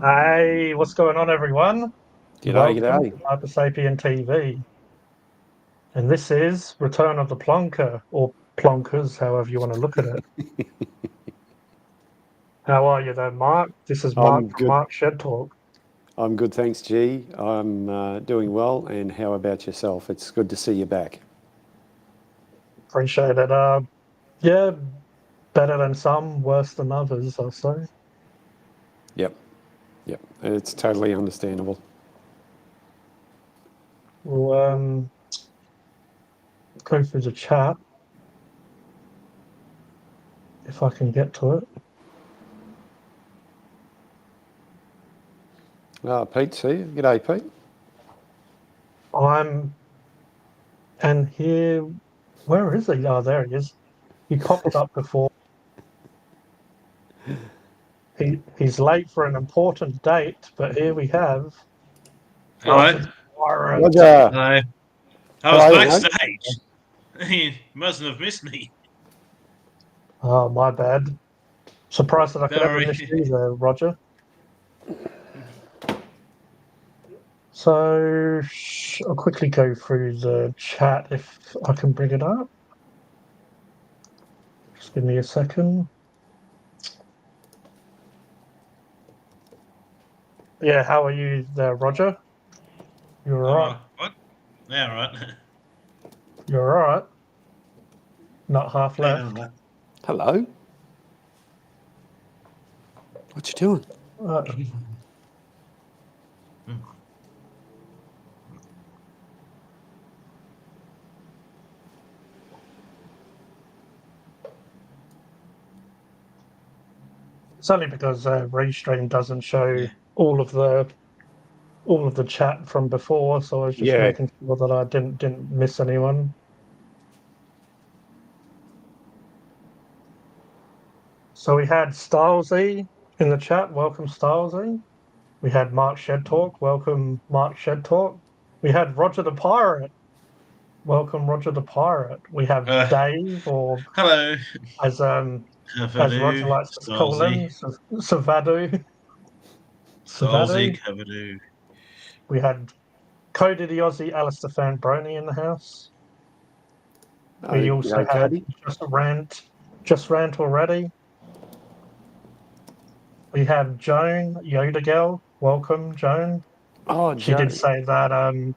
Hey, what's going on, everyone? G'day, Welcome g'day. to Hypersapien TV. And this is Return of the Plonker, or Plonkers, however you want to look at it. How are you there, Mark? This is Mark I'm from good. Mark Shed Talk. I'm good, thanks, G. I'm doing well. And how about yourself? It's good to see you back. Appreciate it. Yeah, better than some, worse than others, I'll say. Yep, yep. It's totally understandable. We'll go through the chat if I can get to it. Pete, see you. G'day, Pete. And here, where is he? Oh, there he is. He popped up before. He's late for an important date, but here we have Hello. Roger the Pirate. Roger. Hello. I was How are you, mate? backstage. You mustn't have missed me. Oh, my bad. Surprised that I could Don't ever miss worry. you there, Roger. So I'll quickly go through the chat if I can bring it up. Just give me a second. Yeah, how are you there, Roger? You're all right. What? Yeah, all right. You're all right. Not half Yeah, all left. right. Hello. What you doing? Uh, it's only because Restream doesn't show Yeah. all of the chat from before, so I was just Yeah. making sure that I didn't miss anyone. So we had Stylesy in the chat. Welcome, Stylesy. We had Mark Shed Talk. Welcome, Mark Shed Talk. We had Roger the Pirate. Welcome, Roger the Pirate. We have Uh, Dave, or hello. as Roger Havadu. likes to call Stalsy. him, Savadu. Stalsy. Savadu. Havadu. We had Cody the Aussie, Alistair Fanbroni in the house. We also G'day, had Cody. Just Rant already. We have Joan Yoda Girl. Welcome, Joan. Oh, She did Joe. say that.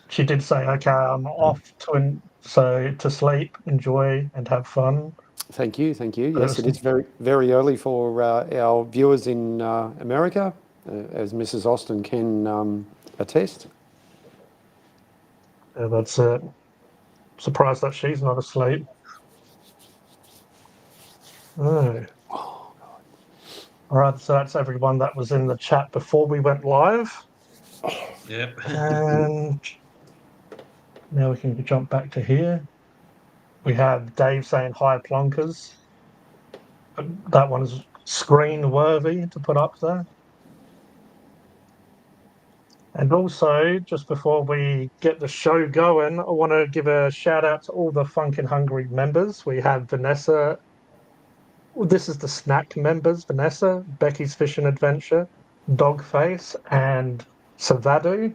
She did say, "Okay, I'm off to sleep, enjoy, and have fun." Thank you, thank you. But it Yes, was, it is very, very early for our viewers in America, as Mrs. Austin can attest. yeah, that's it. Surprised that she's not asleep. Oh. All right, so that's everyone that was in the chat before we went live, Yep. and now we can jump back to here. We have Dave saying hi, Plonkers. That one is screen worthy to put up there. And also, just before we get the show going, I want to give a shout out to all the Funkin' Hungry members. We have Vanessa. This is the snack members: Vanessa, Becky's Fishing Adventure, Dogface, and Savadu,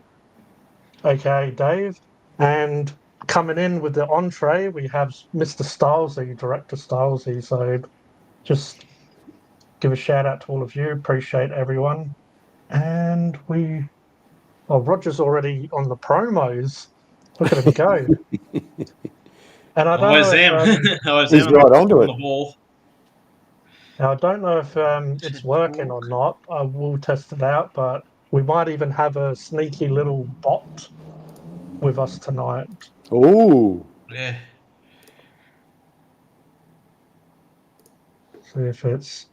aka Dave. And coming in with the entree, we have Mr. Stylesy, Director Stylesy. So just give a shout out to all of you. Appreciate everyone. And Roger's already on the promos. Look at him go. And I I don't know always if am. I always He's am right onto on it. the ball. now I don't know if it's working or not. I will test it out, but we might even have a sneaky little bot with us tonight. Oh, Yeah. See if it's.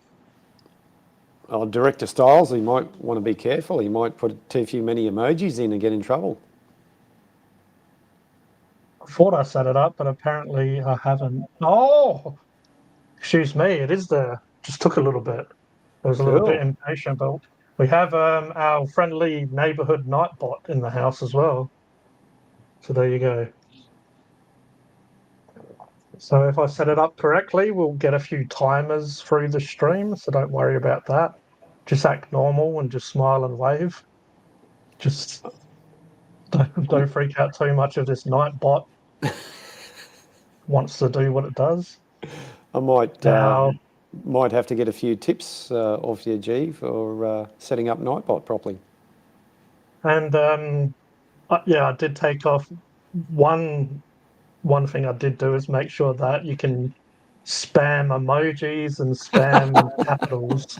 Director Styles, he might want to be careful. He might put too few many emojis in and get in trouble. I thought I set it up, but apparently I haven't. Oh, excuse me, it is there. Just took a little bit. I was a little bit Cool. impatient, but we have our friendly neighborhood nightbot in the house as well. So there you go. So if I set it up correctly, we'll get a few timers through the stream, so don't worry about that. just act normal and just smile and wave. Just don't freak out too much if this Nightbot wants to do what it does. I might Now, might have to get a few tips off you, G, for setting up Nightbot properly. and I did take off one thing I did do is make sure that you can spam emojis and spam capitals,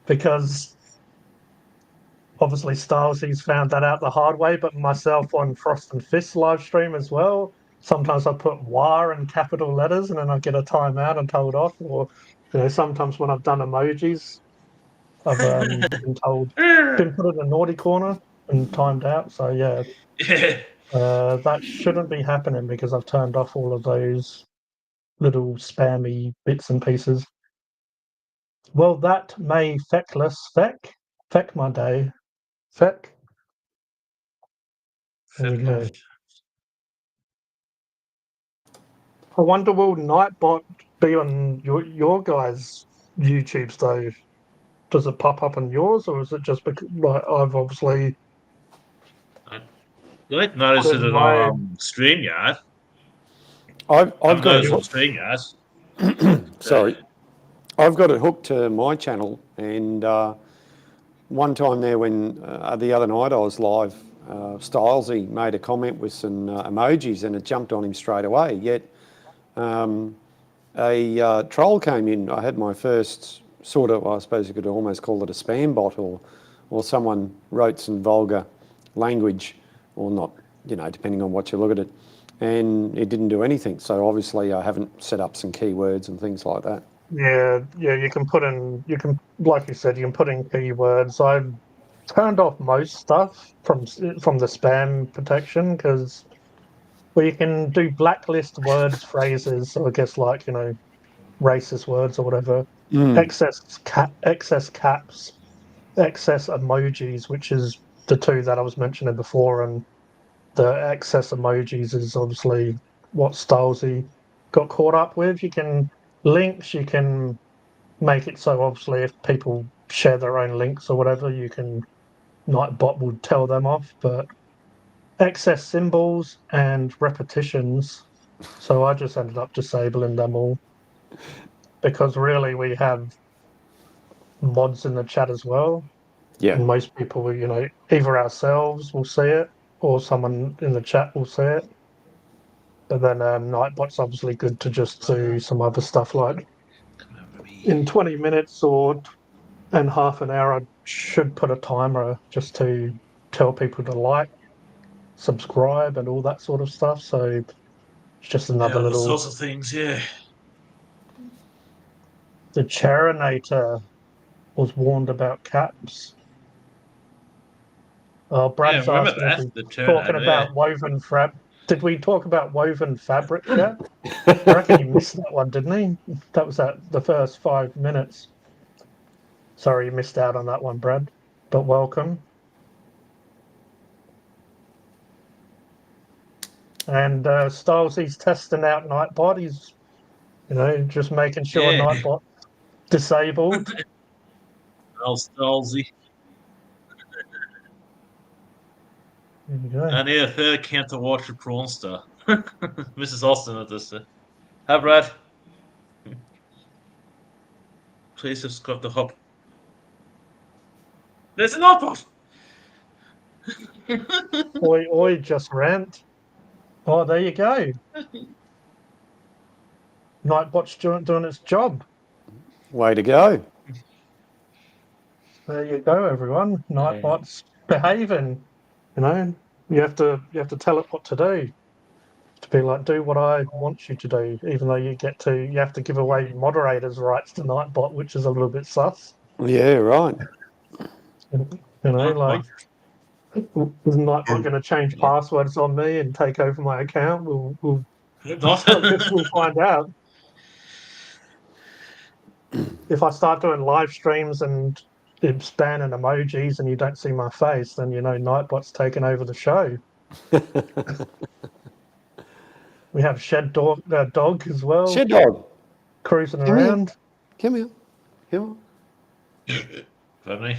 because obviously Stylesy's found that out the hard way, but myself on Frost and Fist live stream as well. Sometimes I put WAR in capital letters and then I get a timeout and told off. Or, sometimes when I've done emojis, I've been told, been put in a naughty corner and timed out. So yeah, Yeah. that shouldn't be happening because I've turned off all of those little spammy bits and pieces. Well, that may feck my day. Feck. There you go. I wonder, will Nightbot be on your guys' YouTubes though? Does it pop up on yours, or is it just because like I've obviously I don't notice put it in my on StreamYard. I've I've got noticed it. on StreamYard. Sorry, I've got it hooked to my channel, and one time there when the other night I was live, Stylesy made a comment with some emojis, and it jumped on him straight away. Yet a troll came in. I had my first sort of, I suppose you could almost call it a spam bot, or someone wrote some vulgar language, or not, depending on what you look at it, and it didn't do anything. So obviously I haven't set up some keywords and things like that. Yeah, you can put in, like you said, you can put in keywords. I've turned off most stuff from the spam protection because, well, you can do blacklist words, phrases, so I guess like, racist words or whatever, excess caps, excess emojis, which is the two that I was mentioning before, and the excess emojis is obviously what Stylesy got caught up with. You can make it so obviously if people share their own links or whatever, you can Nightbot would tell them off, but excess symbols and repetitions. So I just ended up disabling them all because really we have mods in the chat as well. Yeah. And most people will, either ourselves will see it or someone in the chat will see it. But then Nightbot's obviously good to just do some other stuff like in 20 minutes and half an hour, I should put a timer just to tell people to like, subscribe, and all that sort of stuff. So it's just another all little. sorts of things, yeah. The Charinator was warned about caps. Yeah, Brad's remember asking if that? we The talking Terminator, yeah. about woven fabric. Did we talk about woven fabric yet? I reckon he missed that one, didn't he? That was the first 5 minutes. Sorry, you missed out on that one, Brad. But welcome. And Stylesy's testing out Nightbot. He's, just making sure Yeah. Nightbot disabled. Old Stolzy. There you go. I need a third account to watch the Prawn Star. Mrs. Austin at this. Hi, Brad. Please subscribe to Hop. There's an Nightbot! Oi, just rant. Oh, there you go. Nightbot's doing its job. Way to go. There you go, everyone. Nightbot's behaving. You have to tell it what to do. To be like, do what I want you to do, even though you have to give away moderators' rights to Nightbot, which is a little bit sus. Yeah, right. Like, is Nightbot going to change passwords on me and take over my account? I guess we'll find out. If I start doing live streams and it's banning emojis and you don't see my face, then Nightbot's taken over the show. We have Shed Dog as well. Shed Dog. Cruising Come around. Here. Come here. Funny.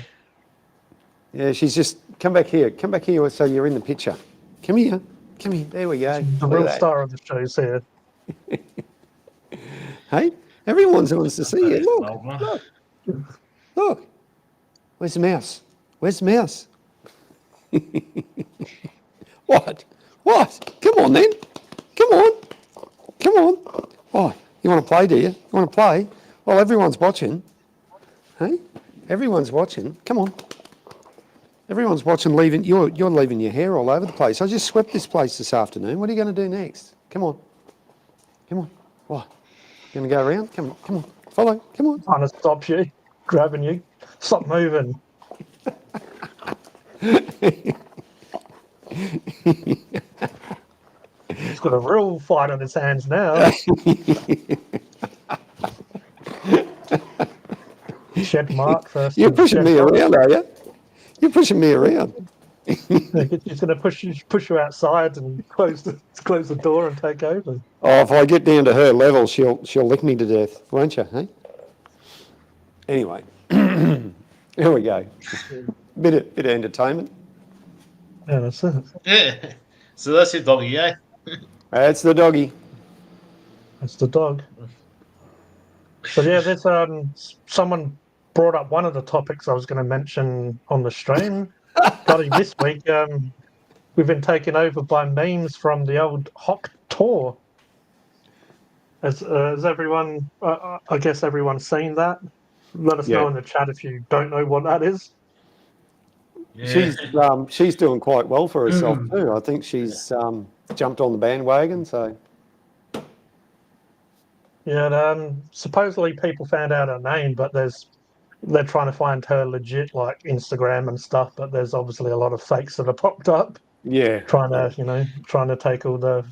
Yeah, she's just, come back here so you're in the picture. Come here, there we go. The Look real at that. star of the show's here. Hey, everyone wants to see you. That is an Look, old one. look. Where's the mouse? What? Come on then. Come on. Oh, you want to play, do you? You want to play? Well, everyone's watching. Hey? Everyone's watching. Come on. Everyone's watching. You're leaving your hair all over the place. I just swept this place this afternoon. What are you going to do next? Come on. What? You going to go around? Come on. Follow. Come on. Trying to stop you, grabbing you. Stop moving. He's got a real fight on his hands now. Shed Mark first. You're pushing me around, are you? You're pushing me around. He's going to push you outside and close the door and take over. Oh, if I get down to her level, she'll lick me to death, won't you? Hey. Anyway, here we go. Bit of entertainment. Yeah, that's it. Yeah. So that's your doggy, eh? That's the doggy. That's the dog. So yeah, there's someone brought up one of the topics I was going to mention on the stream. Bloody this week, we've been taken over by memes from the old Hock tour. Has everyone? I guess everyone's seen that. Let us know in the chat if you don't know what that is. Yeah. She's doing quite well for herself too. I think she's jumped on the bandwagon. So yeah, supposedly people found out her name, but they're trying to find her legit like Instagram and stuff. But there's obviously a lot of fakes that have popped up. yeah, Trying to take all the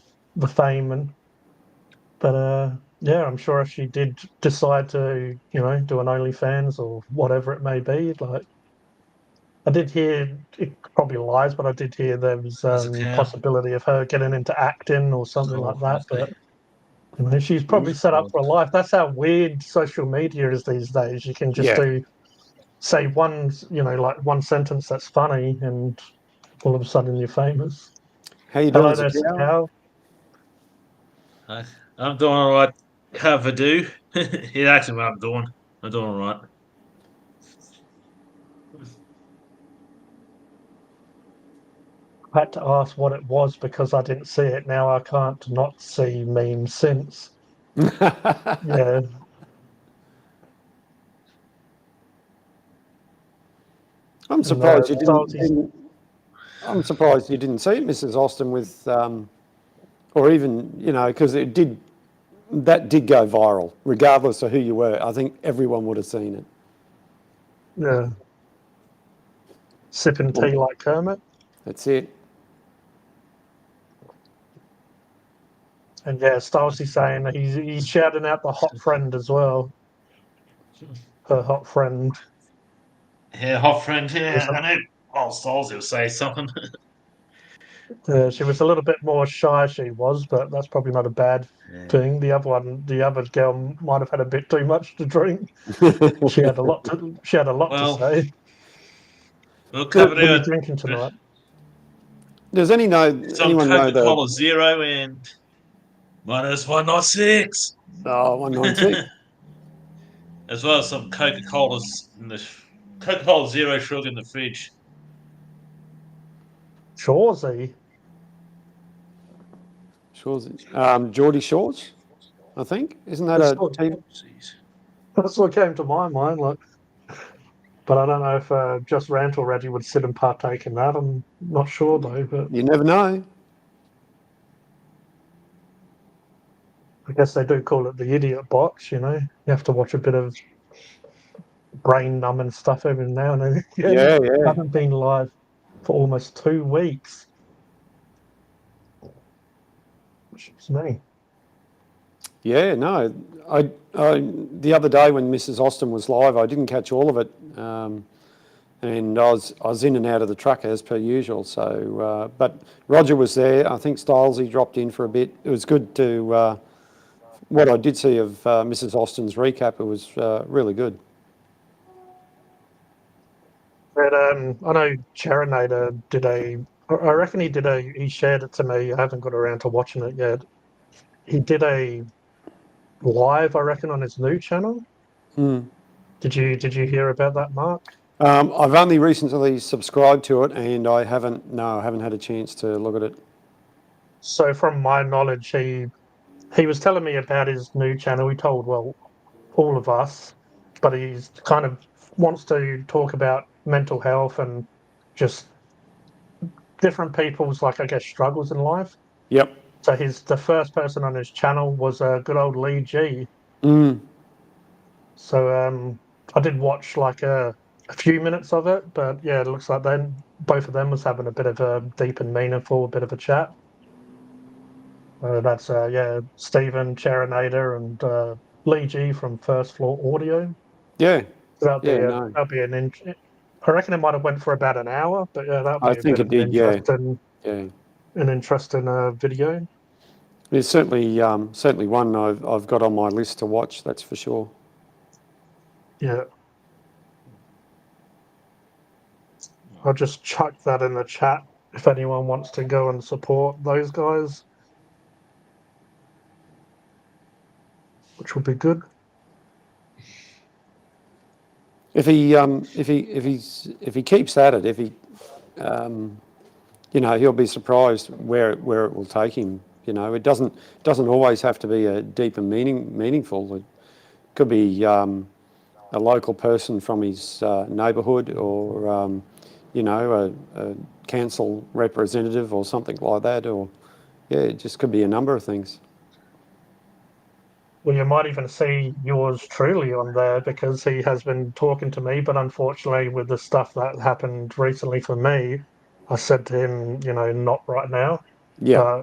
fame but yeah, I'm sure if she did decide to do an OnlyFans or whatever it may be, like I did hear, it probably lies, but I did hear there was possibility of her getting into acting or something like that. But she's probably set up for a life. That's how weird social media is these days. You can just say one sentence that's funny, and all of a sudden you're famous. How you Hello doing, there, Sakao? Hi. I'm doing all right. Have a do. Yeah, actually, what I'm doing all right. I had to ask what it was because I didn't see it. Now I can't not see memes since. Yeah. I'm surprised you Salty's- didn't. I'm surprised you didn't see it, Mrs. Austin, with, or even because that did go viral, regardless of who you were. I think everyone would have seen it. Yeah. Sipping tea like Kermit. That's it. And yeah, Stacy's saying that he's shouting out the hot friend as well. Her hot friend. Yeah, hot friend. Yeah, I know. Old Souls will say something. She was a little bit more shy, she was, but that's probably not a bad thing. The other girl might have had a bit too much to drink. She had a lot to say. We'll What cover are you it. drinking tonight? Does Some anyone know the Coca-Cola Zero and -196. Oh, 196. As well as some Coca-Colas in the Coca-Cola Zero sugar in the fridge. Shorzy. Shores, Geordie Shores, I think. Isn't that That's a what- team? That's what came to my mind. Like, but I don't know if Just Rant or Reggie would sit and partake in that. I'm not sure though. But You never know. I guess they do call it the idiot box. You have to watch a bit of brain numbing stuff every now and then. Yeah. I haven't been live for almost 2 weeks. Which is me. Yeah, no. I the other day when Mrs. Austin was live, I didn't catch all of it, and I was in and out of the truck as per usual. So, but Roger was there. I think Stylesy dropped in for a bit. It was good to what I did see of Mrs. Austin's recap. It was really good. But I know Charinator did I reckon he shared it to me. I haven't got around to watching it yet. He did a live, I reckon, on his new channel. Did you hear about that, Mark? I've only recently subscribed to it, and I haven't had a chance to look at it. So from my knowledge, he was telling me about his new channel. He told, well, all of us, but he's kind of wants to talk about mental health and just different people's, like, I guess, struggles in life. Yep. So the first person on his channel was a good old Lee G. So I did watch like a few minutes of it, but yeah, it looks like then both of them was having a bit of a deep and meaningful bit of a chat. That's yeah, Stephen Charinator and Lee G from First Floor Audio. Yeah. So Yeah. No, that'll be I reckon it might have went for about an hour, but yeah, that'll I be a think bit it of an did. Yeah. interesting Yeah. video. It's certainly one I've got on my list to watch. That's for sure. Yeah, I'll just chuck that in the chat if anyone wants to go and support those guys, which will be good. If he keeps at it, he'll be surprised where it will take him. It doesn't always have to be a deep and meaningful. It could be a local person from his neighbourhood, or a council representative or something like that, or it just could be a number of things. Well, you might even see yours truly on there because he has been talking to me, but unfortunately, with the stuff that happened recently for me, I said to him, not right now. Yeah.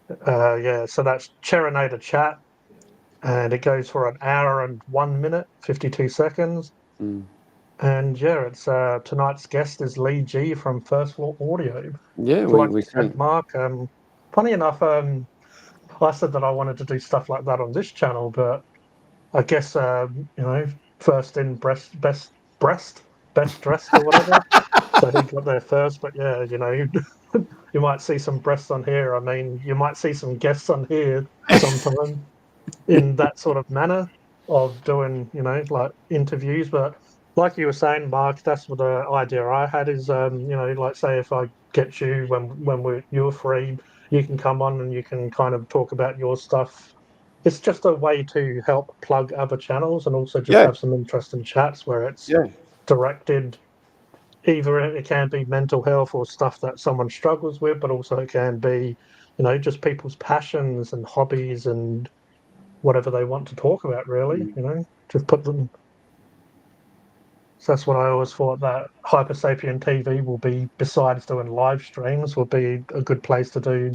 But yeah, so that's Cherinator Chat, and it goes for an hour and 1 minute, 52 seconds. And yeah, it's tonight's guest is Lee G from First Floor Audio. Yeah, So like we you said, see. Mark, funny enough, I said that I wanted to do stuff like that on this channel, but I guess first in best dressed or whatever. So he got there first, but yeah, you might see some breasts on here. I mean, you might see some guests on here sometime in that sort of manner of doing, like interviews. But like you were saying, Mark, that's what the idea I had is, like say if I get you when you're free, you can come on and you can kind of talk about your stuff. It's just a way to help plug other channels and also just Yeah. have some interesting chats where it's Yeah. directed. Either it can be mental health or stuff that someone struggles with, but also it can be, just people's passions and hobbies and whatever they want to talk about, really, just put them. So that's what I always thought that Hypersapien TV will be, besides doing live streams, will be a good place to do.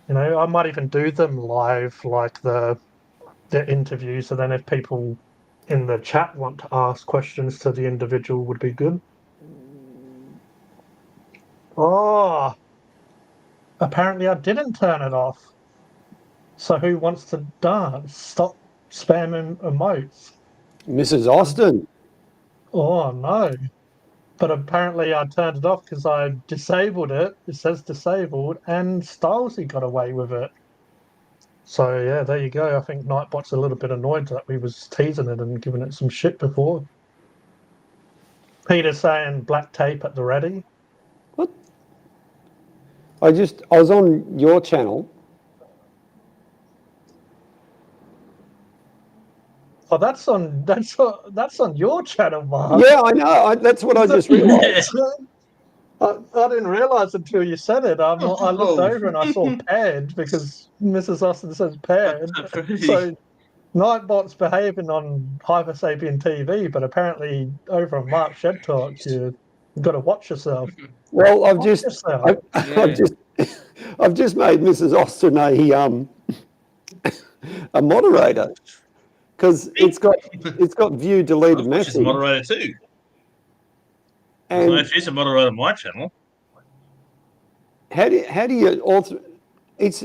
I might even do them live, like the interview. So then if people in the chat want to ask questions to the individual, would be good. Oh, apparently I didn't turn it off. So who wants to dance? Stop spamming emotes. Mrs. Austin. Oh no. But apparently I turned it off because I disabled it. It says disabled, and Stylesy got away with it. So yeah, there you go. I think Nightbot's a little bit annoyed that we was teasing it and giving it some shit before. Peter saying black tape at the ready. What? I was on your channel. Oh, that's on your channel, Mark. Yeah, I know. That's what I just realised. I didn't realise until you said it. I looked Oh. over and I saw paired because Mrs. Austin says paired. So Nightbot's behaving on Hypersapien TV, but apparently over on Mark Shed Talks, you've got to watch yourself. Well, Watch yourself. Yeah. I've just made Mrs. Austin a moderator because it's got view deleted I thought she's a message. moderator too. And She's a moderator on my channel. how do you author? It's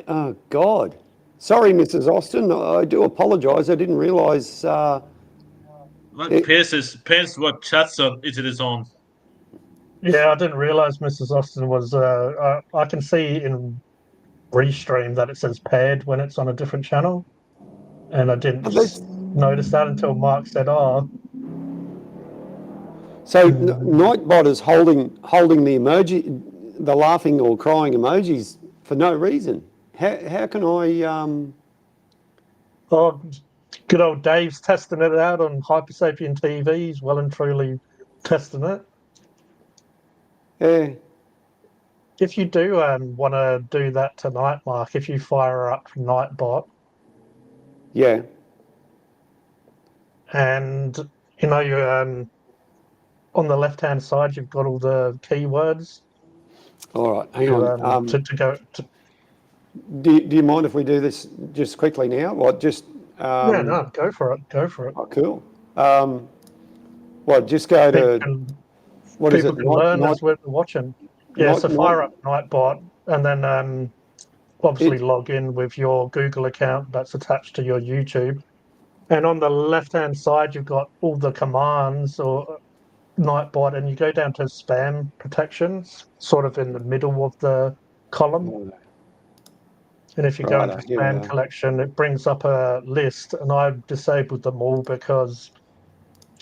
oh God. Sorry, Mrs. Austin. I do apologise. I didn't realise Like Pierce what chats it is on. Yeah, I didn't realize Mrs. Austin was. I can see in Restream that it says paired when it's on a different channel, and I didn't But there's, notice that until Mark said, "Oh, so mm, Nightbot is holding the emoji, the laughing or crying emojis for no reason. How can I? oh, good old Dave's testing it out on Hypersapien TV. He's well and truly testing it." Yeah, If you do want to do that tonight, Mark, if you fire up Nightbot yeah. and you know you on the left hand side you've got all the keywords All right, hang on. to go to. Do you mind if we do this just quickly now? What just? Yeah, no, go for it. Go for it. Oh, cool. What? Just go People to can what is people it? can learn as we're watching. Yeah, so Night. fire up Nightbot and then obviously It. log in with your Google account that's attached to your YouTube. And on the left hand side, you've got all the commands or Nightbot, and you go down to spam protections, sort of in the middle of the column. And if you go into Right. Here we spam are. collection, it brings up a list, and I've disabled them all because,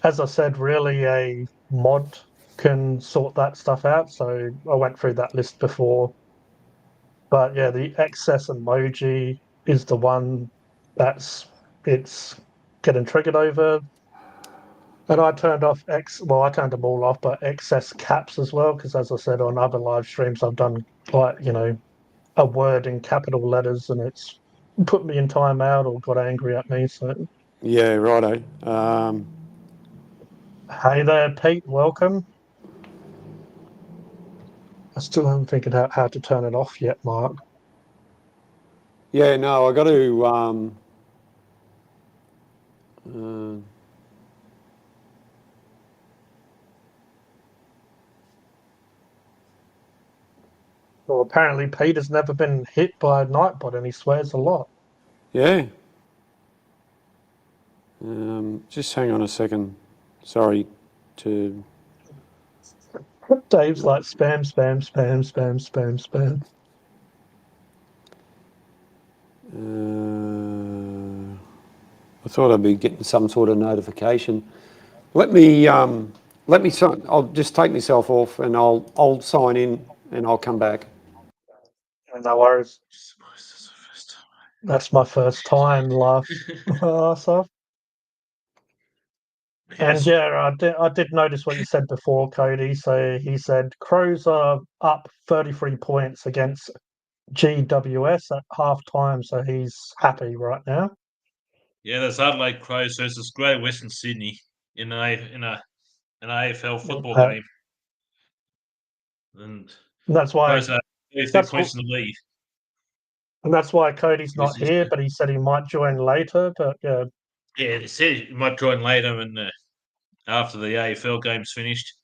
as I said, really a mod can sort that stuff out. So I went through that list before. But yeah, the excess emoji is the one it's getting triggered over. And I turned off I turned them all off, but excess caps as well, because as I said on other live streams, I've done like, a word in capital letters and it's put me in timeout or got angry at me. So, Yeah. Righto. hey there, Pete, welcome. I still haven't figured out how to turn it off yet, Mark. Yeah. No, I got to. Uh, Well, apparently Pete has never been hit by a nightbot and he swears a lot. yeah. Just hang on a second. Sorry to. Dave's like spam, spam, spam, spam, spam, spam. I thought I'd be getting some sort of notification. Let me. I'll just take myself off and I'll sign in and I'll come back. No worries. That's my first time laugh ass off. And Yes. yeah, I did notice what you said before, Cody. So he said Crows are up 33 points against GWS at half time, so he's happy right now. Yeah, there's Adelaide Crows versus Great Western Sydney in an AFL football Uh, game, and that's why Crows are 33 that's points in the lead. and that's why Cody's not Yes, here, but he said he might join later. But yeah, yeah, they said he might join later and after the AFL game's finished.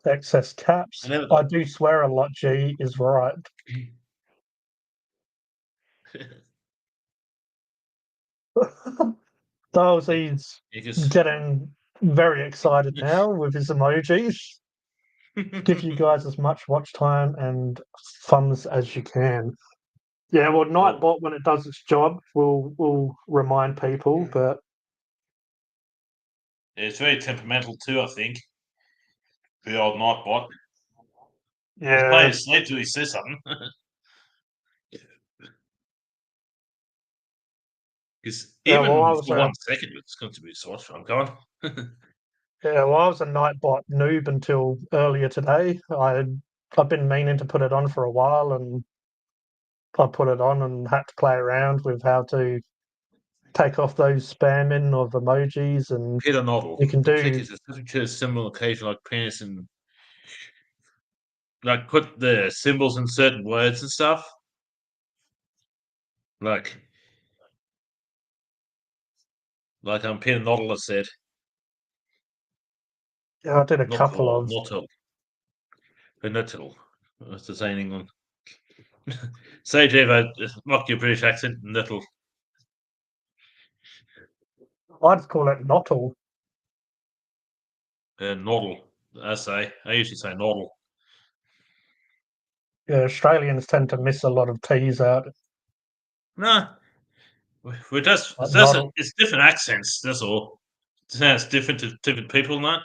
excess caps. I never. I do swear a lot. G is right. Those he's Because getting very excited now with his emojis. Give you guys as much watch time and funds as you can. Yeah, well, well, Nightbot when it does its job will remind people, but it's very temperamental too. I think the old Nightbot. He's playing yeah, his sleep till he says something. Because yeah. Well, even for 1 second, it's going to be source. I'm going. I was a Nightbot noob until earlier today. I've been meaning to put it on for a while, and I put it on and had to play around with how to take off those spamming of emojis, and Hit a novel. you can The trick do is to a symbol occasion like penis and like put the symbols in certain words and stuff. Like Peter Noddle said, yeah, I did a not couple all, of not all, but not all. What's the saying in England? Say, Dave, mock your British accent and that'll. I'd call it nottle. Noddle. I usually say noddle. Yeah, Australians tend to miss a lot of T's out. No, we're just Like nottle. it's different accents. That's all. It sounds different to different people, and that.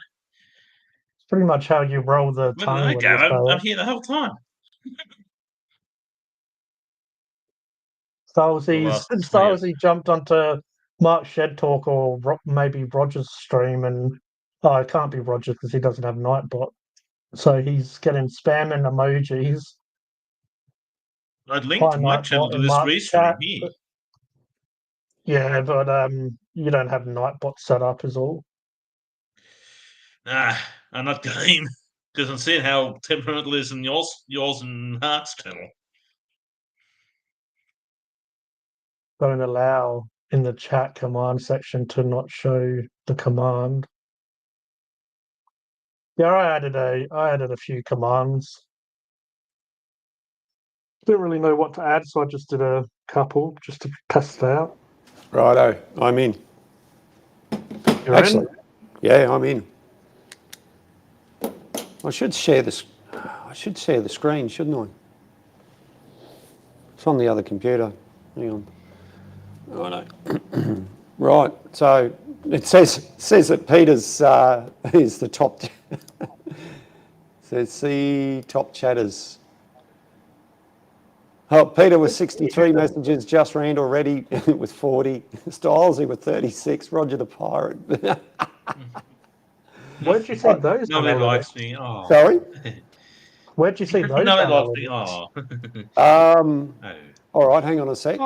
It's pretty much how you roll the Well, tongue when okay, you say I'm it. here the whole time. The last 20 years. Stylesy jumped onto Mark Shed Talk or maybe Roger's stream, and it can't be Roger because he doesn't have Nightbot. So he's getting spam and emojis. I'd link Hi to my channel Nightbot to in this Mark's restream chat. here. Yeah, but you don't have Nightbot set up, is all. Nah, I'm not game because I'm seeing how temperamental is in yours and Heart's channel. Don't allow in the chat command section to not show the command. Yeah, I added a few commands. Didn't really know what to add, so I just did a couple just to test it out. Righto, I'm in. You're Actually, in? yeah, I'm in. I should share this. I should share the screen, shouldn't I? It's on the other computer. Hang on. Righto. Right. So it says that Peter's is the top. Says see top chatters. Oh, Peter with 63 messages, just Rand already with 40, Stylesy with 36, Roger the Pirate. Where'd you see those Nobody analytics? likes me. Oh. Sorry? Where'd you see those Nobody likes me. analytics? Oh. All right, hang on a sec.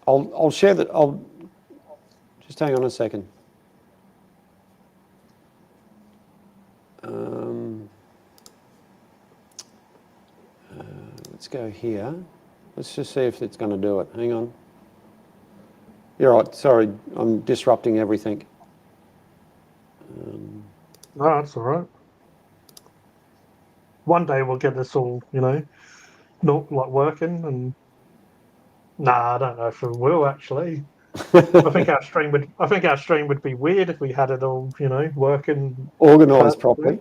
I'll share that. I'll just hang on a second. Let's go here. Let's just see if it's going to do it. Hang on. You're right. Sorry, I'm disrupting everything. No, that's all right. One day we'll get this all, not like working. And I don't know if we will actually. I think our stream would be weird if we had it all, working. Organised properly.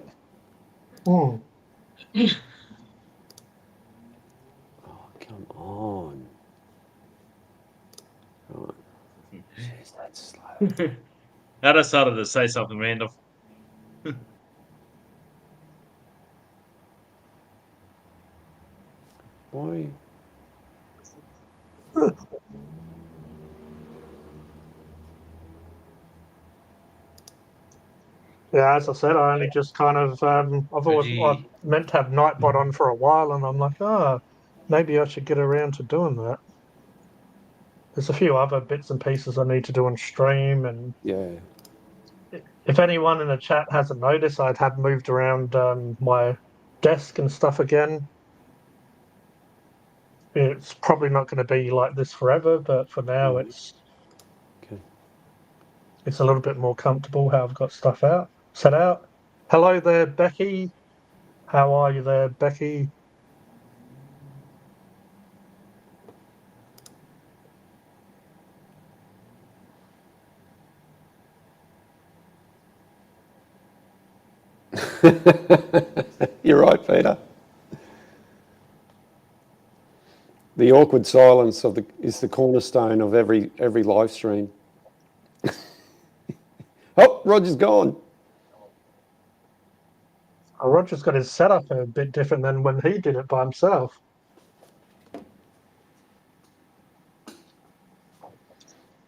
Hmm. Oh, come on. Right. Jeez, that's slow. I decided to say something random. Why? Yeah, as I said, I only just kind of I've meant to have Nightbot on for a while, and I'm like, maybe I should get around to doing that. There's a few other bits and pieces I need to do on stream, and Yeah. if anyone in the chat hasn't noticed, I'd have moved around my desk and stuff again. It's probably not going to be like this forever, but for now, it's a little bit more comfortable how I've got stuff set out. Hello there, Becky. How are you there, Becky? You're right, Peter. The awkward silence is the cornerstone of every live stream. Oh, Roger's gone. Oh, Roger's got his setup a bit different than when he did it by himself.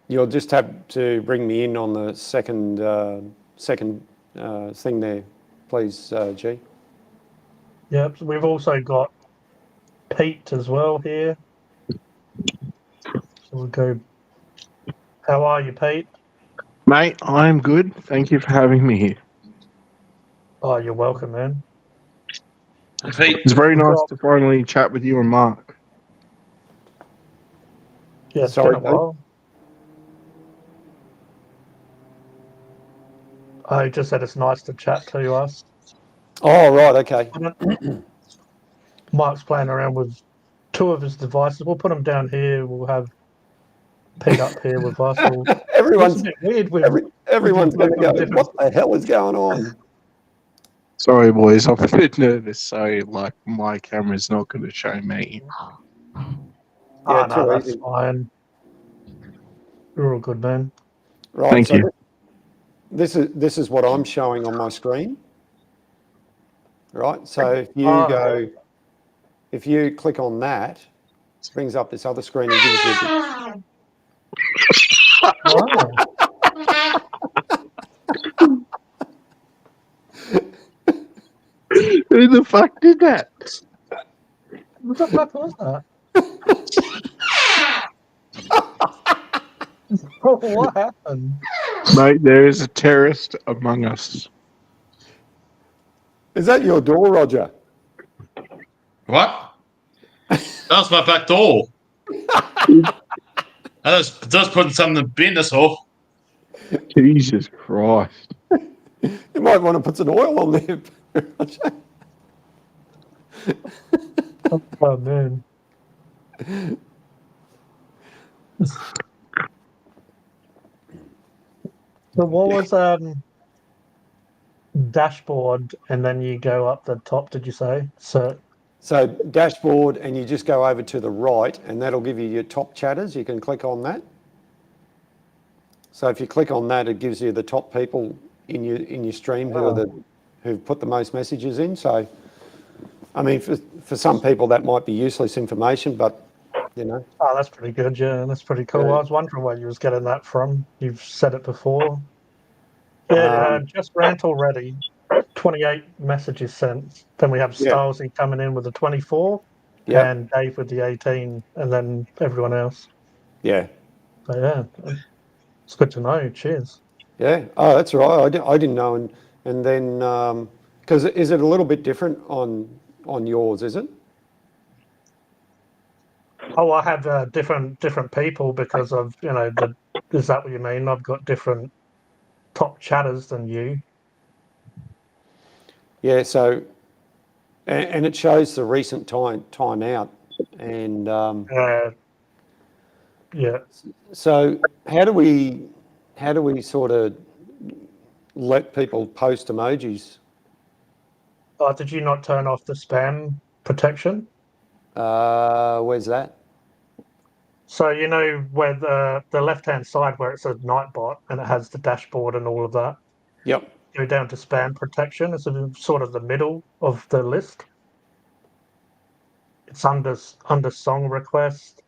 You'll just have to bring me in on the second thing there, please, G. Yep, we've also got Pete as well here. So we'll go. How are you, Pete? Mate, I'm good. Thank you for having me here. Oh, you're welcome, man. It's very nice to finally chat with you and Mark. Yeah, it's been a while. I just said it's nice to chat to us. Oh, right, okay. Mark's playing around with 2 of his devices. We'll put them down here. We'll have Pete up here with us. It's a Everyone's bit weird with you everyone's going both to go, on different. what the hell is going on? Sorry, boys. I'm a bit nervous. So, like, my camera's not going to show me. Yeah, No, too that's easy. fine. You're all good, man. Right, Thank so you. this is what I'm showing on my screen. Right, so Oh, if you click on that, it brings up this other screen and gives you wow. Who the fuck did that? What the fuck was that? What happened? Mate, there is a terrorist among us. Is that your door, Roger? What? That's my back door. I just putting something in the bin, that's all. Jesus Christ. You might want to put some oil on there, Roger. Oh, man. So what was dashboard and then you go up the top, did you say? So So dashboard, and you just go over to the right, and that'll give you your top chatters. You can click on that. So if you click on that, it gives you the top people in your stream who've put the most messages in. So, I mean, for some people that might be useless information, but you know. oh, that's pretty good, yeah, that's pretty cool. Yeah. I was wondering where you was getting that from. You've said it before. Yeah, just rant already. 28 messages sent. Then we have Yeah. Stalsy coming in with the 24 Yeah. and Dave with the 18 and then everyone else. Yeah. So yeah, it's good to know. Cheers. Yeah. Oh, that's right. I didn't know, and then because is it a little bit different on yours? Is it? Oh, I have different people because of, is that what you mean? I've got different top chatters than you. Yeah. So, and it shows the recent time out, and Yeah. so how do we sort of let people post emojis? Oh, did you not turn off the spam protection? Where's that? So you know where the left-hand side where it says Nightbot and it has the dashboard and all of that. Yep. Go down to spam protection. It's in sort of the middle of the list. It's under song request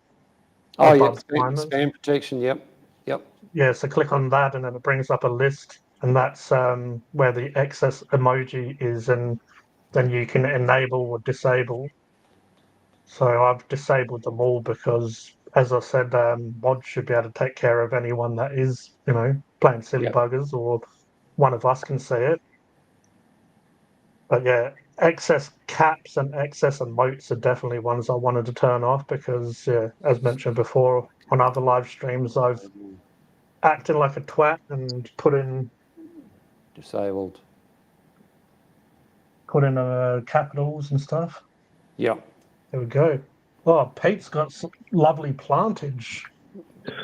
Oh, yeah. above timers. Spam protection. Yep. Yep. Yeah, so click on that and then it brings up a list, and that's where the excess emoji is, and then you can enable or disable. So I've disabled them all because, as I said, mods should be able to take care of anyone that is, playing silly Yep. buggers, or one of us can see it. But yeah, excess caps and excess emotes are definitely ones I wanted to turn off because, yeah, as mentioned before on other live streams, I've acted like a twat and Disabled. put in capitals and stuff. Yep. There we go. Oh, Pete's got some lovely plantage.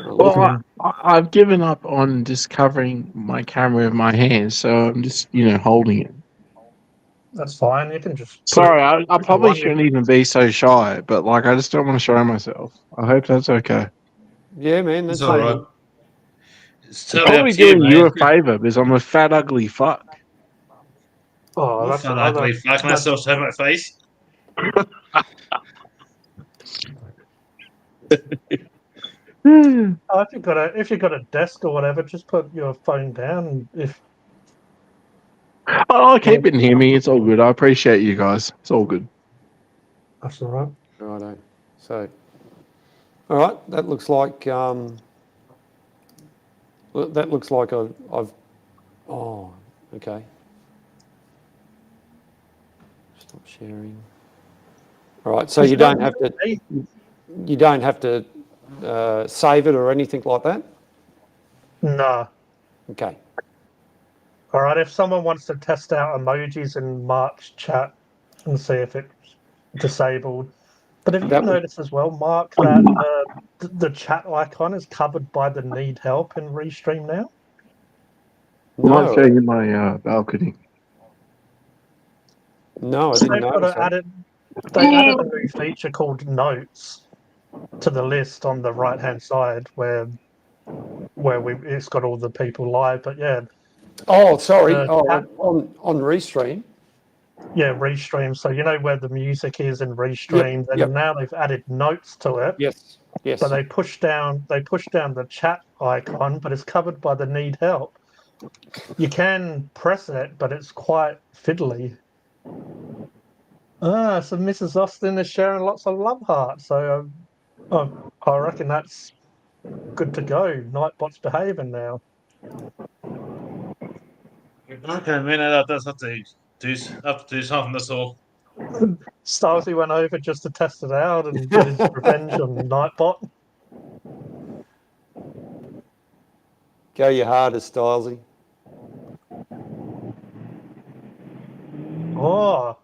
Well, I've given up on just covering my camera with my hands, so I'm just, holding it. That's fine. You can just Sorry, I if you probably want, shouldn't even be so shy, but I just don't want to show myself. I hope that's okay. Yeah, man. It's That's all all right. good. It's It's totally up probably to you, doing you man. a favor because I'm a fat, ugly fuck. Oh, What that's fun another. ugly fuck myself to have my face. Oh, if you got a desk or whatever, just put your phone down. If Oh, keep it near me. It's all good. I appreciate you guys. It's all good. that's all right. Righto. So, all right. That looks like I've. Oh, okay. Stop sharing. All right. So you don't have to. You don't have to save it or anything like that. Nah, Okay. All right, if someone wants to test out emojis in Mark's chat and see if it's disabled. But have you That would- noticed as well, Mark, that the chat icon is covered by the need help in Restream now? I might show No, you my balcony. no, I So didn't notice that. they added a new feature called Notes to the list on the right hand side where it's got all the people live. But yeah, Oh, sorry. the chat, On Restream. Restream. So you know where the music is in Yep, Restream, and yep. now they've added Notes to it. Yes, But yes. they push down the chat icon, but it's covered by the need help. You can press it, but it's quite fiddly. So Mrs. Austin is sharing lots of love hearts. So I reckon that's good to go. Nightbot's behaving now. Okay, man, that does have to do something. That's all. Starsy went over just to test it out and get his revenge on Nightbot. Go your hardest, Stylesy. Oh,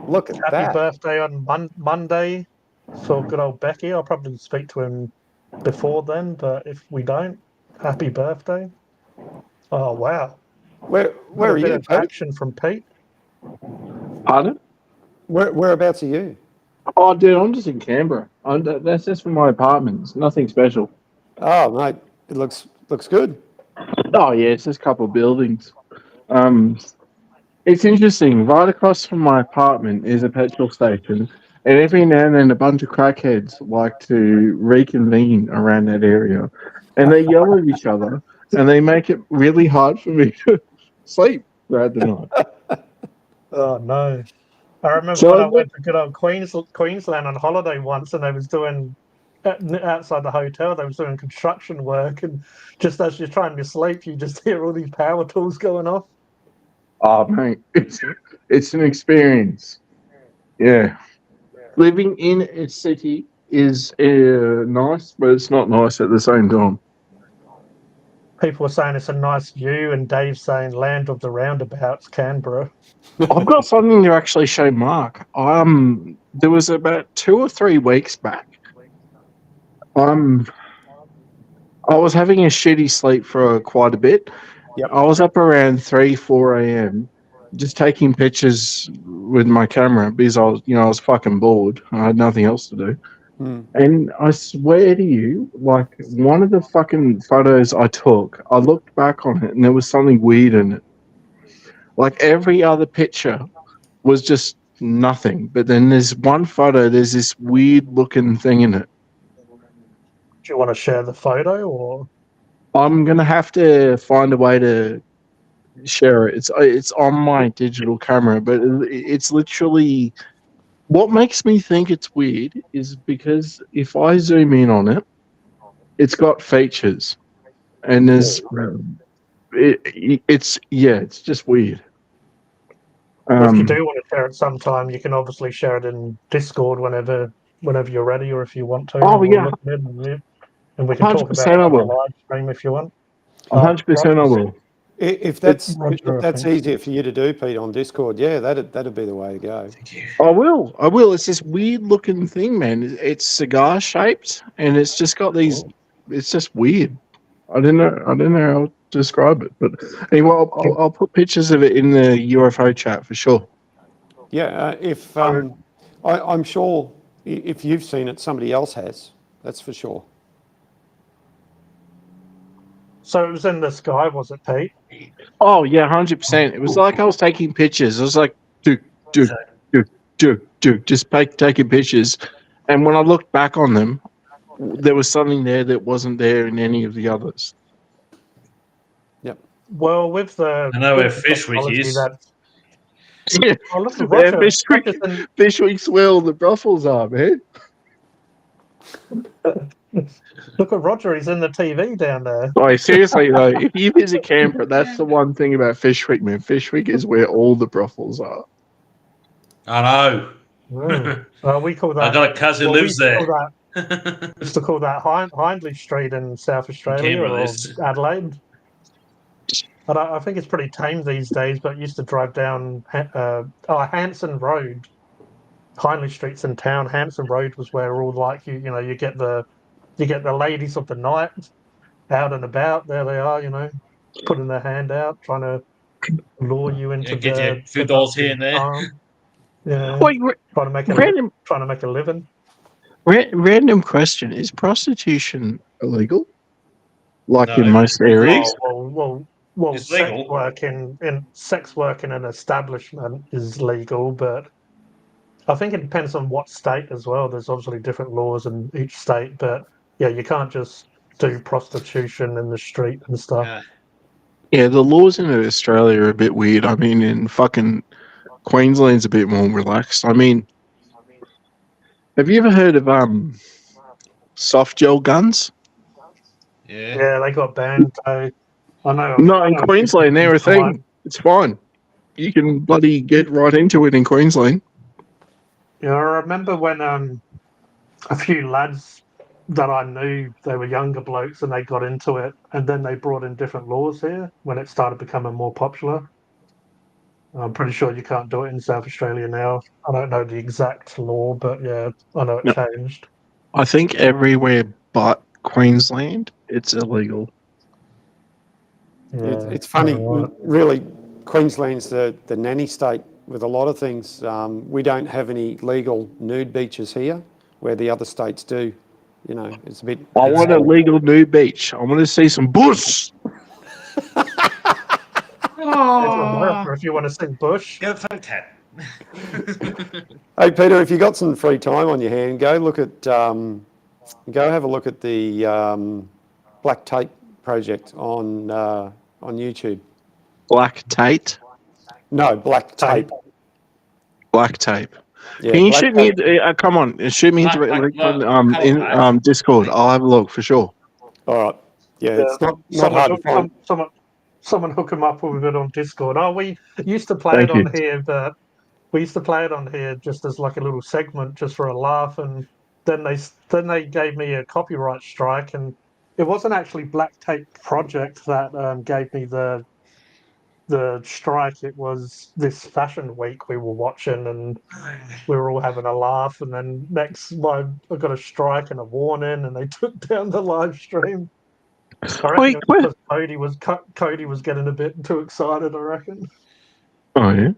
Look at happy that. birthday on Monday for good old Becky. I'll probably speak to him before then, but if we don't, happy birthday. Oh, wow. Where Got a are bit you, of Pete? action from Pete. Pardon? Whereabouts are you? Oh, dude, I'm just in Canberra. That's just from my apartment. It's nothing special. Oh, mate, it looks good. Oh, yeah, it's just a couple of buildings. It's interesting. Right across from my apartment is a petrol station, and every now and then a bunch of crackheads like to reconvene around that area, and they yell at each other, and they make it really hard for me to sleep throughout the night. Oh, no. I remember when So, I went to good old Queensland on holiday once, and they was doing outside the hotel. They was doing construction work, and just as you're trying to sleep, you just hear all these power tools going off. oh mate, it's an experience. Yeah, living in a city is nice, but it's not nice at the same time. People were saying it's a nice view, and Dave's saying land of the roundabouts, Canberra. I've got something to actually show Mark. There was about 2 or 3 weeks back. I was having a shitty sleep for quite a bit. Yep. I was up around 3, 4 a.m. just taking pictures with my camera because I was fucking bored. I had nothing else to do. Mm. And I swear to you, like one of the fucking photos I took, I looked back on it and there was something weird in it. Like every other picture was just nothing. But then there's one photo, there's this weird looking thing in it. Do you want to share the photo, or I'm gonna have to find a way to share it. It's on my digital camera, but it's literally what makes me think it's weird is because if I zoom in on it, it's got features, and it's just weird. if you do want to share it sometime, you can obviously share it in Discord whenever you're ready, or if you want to. Oh And we'll yeah, look at it and we can talk about 100% it I on the will. live stream if you want. 100% I Roger's will. If It's that's easier for you to do, Pete, on Discord, yeah, that'd be the way to go. Thank you. I will. It's this weird looking thing, man. It's cigar shaped, and it's just got these. It's just weird. I don't know how to describe it, but anyway, I'll put pictures of it in the UFO chat for sure. Yeah, if I'm sure if you've seen it, somebody else has. That's for sure. So it was in the sky, was it, Pete? Oh yeah, 100%. It was like I was taking pictures. I was like, do, just taking pictures. And when I looked back on them, there was something there that wasn't there in any of the others. Yep. Well, with the I know where with the Fish Week technology is. that Yeah, oh look at man, Roger. Fish Week's where all the brothels are, man. Look at Roger. He's in the TV down there. Like, seriously though, if you visit Canberra, that's the one thing about Fish Week, man. Fish Week is where all the brothels are. I know. We call that. I got a cousin who we lives there. used to call that Hindley Street in South Australia Canberra, or this. Adelaide. I think it's pretty tame these days, but I used to drive down Hanson Road, Hindley Street's in town. Hanson Road was where all like you get the ladies of the night out and about. There they are, putting their hand out, trying to lure you into Get you a few the dollars here nuptial and there. charm. Yeah, Wait, random trying to make a living. random question: is prostitution illegal? Like No. in most areas? Well, It's legal. sex work in an establishment is legal, but I think it depends on what state as well. There's obviously different laws in each state, but yeah, you can't just do prostitution in the street and stuff. Yeah. Yeah, the laws in Australia are a bit weird. I mean, in fucking Queensland's a bit more relaxed. I mean, have you ever heard of soft gel guns? Yeah. Yeah, they got banned. I know. Not in Queensland, they're a thing. It's fine. You can bloody get right into it in Queensland. Yeah, I remember when a few lads that I knew, they were younger blokes and they got into it, and then they brought in different laws here when it started becoming more popular. I'm pretty sure you can't do it in South Australia now. I don't know the exact law, but yeah, I know it No. changed. I think everywhere but Queensland, it's illegal. Yeah, It's funny, right. really. Queensland's the nanny state with a lot of things. We don't have any legal nude beaches here, where the other states do. It's a bit. I want a legal nude beach. I want to see some bush. It's America if you want to sing Bush. Go fuck that. Hey Peter, if you got some free time on your hand, go have a look at the Black Tape project on YouTube. Black Tate? No, Black Tape. Black Tape. Yeah, Can you Black shoot me? Tape. Come on, shoot me into in Discord. I'll have a look for sure. All right. Yeah, it's not hard to find. Someone hook him up with it on Discord. Oh, we used to play Thank it you. on here, but we used to play it on here just as like a little segment, just for a laugh. And then they gave me a copyright strike, and it wasn't actually Black Tape Project that gave me the strike. It was this fashion week we were watching, and we were all having a laugh. And then I got a strike and a warning, and they took down the live stream. I reckon it was because Cody was getting a bit too excited, I reckon. Oh yeah.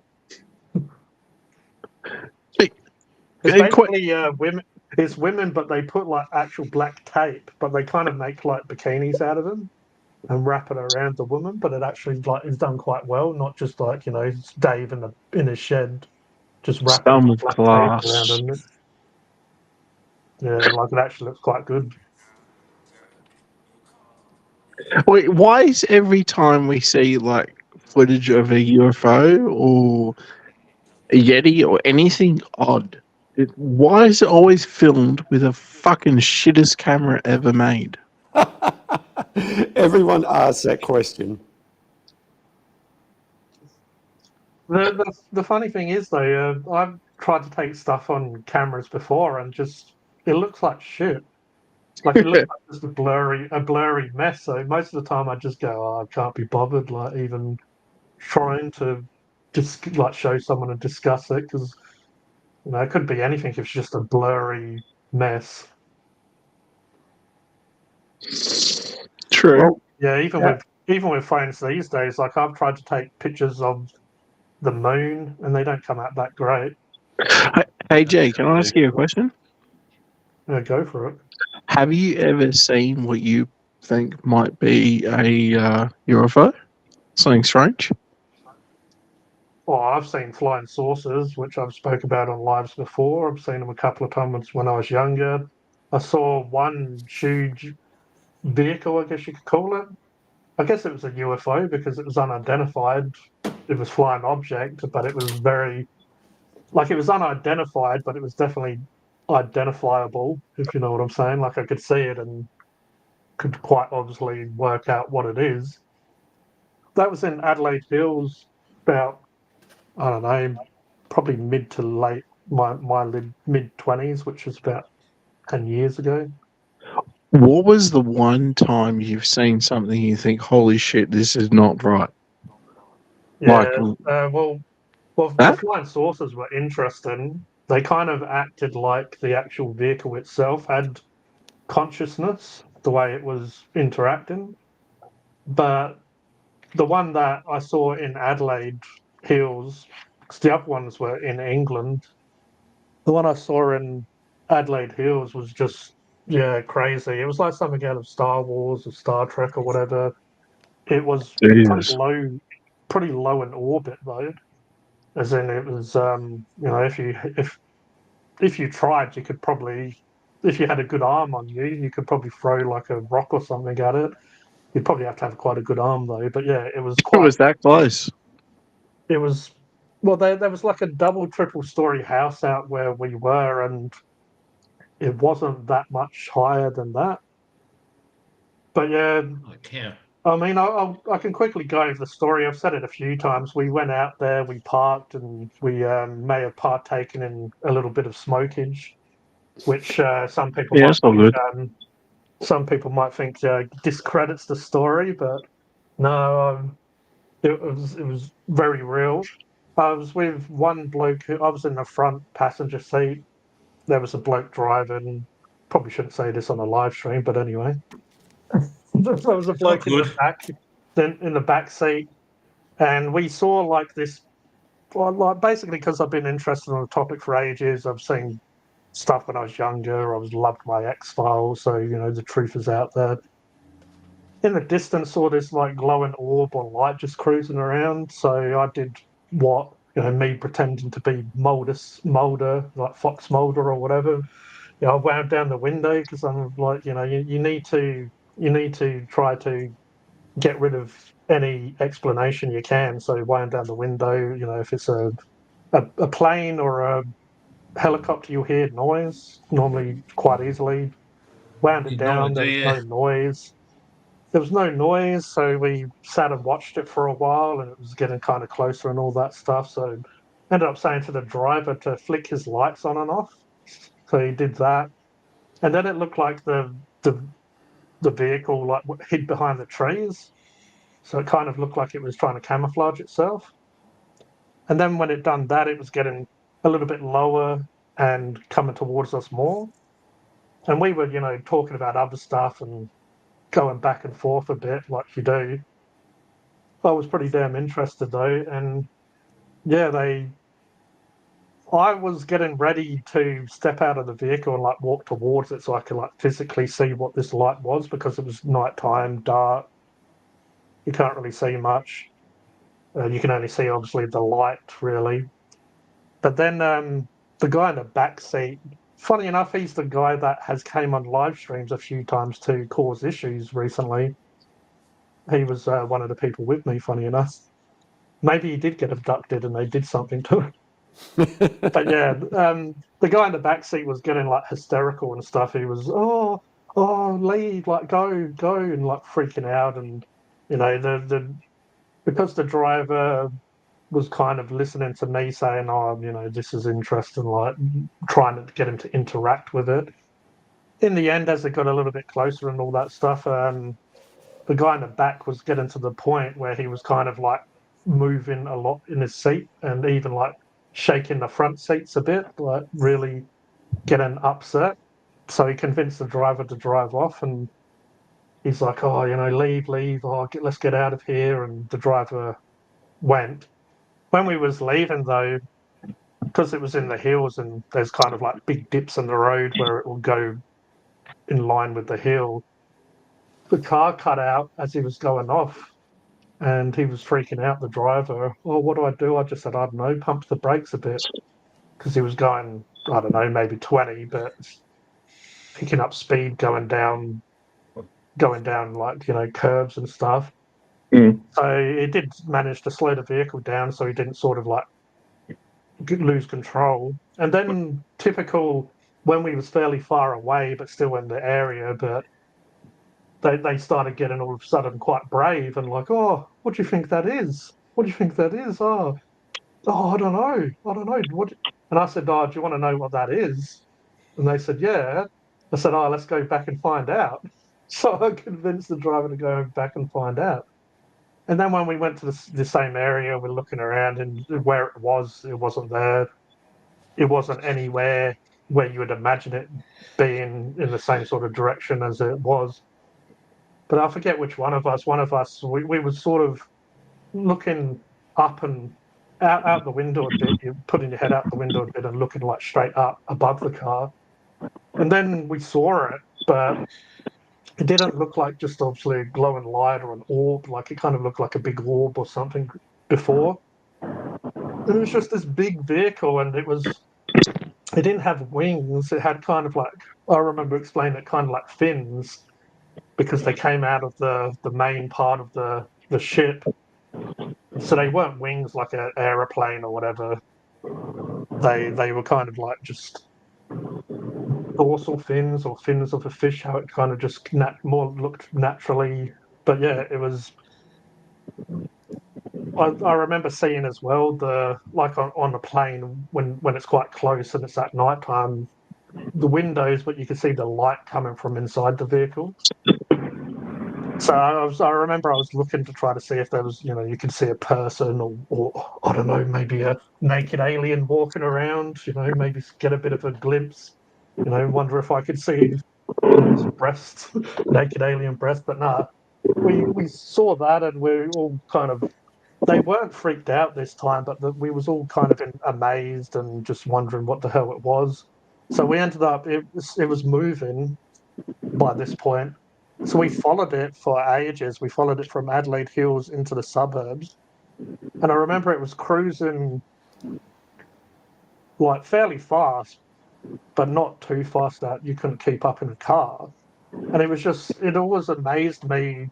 It's basically women. It's women, but they put like actual black tape, but they kind of make like bikinis out of them and wrap it around the woman. But it actually is done quite well, not just like it's Dave in his shed just wrapping Done with black class. tape around him. Yeah, like it actually looks quite good. Wait, why is every time we see like footage of a UFO or a Yeti or anything odd, why is it always filmed with a fucking shittest camera ever made? Everyone asks that question. The funny thing is though, I've tried to take stuff on cameras before, and just it looks like shit. Like it looks like just a blurry mess. So most of the time, I just go, "Oh, I can't be bothered." Like even trying to just like show someone and discuss it, because it could be anything if it's just a blurry mess. True. Well, yeah, even with phones these days, like I've tried to take pictures of the moon, and they don't come out that great. Hey Jay, can I ask you a question? Yeah, go for it. Have you ever seen what you think might be a UFO? Something strange? Well, I've seen flying saucers, which I've spoke about on lives before. I've seen them a couple of times when I was younger. I saw one huge vehicle, I guess you could call it. I guess it was a UFO because it was unidentified. It was flying object, but it was it was unidentified, but it was definitely identifiable, if you know what I'm saying. Like I could see it and could quite obviously work out what it is. That was in Adelaide Hills about, I don't know, probably mid to late my mid 20s, which was about 10 years ago. What was the one time you've seen something you think, holy shit, this is not right? Yeah. Like Well, the that? flying saucers were interesting. They kind of acted like the actual vehicle itself had consciousness, the way it was interacting. But the one that I saw in Adelaide Hills, 'cause the other ones were in England. The one I saw in Adelaide Hills was just crazy. It was like something out of Star Wars or Star Trek or whatever. It was Jesus. pretty low in orbit though. As in, it was if you tried, you could probably, if you had a good arm on you, you could probably throw like a rock or something at it. You'd probably have to have quite a good arm though. But yeah, it was It quite. was that close. It was well, there was like a double, triple story house out where we were, and it wasn't that much higher than that. But yeah, Oh, cow. I mean, I can quickly go over the story. I've said it a few times. We went out there, we parked, and we may have partaken in a little bit of smokage, which Yeah, it's all good. some people might think discredits the story, but no, it was very real. I was with one bloke who I was in the front passenger seat. There was a bloke driving. Probably shouldn't say this on a live stream, but anyway, there was a Oh, bloke good. in the back seat, and we saw like this. Well, like basically, because I've been interested in the topic for ages. I've seen stuff when I was younger. I was loved my X Files, so the truth is out there. In the distance, saw this like glowing orb or light just cruising around. So I did what me pretending to be Mulder, like Fox Mulder or whatever. I wound down the window because I'm like, you need to try to get rid of any explanation you can. So wound down the window. If it's a plane or a helicopter, you'll hear noise normally quite easily. Wound it You normally down. There do, was yeah. no noise. There was no noise, so we sat and watched it for a while, and it was getting kind of closer and all that stuff. So ended up saying to the driver to flick his lights on and off. So he did that, and then it looked like the vehicle like hid behind the trees. So it kind of looked like it was trying to camouflage itself. And then when it done that, it was getting a little bit lower and coming towards us more. And we were, talking about other stuff and going back and forth a bit, like you do. I was pretty damn interested though, and yeah, I was getting ready to step out of the vehicle and like walk towards it so I could like physically see what this light was because it was nighttime, dark. You can't really see much. You can only see obviously the light really. But then the guy in the back seat, funny enough, he's the guy that has came on live streams a few times to cause issues recently. He was one of the people with me, funny enough. Maybe he did get abducted and they did something to him. But yeah, the guy in the back seat was getting like hysterical and stuff. He was, leave, like go, and like freaking out. And the because the driver was kind of listening to me saying, this is interesting, like trying to get him to interact with it. In the end, as it got a little bit closer and all that stuff, the guy in the back was getting to the point where he was kind of like moving a lot in his seat and even like shaking the front seats a bit, like really getting upset. So he convinced the driver to drive off, and he's like, "Oh, leave! Oh, let's get out of here." And the driver went. When we was leaving, though, because it was in the hills and there's kind of like big dips in the road where it will go in line with the hill, the car cut out as he was going off. And he was freaking out, the driver. Oh, what do I do? I just said, I don't know, pump the brakes a bit. Because he was going, I don't know, maybe 20, but picking up speed going down like, curves and stuff. Mm. So he did manage to slow the vehicle down so he didn't sort of like lose control. And then typical when we was fairly far away, but still in the area, but they started getting all of a sudden quite brave and like, oh, what do you think that is? What do you think that is? Oh, I don't know. I don't know. What? And I said, oh, do you want to know what that is? And they said, yeah. I said, oh, let's go back and find out. So I convinced the driver to go back and find out. And then when we went to the same area, we're looking around, and where it wasn't there. It wasn't anywhere where you would imagine it being in the same sort of direction as it was. But I forget which one of us. One of us, we were sort of looking up and out the window a bit. You're putting your head out the window a bit and looking like straight up above the car. And then we saw it, but it didn't look like just obviously a glowing light or an orb. Like it kind of looked like a big orb or something before. And it was just this big vehicle, and it didn't have wings. It had kind of like, I remember explaining it, kind of like fins, because they came out of the main part of the ship. So they weren't wings like an aeroplane or whatever. They were kind of like just dorsal fins or fins of a fish. How it kind of just more looked naturally. But yeah, it was. I remember seeing as well the like on a plane when it's quite close and it's at night time, the windows, but you could see the light coming from inside the vehicle. So I remember I was looking to try to see if there was, you could see a person or I don't know, maybe a naked alien walking around, maybe get a bit of a glimpse, wonder if I could see, his breast, naked alien breast. But nah, we saw that and we all kind of, they weren't freaked out this time, but we was all kind of amazed and just wondering what the hell it was. So we ended up, it was moving by this point. So we followed it for ages. We followed it from Adelaide Hills into the suburbs. And I remember it was cruising like fairly fast, but not too fast that you couldn't keep up in a car. And it always amazed me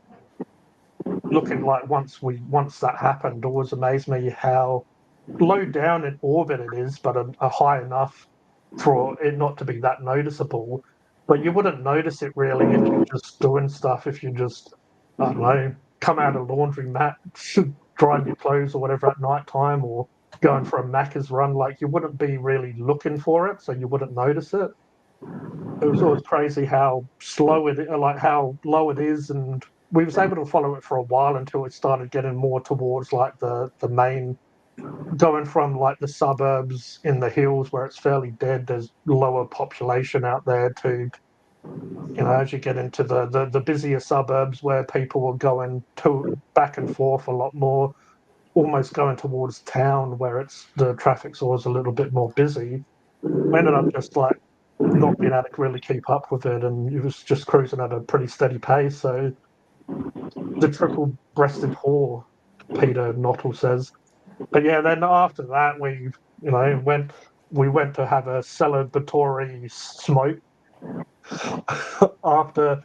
looking like once that happened, always amazed me how low down in orbit it is, but a high enough for it not to be that noticeable. But you wouldn't notice it really if you're just doing stuff. If you just, I don't know, come out of laundry mat, drying your clothes or whatever at night time, or going for a Macca's run, like you wouldn't be really looking for it, so you wouldn't notice it. It was always crazy how slow like how low it is, and we was able to follow it for a while until it started getting more towards like the main, going from like the suburbs in the hills where it's fairly dead, there's lower population out there, to as you get into the busier suburbs where people were going to back and forth a lot more, almost going towards town where it's the traffic's always a little bit more busy. We ended up just like not being able to really keep up with it, and it was just cruising at a pretty steady pace. So the triple-breasted whore, Peter Nottle says. But yeah, then after that, we went to have a celebratory smoke after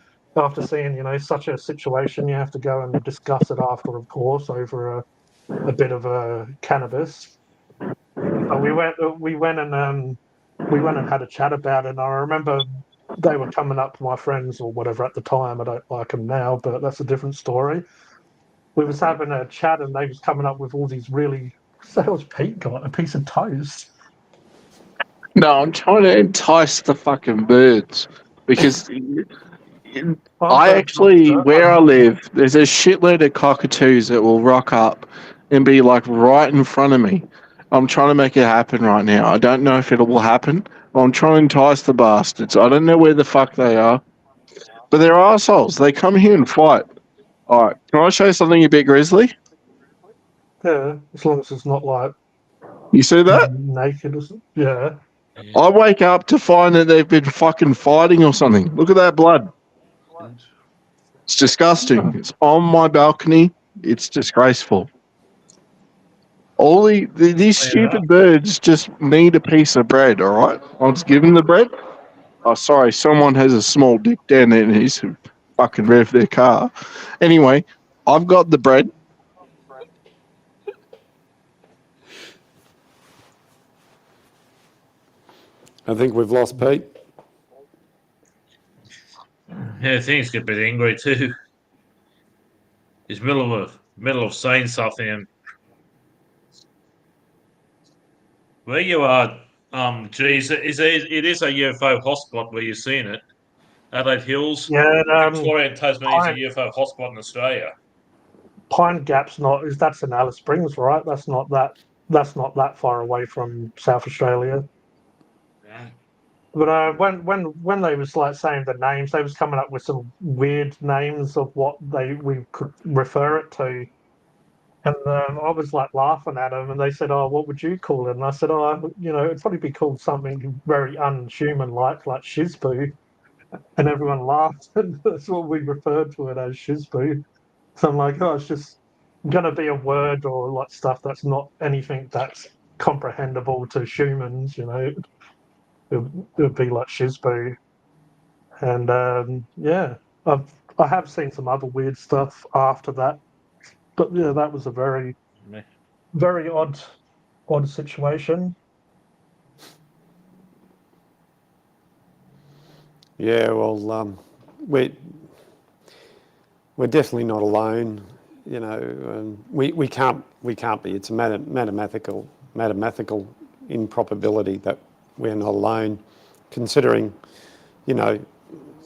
seeing such a situation. You have to go and discuss it after, of course, over a bit of a cannabis. But we went and had a chat about it. And I remember they were coming up, my friends or whatever at the time. I don't like them now, but that's a different story. We was having a chat, and they was coming up with all these really. What the hell's Pete got? A piece of toast? No, I'm trying to entice the fucking birds because I actually, where I live, there's a shitload of cockatoos that will rock up and be like right in front of me. I'm trying to make it happen right now. I don't know if it will happen. I'm trying to entice the bastards. I don't know where the fuck they are, but they're assholes. They come here and fight. All right, can I show you something a bit grisly? Yeah, as long as it's not like You see that? naked or something. Yeah. I wake up to find that they've been fucking fighting or something. Look at that blood. It's disgusting. It's on my balcony. It's disgraceful. All these stupid birds just need a piece of bread, all right? I'll just give them the bread. Oh, sorry, someone has a small dick down there and he's fucking rev their car. Anyway, I've got the bread. I think we've lost Pete. Yeah, things get a bit angry too. He's middle of saying something, and where you are, geez, it is a UFO hotspot where you're seeing it. Adelaide Hills, Yeah. Victoria and Tasmania is a UFO hotspot in Australia. Pine Gap's that's in Alice Springs, right? That's not that far away from South Australia. Yeah. But when they was like saying the names, they was coming up with some weird names of what we could refer it to. And I was like laughing at them, and they said, "Oh, what would you call it?" And I said, "Oh, it'd probably be called something very unhuman like shizboo." And everyone laughed, and that's what we referred to it as, shizboo. So I'm like, "Oh, it's just gonna be a word or like stuff that's not anything that's comprehensible to humans, It would be like shizboo." And yeah, I have seen some other weird stuff after that, but yeah, that was a very very odd situation. Yeah, well, we're definitely not alone. We can't be. It's a mathematical improbability that we're not alone, considering,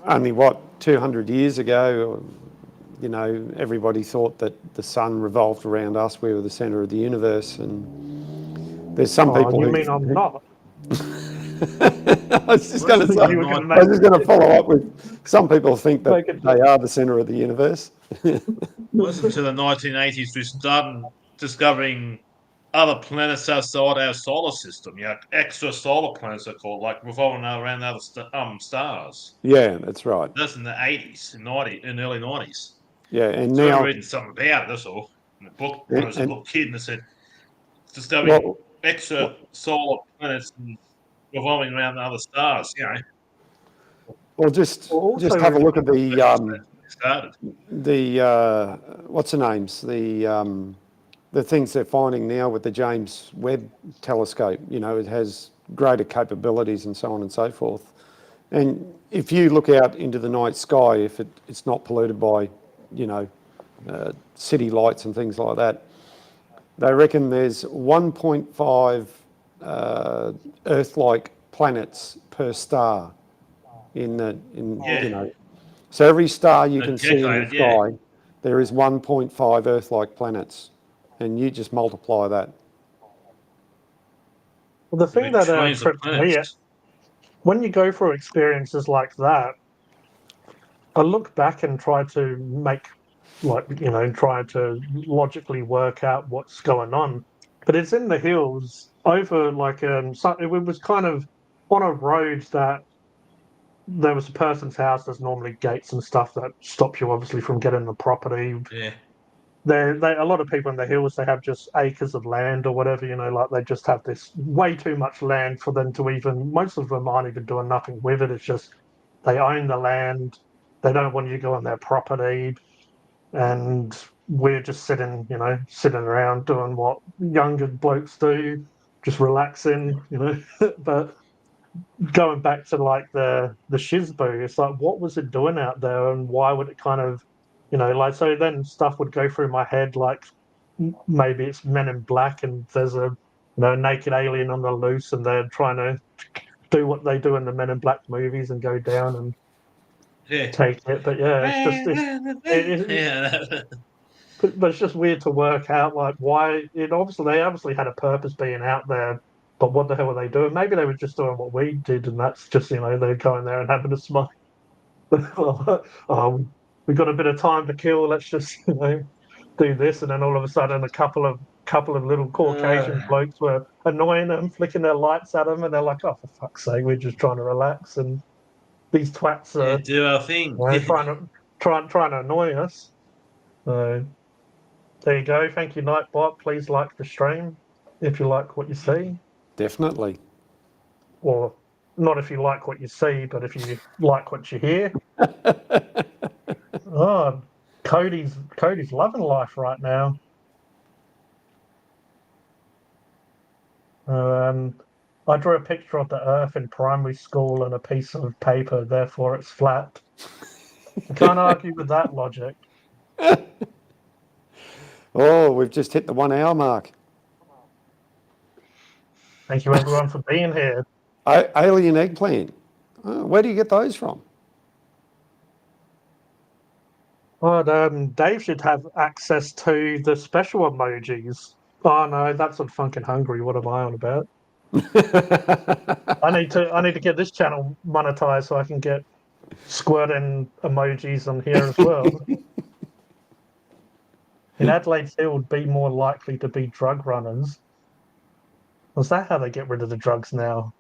only 200 years ago, everybody thought that the sun revolved around us. We were the centre of the universe, and there's some people You who. mean I'm not? I was just going to say. You were going to I was just going to follow up with some people think that make it. they are the centre of the universe. Wasn't until the 1980s we started discovering other planets outside our solar system. Extra solar planets are called, like revolving around other stars. Yeah, that's right. That's in the 80s, in early 90s. Yeah, and So I now, remember reading something about it, that's all. In the book, when I was a and little kid, and it said discovering well, extra solar planets and revolving around other stars. well, just Also, have a look at Started. what's the names, the things they're finding now with the James Webb telescope. It has greater capabilities and so on and so forth. And if you look out into the night sky, if it's not polluted by, city lights and things like that, they reckon there's 1.5 Earth-like planets per star Yeah. So every star you I can see in the calculated, yeah. sky, there is 1.5 Earth-like planets, and you just multiply that. well, the thing With that trillions of trips me planets. when you go through experiences like that, I look back and try to try to logically work out what's going on. But it's in the hills over it was kind of on a road that there was a person's house. There's normally gates and stuff that stop you obviously from getting the property. Yeah. A lot of people in the hills, they have just acres of land or whatever, like they just have this way too much land for them to even, most of them aren't even doing nothing with it. It's just they own the land. They don't want you to go on their property. And we're just sitting around doing what younger blokes do, just relaxing, But going back to like the Shizbu, it's like, what was it doing out there, and why would it kind of, like, so then stuff would go through my head like maybe it's Men in Black and there's a naked alien on the loose and they're trying to do what they do in the Men in Black movies and go down and Yeah. take it. But yeah, it's just Yeah. but it's just weird to work out like why they obviously had a purpose being out there, but what the hell were they doing? Maybe they were just doing what we did, and that's just they're going there and having a smile. Oh, we got a bit of time to kill. Let's just do this, and then all of a sudden, a couple of little Caucasian blokes were annoying them, flicking their lights at them, and they're like, "Oh, for fuck's sake, we're just trying to relax." And these twats Yeah, are do our thing. trying to annoy us. So there you go. Thank you, Nightbot. Please like the stream if you like what you see, Definitely. or not if you like what you see, but if you like what you hear. Oh, Cody's loving life right now. I drew a picture of the Earth in primary school on a piece of paper, therefore it's flat. I can't argue with that logic. Oh, we've just hit the 1 hour mark. Thank you, everyone, for being here. Alien eggplant. Where do you get those from? Oh, Dave should have access to the special emojis. Oh no, that's on Funkin' Hungry. What am I on about? I need to get this channel monetized so I can get squirting emojis on here as well. In Adelaide Field, be more likely to be drug runners. Was that how they get rid of the drugs now?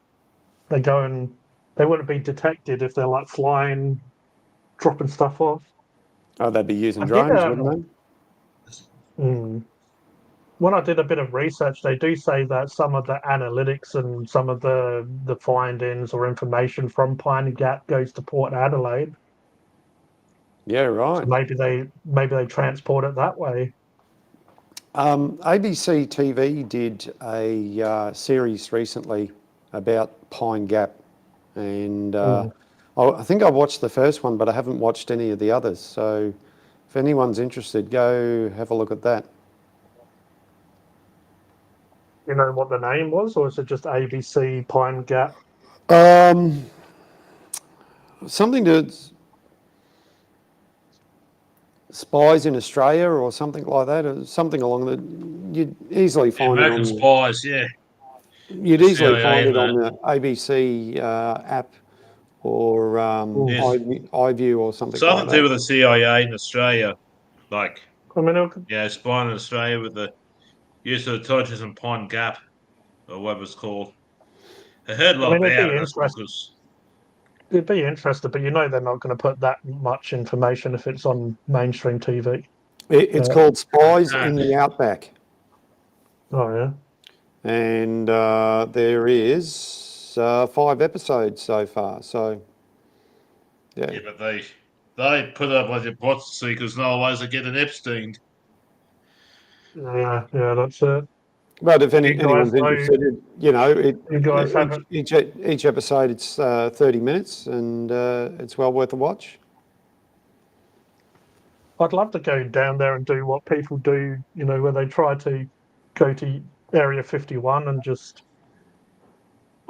They go and they wouldn't be detected if they're like flying, dropping stuff off. Oh, they'd be using I did drones, wouldn't when I did a bit of research, they do say that some of the analytics and some of the findings or information from Pine Gap goes to Port Adelaide. they? Yeah, right. So maybe they transport it that way. ABC TV did a series recently about Pine Gap, and I think I watched the first one, but I haven't watched any of the others. So if anyone's interested, go have a look at that. You know what the name was, or is it just ABC Pine Gap? Something to spies in Australia or something like that, or something along the. You'd easily find it American on. spies, yeah. You'd The easily CIA find and it on that. the ABC app or Yes. iView or something Something like to do that. with the CIA in Australia. Like, I mean, spying in Australia with the use of intelligence in Pine Gap, or whatever it's called. I heard a lot it'd about be it, that's interesting. because It'd be interesting, but you know they're not going to put that much information if it's on mainstream TV. It's called Spies in the Outback, Oh yeah. and there is 5 episodes so far. So yeah, but they put up like their bots because otherwise they get an Epstein. Yeah, that's it. But if You guys anyone's know, interested, you guys have it. each episode it's 30 minutes, and it's well worth a watch. I'd love to go down there and do what people do, where they try to go to Area 51 and just.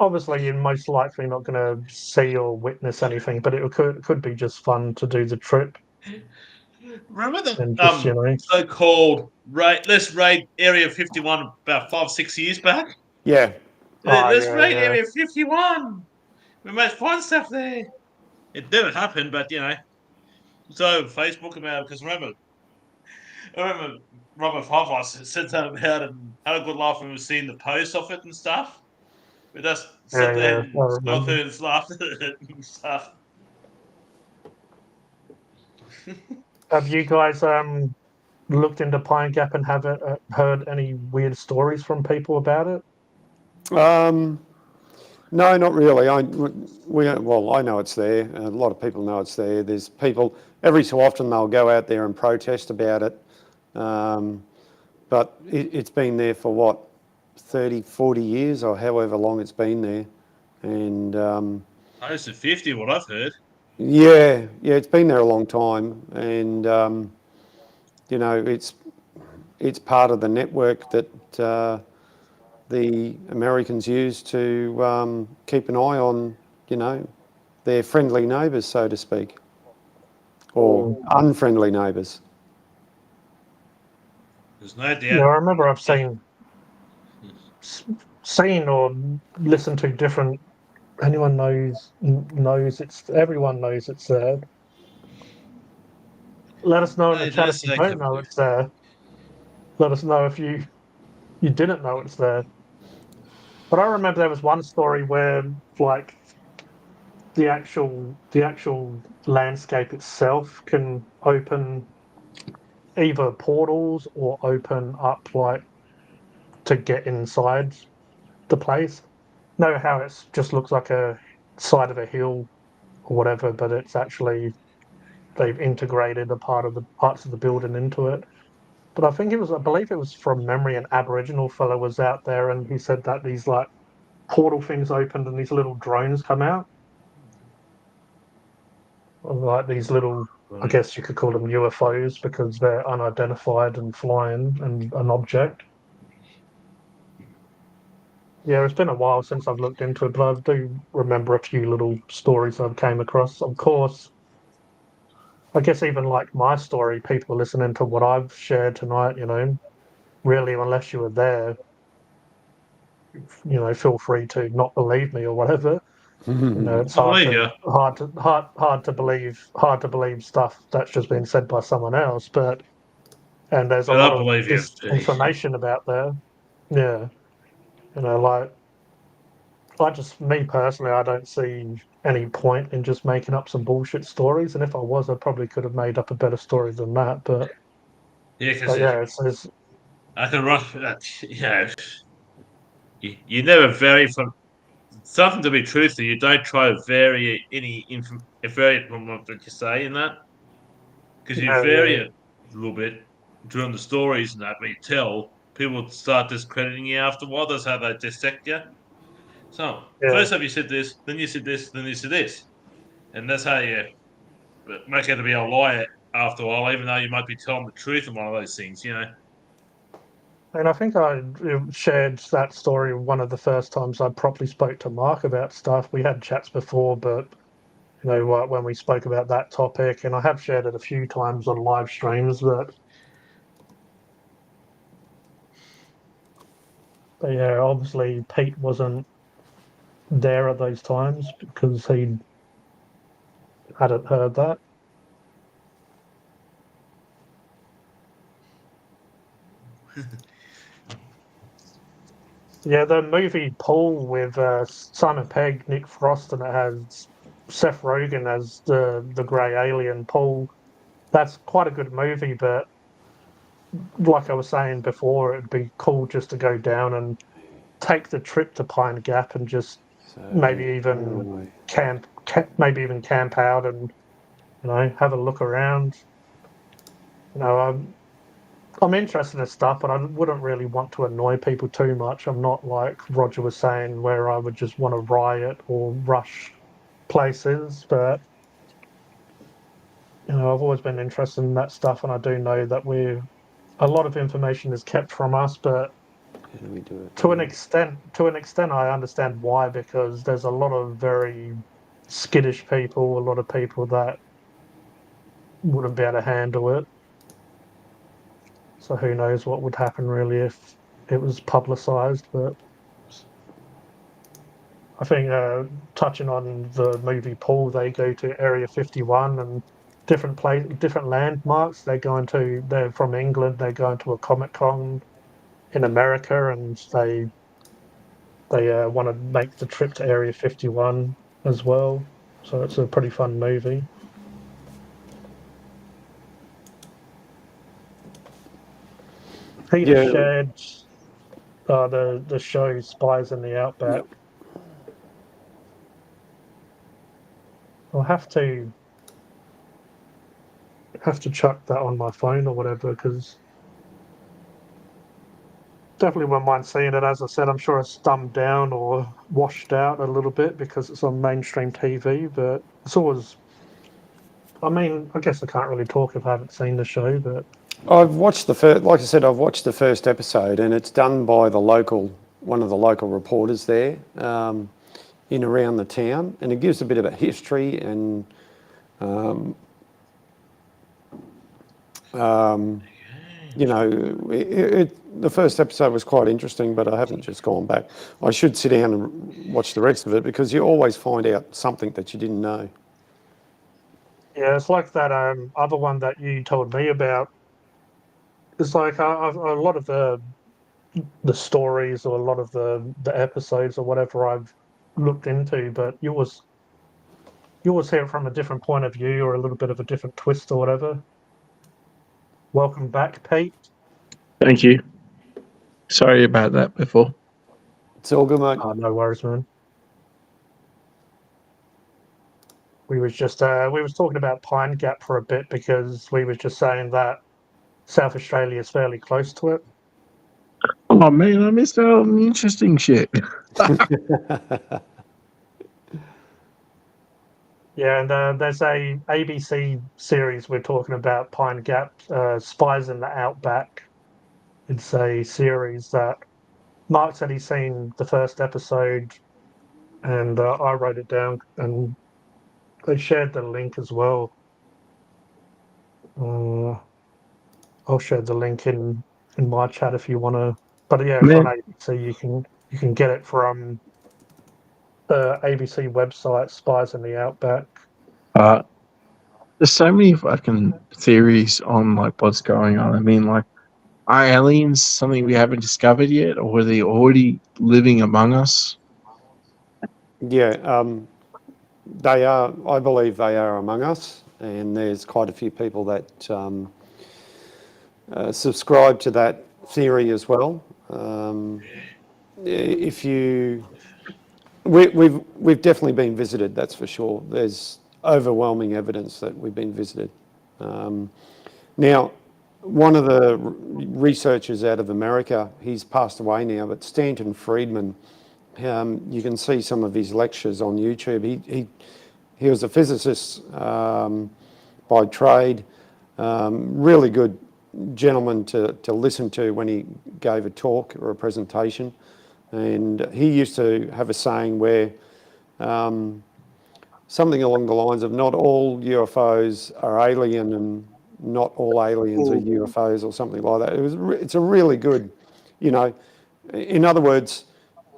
Obviously, you're most likely not going to see or witness anything, but it could be just fun to do the trip Remember and the just so-called let's raid Area 51 about 5-6 years back? Yeah. Let's yeah, raid yeah. Area 51. We might find stuff there. It never happened, but so Facebook about it because I remember Robert Pavlos said something about it and had a good laugh when we were seeing the post of it and stuff. We just sit there Yeah, I and smoked remember. it and laughed at it and stuff. Have you guys looked into Pine Gap and have heard any weird stories from people about it? No, not really. I know it's there. A lot of people know it's there. There's people, every so often they'll go out there and protest about it. But it's been there for what, 30, 40 years or however long it's been there. And Close to 50, what I've heard. yeah, it's been there a long time. And, it's part of the network that the Americans use to keep an eye on, their friendly neighbours, so to speak, or unfriendly neighbours. There's no doubt. Yeah, I remember I've seen or listened to different. Anyone knows everyone knows it's there. Let us know in the chat if you don't know it's there. Let us know if you didn't know it's there. But I remember there was one story where like the actual landscape itself can open either portals or open up like to get inside the place. Know how it just looks like a side of a hill or whatever, but it's actually they've integrated a part of the parts of the building into it. But I believe it was from memory, an Aboriginal fellow was out there and he said that these like portal things opened and these little drones come out. Like these little, I guess you could call them UFOs because they're unidentified and flying and an object. Yeah, it's been a while since I've looked into it, but I do remember a few little stories I've came across. Of course, I guess even like my story, people listening to what I've shared tonight, really, unless you were there, feel free to not believe me or whatever. It's I believe you. hard to believe stuff that's just been said by someone else. And there's a But lot I of believe you. disinformation about there. Yeah, like me personally, I don't see any point in just making up some bullshit stories. And if I was, I probably could have made up a better story than that. Yeah, because But yeah, it's I can run. You never vary from something to be truthful. You don't try to vary vary from what you say in that, because you vary yeah, it a little bit during the stories and that you tell. People start discrediting you after a while. That's how they dissect you. So yeah. first up, you said this, then you said this, then you said this, and that's how you make out to be a liar after a while, even though you might be telling the truth in one of those things. And I think I shared that story one of the first times I properly spoke to Mark about stuff. We had chats before, but when we spoke about that topic, and I have shared it a few times on live streams, but yeah, obviously Pete wasn't there at those times because he hadn't heard that. Yeah, the movie Paul with Simon Pegg, Nick Frost, and it has Seth Rogen as the grey alien Paul. That's quite a good movie, but like I was saying before, it'd be cool just to go down and take the trip to Pine Gap and just So, maybe where even am I? maybe even camp out and have a look around. I'm interested in stuff, but I wouldn't really want to annoy people too much. I'm not like Roger was saying, where I would just want to riot or rush places. But I've always been interested in that stuff, and I do know that a lot of information is kept from us, but How do we do it? to an extent, I understand why, because there's a lot of very skittish people, a lot of people that wouldn't be able to handle it. So who knows what would happen really if it was publicized. But I think touching on the movie Paul, they go to Area 51 and different landmarks. They're from England. They go into a Comic Con in America, and they want to make the trip to Area 51 as well. So it's a pretty fun movie. Peter Yeah, shared the show Spies in the Outback. yep. I'll have to chuck that on my phone or whatever, because definitely wouldn't mind seeing it. As I said, I'm sure it's dumbed down or washed out a little bit because it's on mainstream TV, but it's always. I mean, I guess I can't really talk if I haven't seen the show, but I've watched the first, like I said, I've watched the first episode, and it's done by one of the local reporters there in around the town, and it gives a bit of a history and the first episode was quite interesting, but I haven't just gone back. I should sit down and watch the rest of it because you always find out something that you didn't know. yeah, it's like that other one that you told me about. It's like a lot of the stories or a lot of the episodes or whatever I've looked into, but you always hear it from a different point of view or a little bit of a different twist or whatever. Welcome back, Pete. Thank you. Sorry about that before. It's all good, mate. Oh, no worries, man. We was talking about Pine Gap for a bit because we was just saying that South Australia is fairly close to it. Oh man, I missed out on the interesting shit. Yeah, and there's a ABC series we're talking about Pine Gap, Spies in the Outback. It's a series that Mark said he's seen the first episode, and I wrote it down, and they shared the link as well. I'll share the link in my chat if you want to. But yeah, it's Man, on ABC. You can get it from the ABC website, Spies in the Outback. there's so many fucking theories on like what's going on. I mean, like, are aliens something we haven't discovered yet, or are they already living among us? Yeah, they are. I believe they are among us, and there's quite a few people that subscribe to that theory as well. If you, we've definitely been visited. That's for sure. There's overwhelming evidence that we've been visited. Now, one of the researchers out of America, he's passed away now, but Stanton Friedman, you can see some of his lectures on YouTube. He was a physicist by trade, really good gentleman to listen to when he gave a talk or a presentation. And he used to have a saying where something along the lines of not all UFOs are alien and not all aliens are UFOs or something like that. It's a really good, you know, in other words,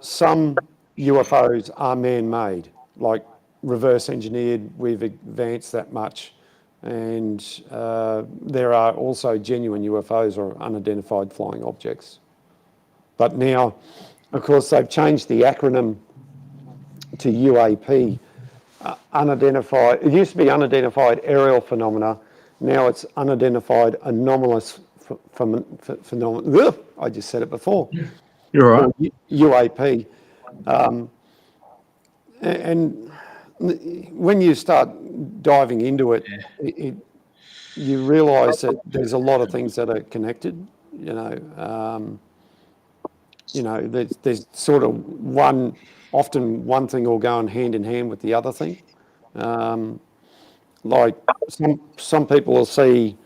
some UFOs are man-made, like reverse engineered, we've advanced that much. And there are also genuine UFOs or unidentified flying objects. But now, of course, they've changed the acronym to UAP, unidentified. It used to be unidentified aerial phenomena. Now it's unidentified anomalous phenomena. I just said it before. You're right. Or UAP. And when you start diving into it, you realise that there's a lot of things that are connected. There's sort of often one thing will go hand in hand with the other thing. Like some people will see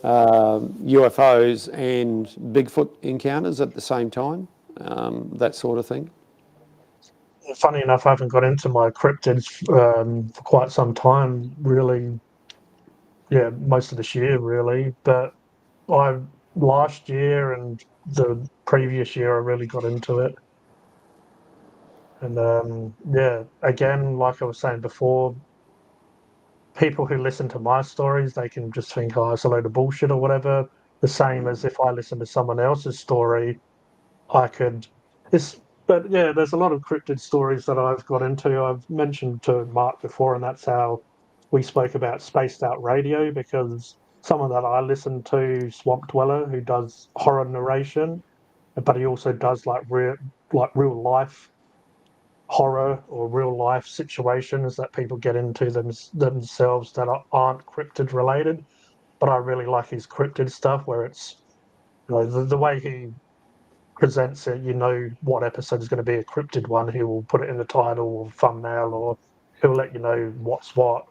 UFOs and Bigfoot encounters at the same time, that sort of thing. Funny enough, I haven't got into my cryptids for quite some time, really. Yeah, most of this year, really. But last year and the previous year, I really got into it. And yeah, again, like I was saying before, people who listen to my stories, they can just think, oh, it's a load of bullshit or whatever. The same as if I listen to someone else's story, I could. This, but yeah, there's a lot of cryptid stories that I've got into. I've mentioned to Mark before, and that's how we spoke about Spaced Out Radio, because someone that I listen to, Swamp Dweller, who does horror narration, but he also does like real life horror or real life situations that people get into themselves that aren't cryptid related. But I really like his cryptid stuff where it's, the way he presents it, what episode is going to be a cryptid one. He will put it in the title or thumbnail, or he'll let you know what's what.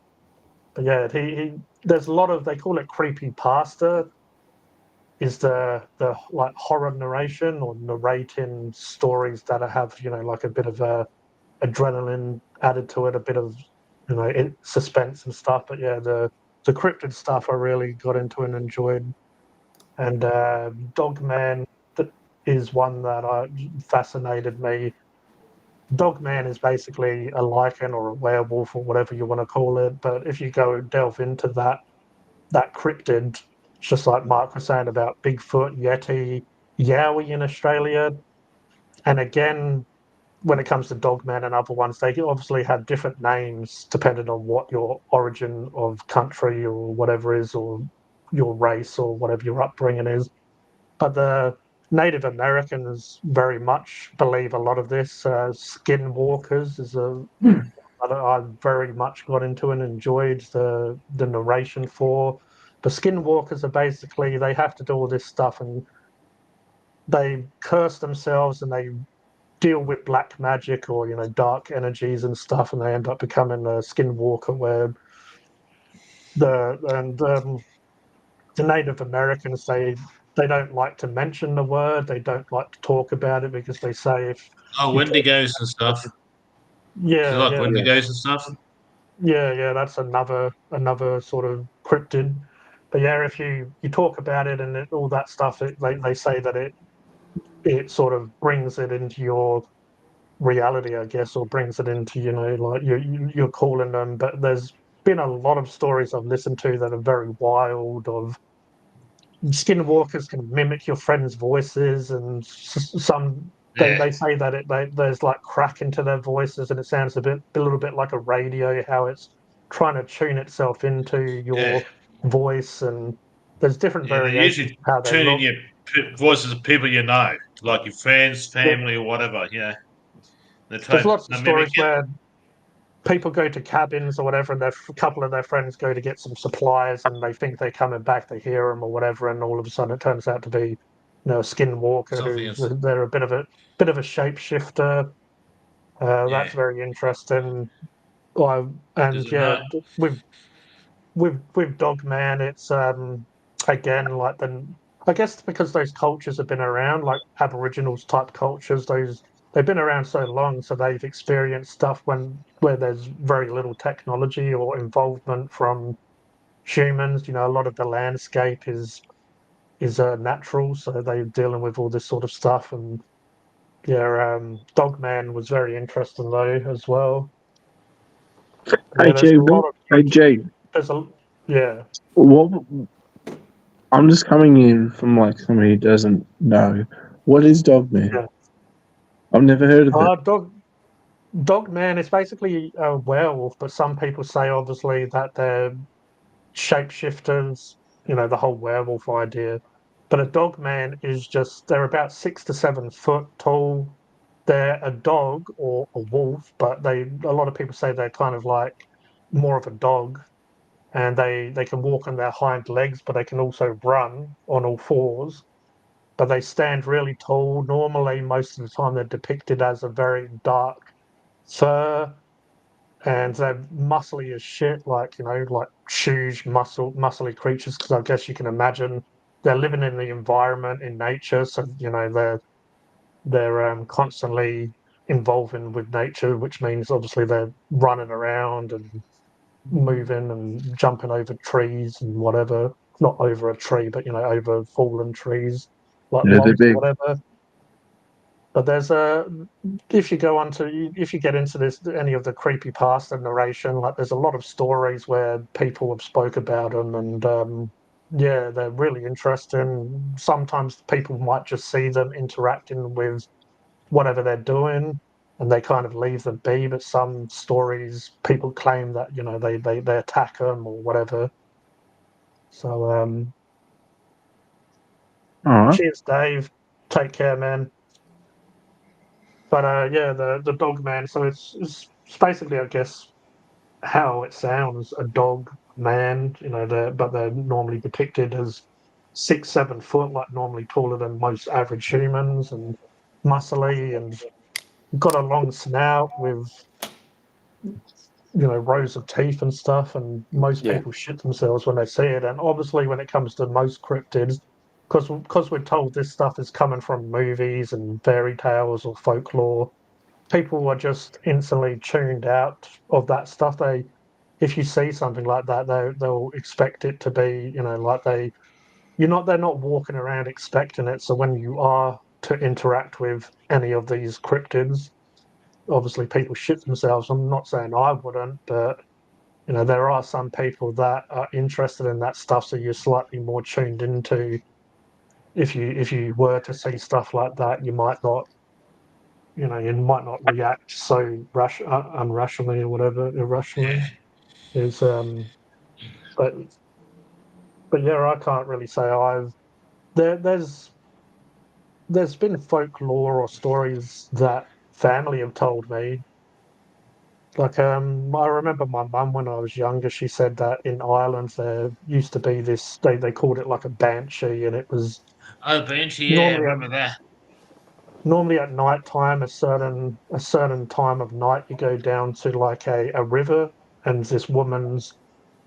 But yeah, he there's a lot of, they call it creepy pasta, is the like horror narration or narrating stories that have like a bit of adrenaline added to it, a bit of suspense and stuff. But yeah, the cryptid stuff I really got into and enjoyed. And Dogman, that is one that fascinated me. Dogman is basically a lichen or a werewolf or whatever you want to call it. But if you go delve into that cryptid, just like Mark was saying about Bigfoot, Yeti, Yowie in Australia, and again, when it comes to Dogman and other ones, they obviously have different names depending on what your origin of country or whatever is, or your race or whatever your upbringing is. But the Native Americans very much believe a lot of this. Skinwalkers is I very much got into and enjoyed the narration for. But skinwalkers are basically, they have to do all this stuff and they curse themselves and they deal with black magic or dark energies and stuff, and they end up becoming a skinwalker where the Native Americans, they don't like to mention the word, they don't like to talk about it because they say if Oh, you talk, Wendigos and stuff. Do you yeah, like yeah, Wendigos and stuff? yeah, that's another sort of cryptid. But yeah, if you talk about it and all that stuff, they say that it sort of brings it into your reality, I guess, or brings it into, like you're calling them. But there's been a lot of stories I've listened to that are very wild. Of skinwalkers can mimic your friends' voices, and some Yeah, they say that there's like crack into their voices, and it sounds a little bit like a radio, how it's trying to tune itself into yeah, your voice, and there's different yeah. They variations usually of how they tune in look. your voices of people you know, like your friends, Yeah. family, or whatever. Yeah, they There's try lots of to mimic stories it. where people go to cabins or whatever, and a couple of their friends go to get some supplies, and they think they're coming back. They hear them or whatever, and all of a sudden it turns out to be, a skinwalker Something who's else. they're a bit of a shapeshifter. Yeah, That's very interesting. And there's yeah, no. with Dogman, it's again like I guess because those cultures have been around, like Aboriginals type cultures, they've been around so long, so they've experienced stuff where there's very little technology or involvement from humans. A lot of the landscape is natural, so they're dealing with all this sort of stuff. And yeah, Dogman was very interesting though as well. Hey Yeah, there's a lot Jay, of hey creatures. Jay, There's a yeah. what? I'm just coming in from like somebody who doesn't know. What is Dogman? Yeah. I've never heard of it. Dogman is basically a werewolf, but some people say obviously that they're shapeshifters, the whole werewolf idea. But a dogman is just, they're about 6 to 7 foot tall. They're a dog or a wolf, but a lot of people say they're kind of like more of a dog, and they can walk on their hind legs, but they can also run on all fours. But they stand really tall. Normally, most of the time, they're depicted as a very dark fur, and they're muscly as shit, like like huge muscly creatures. Because I guess you can imagine they're living in the environment in nature, so they're constantly involving with nature, which means obviously they're running around and moving and jumping over trees and whatever. Not over a tree, but over fallen trees, like Yeah, they're logs or big. whatever. But if you get into this any of the creepy pasta narration, like there's a lot of stories where people have spoke about them, and yeah, they're really interesting. Sometimes people might just see them interacting with whatever they're doing, and they kind of leave them be. But some stories, people claim that they attack them or whatever. So All right. cheers, Dave. Take care, man. But yeah, the dog man. So it's basically, I guess, how it sounds, a dog man. But they're normally depicted as 6, 7 foot, like normally taller than most average humans, and muscly, and got a long snout with rows of teeth and stuff. And most Yeah. people shit themselves when they see it. And obviously, when it comes to most cryptids, because we're told this stuff is coming from movies and fairy tales or folklore, people are just instantly tuned out of that stuff. If you see something like that, they'll expect it to be, like they're not walking around expecting it. So when you are to interact with any of these cryptids, obviously people shit themselves. I'm not saying I wouldn't, but there are some people that are interested in that stuff, so you're slightly more tuned into. If you were to see stuff like that, you might not react so unrationally or whatever, irrationally. Is but but yeah, I can't really say I've there's been folklore or stories that family have told me. Like I remember my mum when I was younger, she said that in Ireland there used to be this, they called it like a banshee, and it was Oh, Banshee, yeah, I normally remember that. normally at night time, a certain time of night, you go down to like a river, and this woman's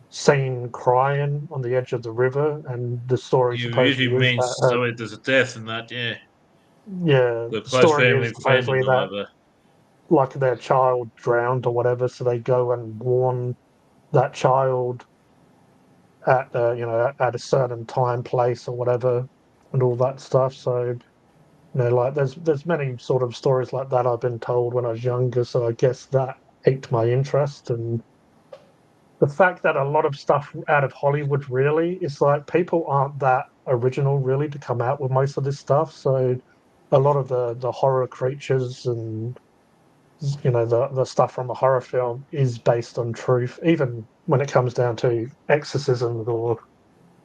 seen crying on the edge of the river, and the story You usually supposedly is that means so there's a death in that, yeah. yeah, The the close story family is friend and supposedly that whatever. like their child drowned or whatever, so they go and warn that child at at a certain time, place, or whatever, and all that stuff. So like there's many sort of stories like that I've been told when I was younger. So I guess that piqued my interest, and the fact that a lot of stuff out of Hollywood really is like people aren't that original really to come out with most of this stuff. So a lot of the horror creatures and the stuff from a horror film is based on truth, even when it comes down to exorcisms or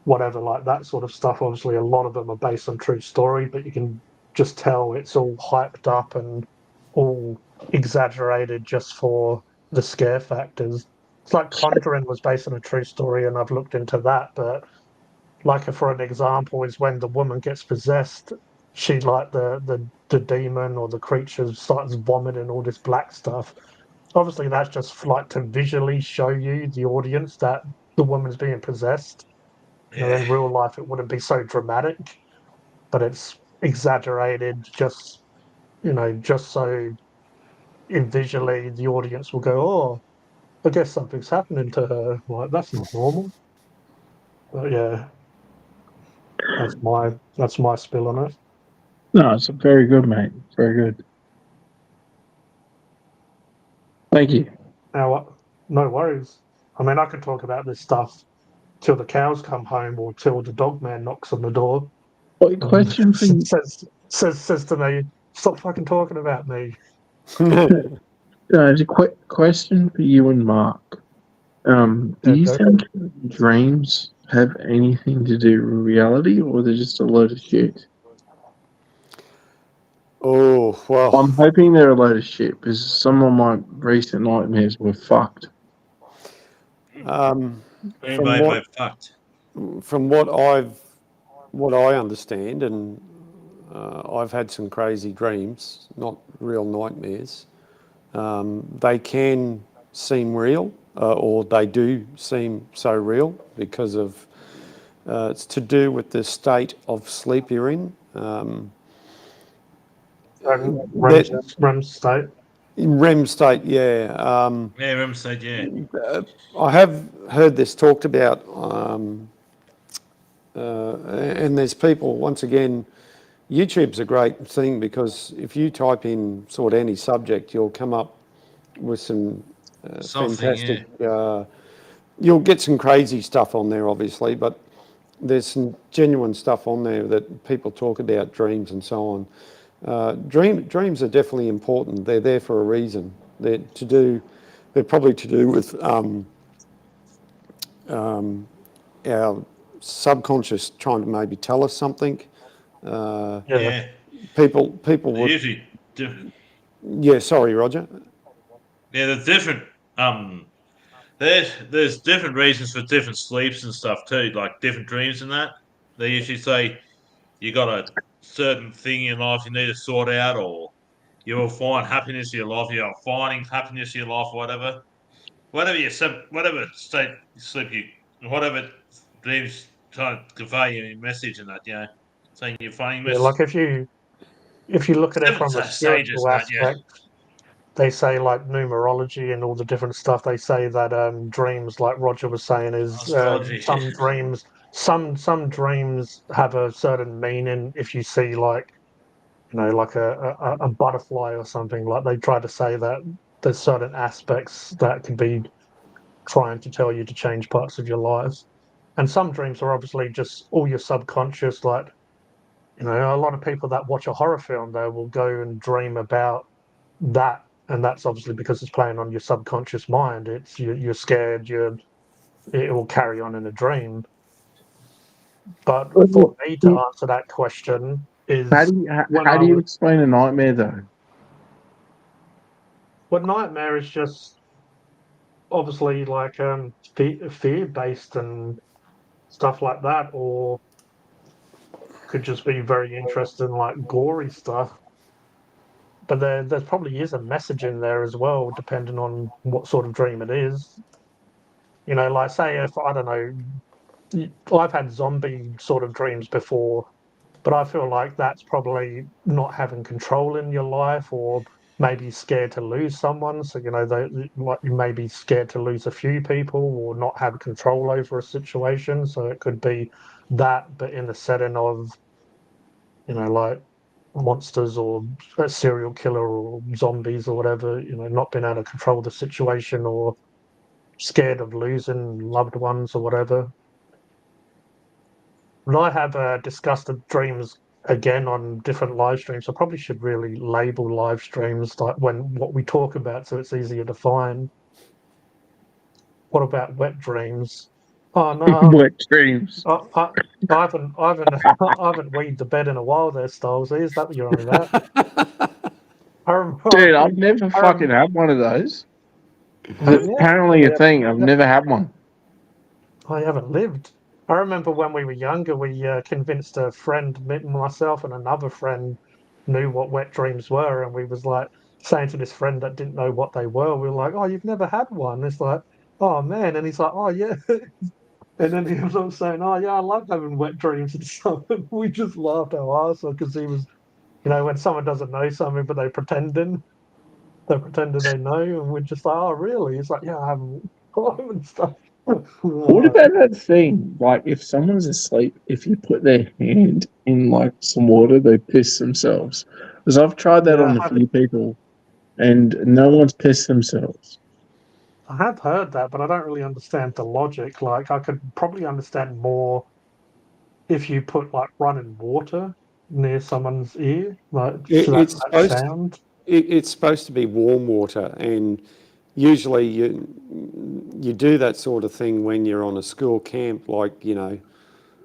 whatever, like that sort of stuff. Obviously a lot of them are based on true story, but you can just tell it's all hyped up and all exaggerated just for the scare factors. It's like Conjuring was based on a true story, and I've looked into that, but like for an example is when the woman gets possessed, she like the demon or the creature starts vomiting all this black stuff. Obviously that's just like to visually show you the audience that the woman's being possessed. Yeah. In real life it wouldn't be so dramatic, but it's exaggerated just so visually the audience will go, oh, I guess something's happening to her, like that's not normal. But yeah, that's my spill on it. No, it's very good, mate. Very good. Thank you. Now what? No worries. I mean, I could talk about this stuff till the cows come home or till the dog man knocks on the door What and question for you? says to me, stop fucking talking about me. There's a quick question for you and Mark. Do Yeah, you go. think dreams have anything to do with reality, or they're just a load of shit? Oh, well, I'm hoping they're a load of shit because some of my recent nightmares were fucked. from what Fucked. from what I understand, and I've had some crazy dreams, not real nightmares. They can seem real, or they do seem so real because of it's to do with the state of sleep you're in. REM, That REM state. REM state, yeah. Yeah, Rem said, yeah. I have heard this talked about, and there's people, once again, YouTube's a great thing because if you type in sort of any subject, you'll come up with some Something, yeah. fantastic. You'll get some crazy stuff on there, obviously, but there's some genuine stuff on there that people talk about dreams and so on. Dreams are definitely important. They're there for a reason. They're probably to do with our subconscious trying to maybe tell us something. Yeah. Yeah. People They're would. usually Yeah, sorry, Roger. yeah, they're different. Um, there's different reasons for different sleeps and stuff too, like different dreams and that. They usually say you got a certain thing in life you need to sort out, or you will find happiness in your life. You are finding happiness in your life, whatever, whatever state you sleep, whatever dreams trying to convey you a message and that, saying you're finding Yeah, message. like if you look at it Different from a stages spiritual and that, yeah. aspect, they say like numerology and all the different stuff. They say that dreams, like Roger was saying, is Astrology. some dreams have a certain meaning. If you see like like a butterfly or something, like they try to say that there's certain aspects that could be trying to tell you to change parts of your life. And some dreams are obviously just all your subconscious, like a lot of people that watch a horror film, they will go and dream about that, and that's obviously because it's playing on your subconscious mind. It's you're scared, it will carry on in a dream. But for me to answer that question How is do you when how I do you was explain a nightmare though? well, nightmare is just obviously like fear based and stuff like that, or could just be very interesting, like gory stuff. But there probably is a message in there as well, depending on what sort of dream it is. Like say if I don't know, I've had zombie sort of dreams before, but I feel like that's probably not having control in your life, or maybe scared to lose someone. So like you may be scared to lose a few people or not have control over a situation. So it could be that, but in the setting of like monsters or a serial killer or zombies or whatever. Not being able to control the situation or scared of losing loved ones or whatever. And I have discussed the dreams again on different live streams. I probably should really label live streams like what we talk about so it's easier to find. What about wet dreams? Oh no, Wet dreams. I haven't weed the bed in a while there, Stolesy. Is that what you're on about? I Dude, I've remember, never I fucking rem- had one of those. have That's you? apparently a thing. I've never had one. I haven't lived. I remember when we were younger, we convinced a friend, myself and another friend, knew what wet dreams were, and we was like saying to this friend that didn't know what they were. We were like, "Oh, you've never had one?" It's like, "Oh man," and he's like, "Oh yeah," and then he was all saying, "Oh yeah, I love having wet dreams and stuff." And we just laughed our ass off because he was, when someone doesn't know something but they pretending they know, and we're just like, "Oh really?" It's like, "Yeah, I haven't." And stuff. What about that thing? Like, if someone's asleep, if you put their hand in like some water, they piss themselves. Because I've tried that Yeah, on a few people, and no one's pissed themselves. I have heard that, but I don't really understand the logic. Like, I could probably understand more if you put like running water near someone's ear, like It, for that, it's that supposed sound. it's supposed to be warm water, and usually you do that sort of thing when you're on a school camp, like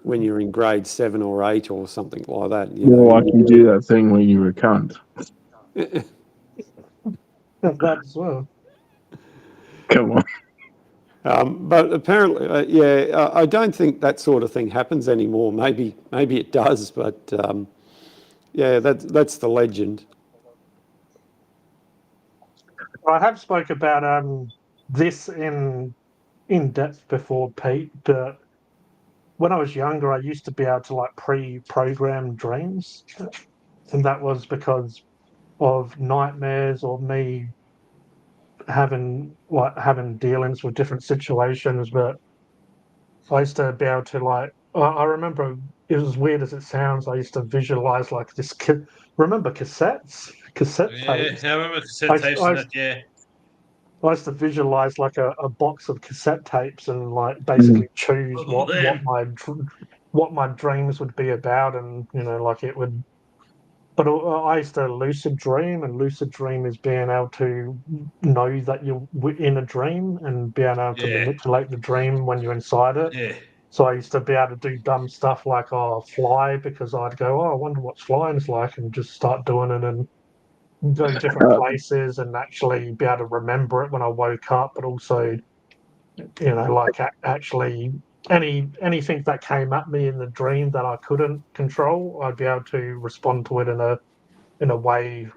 when you're in grade 7 or 8 or something like that. More like you do that thing when you're a cunt. That as well. Come on. But apparently, I don't think that sort of thing happens anymore. Maybe it does, but yeah, that's the legend. I have spoke about this in depth before, Pete, but when I was younger, I used to be able to like pre-program dreams, and that was because of nightmares or me having dealings with different situations. But I used to be able to I remember, it was as weird as it sounds. I used to visualize like this. Remember cassette Yeah, tapes. I remember cassette I, tapes I, and that. Yeah, I used to visualize like a box of cassette tapes and like Mhm. basically choose oh, them. what my dreams would be about, and like it would. But I used to lucid dream, and lucid dream is being able to know that you're in a dream and being able to Yeah, manipulate the dream when you're inside it. yeah, So I used to be able to do dumb stuff like fly, because I'd go, oh, I wonder what flying's like, and just start doing it and go different Uh, places and actually be able to remember it when I woke up. But also, like actually anything that came at me in the dream that I couldn't control, I'd be able to respond to it in a way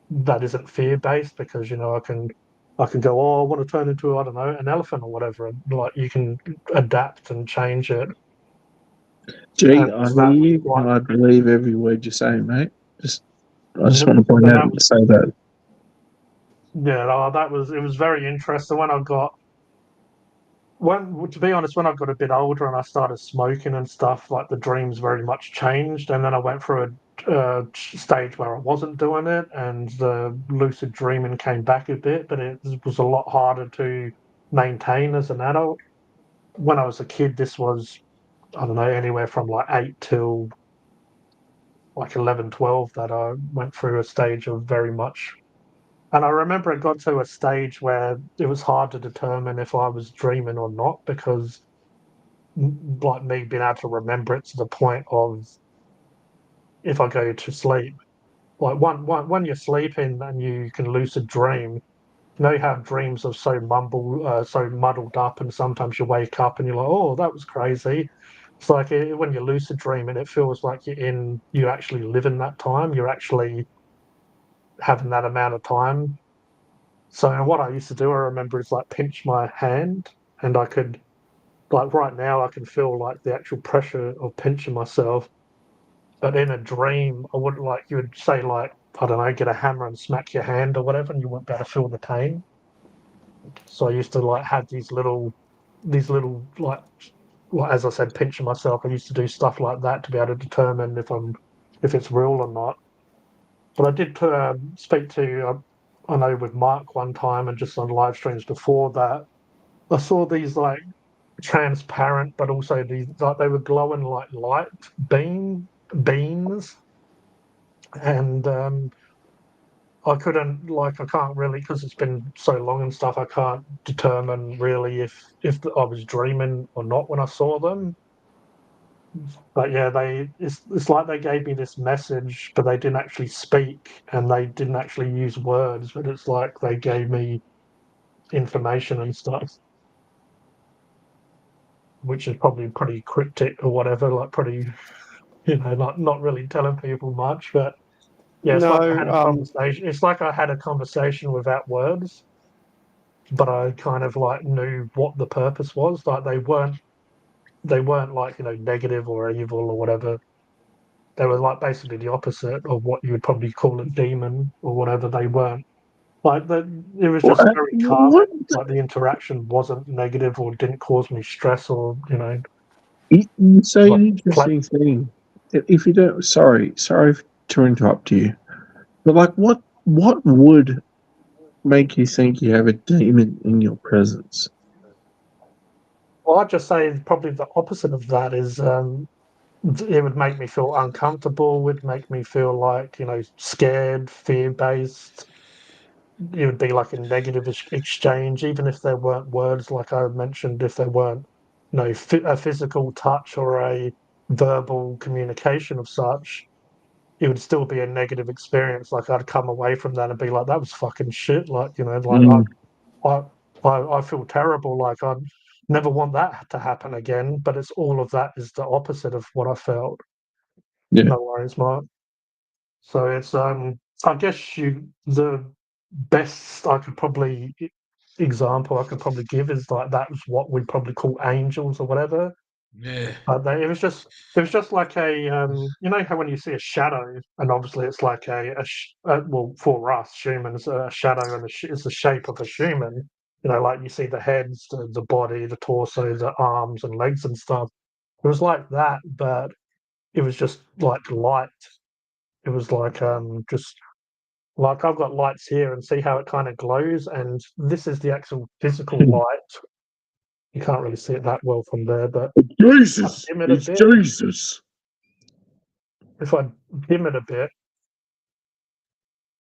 that isn't fear based, because I can go, oh, I want to turn into, I don't know, an elephant or whatever, and like you can adapt and change it. And Gee, I hear that was you, like, and I believe every word you're saying, mate. I just and want to point out that and was, say that. yeah, no, it was very interesting when, to be honest, when I got a bit older and I started smoking and stuff, like the dreams very much changed. And then I went through a stage where I wasn't doing it, and the lucid dreaming came back a bit, but it was a lot harder to maintain as an adult. When I was a kid, this was, I don't know, anywhere from like 8 till like 11, 12, that I went through a stage of very much. And I remember it got to a stage where it was hard to determine if I was dreaming or not, because like me being able to remember it to the point of, if I go to sleep, like when you're sleeping and you can lucid dream, how dreams are so muddled up, and sometimes you wake up and you're like, oh, that was crazy. It's like when you're lucid dreaming, it feels like you actually live in that time. You're actually having that amount of time. So what I used to do, I remember, is like pinch my hand, and I could, like right now, I can feel like the actual pressure of pinching myself. But in a dream, I wouldn't, like, you would say like I don't know, get a hammer and smack your hand or whatever, and you wouldn't be able to feel the pain. So I used to like have these little like as I said, pinching myself. I used to do stuff like that to be able to determine if it's real or not. But I did speak to I know with Mark one time and just on live streams before that. I saw these like transparent, but also these like they were glowing like light beams, and I can't really because it's been so long and stuff. I can't determine really if I was dreaming or not when I saw them. But yeah, it's like they gave me this message, but they didn't actually speak and they didn't actually use words. But it's like they gave me information and stuff, which is probably pretty cryptic or whatever. Like pretty, not really telling people much. But yeah, it's like I had a No, conversation. It's like I had a conversation without words, but I kind of like knew what the purpose was. Like they weren't like negative or evil or whatever. They were like basically the opposite of what you would probably call a demon or whatever. They weren't like that. It was just very calming. What? Like the interaction wasn't negative or didn't cause me stress or You say like an pla interesting thing. If you don't, sorry to interrupt you, but like, what would make you think you have a demon in your presence? Well, I'd just say probably the opposite of that is it would make me feel uncomfortable. Would make me feel like scared, fear based. It would be like a negative exchange, even if there weren't words, like I mentioned, if there weren't, a physical touch or a verbal communication of such, it would still be a negative experience. Like I'd come away from that and be like, that was fucking shit. Like, like Mm, I, I feel terrible. Like I never want that to happen again. But it's all of that is the opposite of what I felt. yeah. No worries, Mark. So it's I guess the best I could probably example I could probably give is like that was what we'd probably call angels or whatever. Yeah. But it was just like a how when you see a shadow and obviously it's like well for us humans a shadow and it's the shape of a human. Like you see the heads, the body, the torso, the arms and legs and stuff. It was like that, but it was just like light. It was like just like I've got lights here and see how it kind of glows, and this is the actual physical light. You can't really see it that well from there, but if I Jesus, dim it a it's bit, Jesus. if I dim it a bit,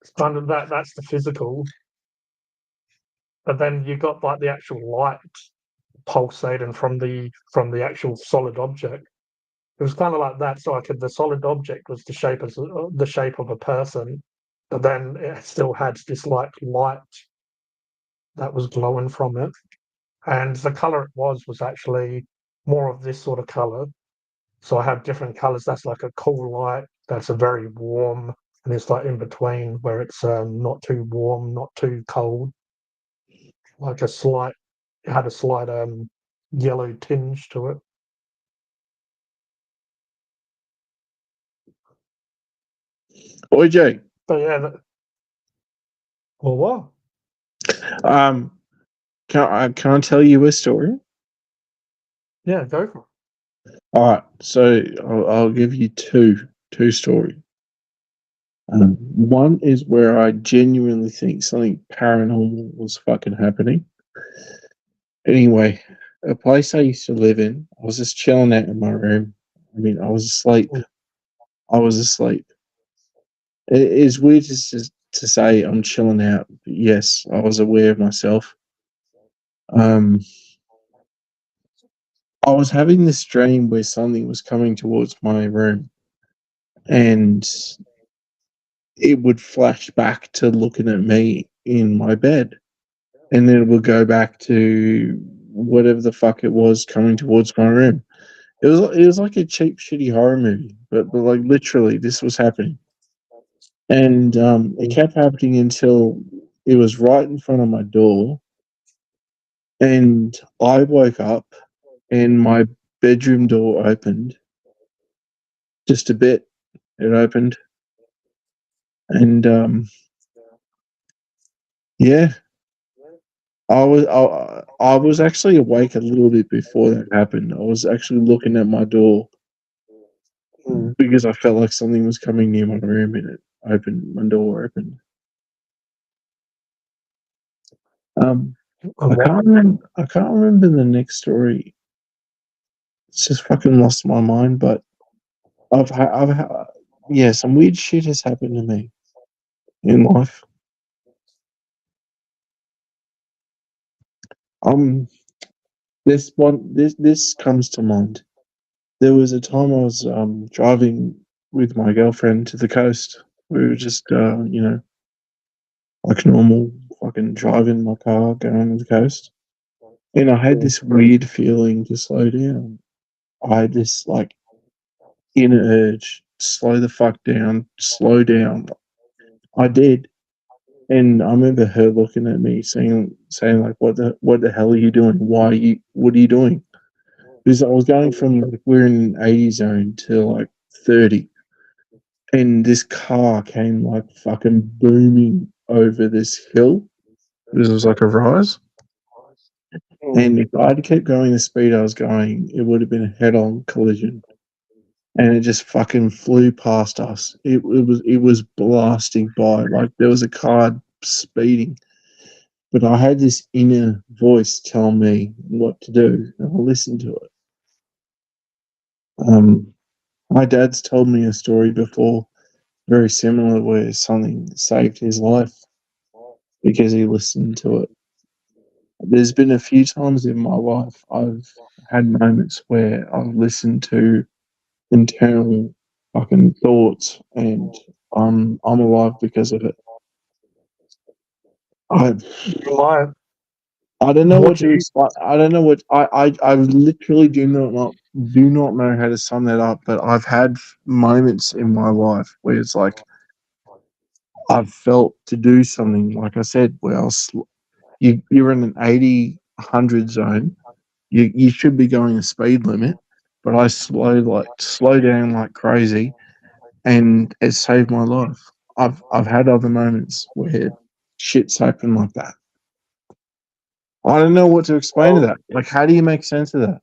it's kind of that's the physical. But then you got like the actual light pulsating from the actual solid object. It was kind of like that. So the solid object was the shape of a person, but then it still had this like light that was glowing from it. And the color it was actually more of this sort of color. So I have different colors. That's like a cool light. That's a very warm, and it's like in between where it's not too warm, not too cold. Like it had a slight yellow tinge to it. Oi, Jay. But yeah, well, what? Um, can I tell you a story? Yeah, go for it. All right, so I'll give you two stories. One is where I genuinely think something paranormal was fucking happening. Anyway, a place I used to live in, I was just chilling out in my room. I mean, I was asleep. I was asleep. It is weird to say I'm chilling out. But yes, I was aware of myself. Um, I was having this dream where something was coming towards my room, and it would flash back to looking at me in my bed, and then it would go back to whatever the fuck it was coming towards my room. It was like a cheap, shitty horror movie, but like literally, this was happening, and it kept happening until it was right in front of my door, and I woke up, and my bedroom door opened just a bit. It opened, And yeah, I was actually awake a little bit before that happened. I was actually looking at my door because I felt like something was coming near my room, and it opened. My door opened. And I can't remember. I can't remember the next story. It's just fucking lost my mind. But yeah, some weird shit has happened to me in life. This comes to mind. There was a time I was driving with my girlfriend to the coast. We were just like normal fucking driving my car going to the coast, and I had this weird feeling to slow down. I had this like inner urge, slow the fuck down, slow down. I did, and I remember her looking at me, saying like, what the hell are you doing? What are you doing?" Because I was going from like we're in an 80 zone to like 30, and this car came like fucking booming over this hill. This was like a rise, and if I'd kept going the speed I was going, it would have been a head-on collision. And it just fucking flew past us. It was blasting by like there was a car speeding, but I had this inner voice telling me what to do, and I listened to it. My dad's told me a story before, very similar, where something saved his life because he listened to it. There's been a few times in my life I've had moments where I've listened to internal fucking thoughts, and I'm alive because of it. I my, I don't know what what to you explain. I don't know what I literally do not know how to sum that up. But I've had moments in my life where it's like I've felt to do something. Like I said, where you're in an 80, 100 zone. You should be going the speed limit, but I slow down like crazy, and it saved my life. I've had other moments where shit's happened like that. I don't know what to explain to well, that. Like, how do you make sense of that?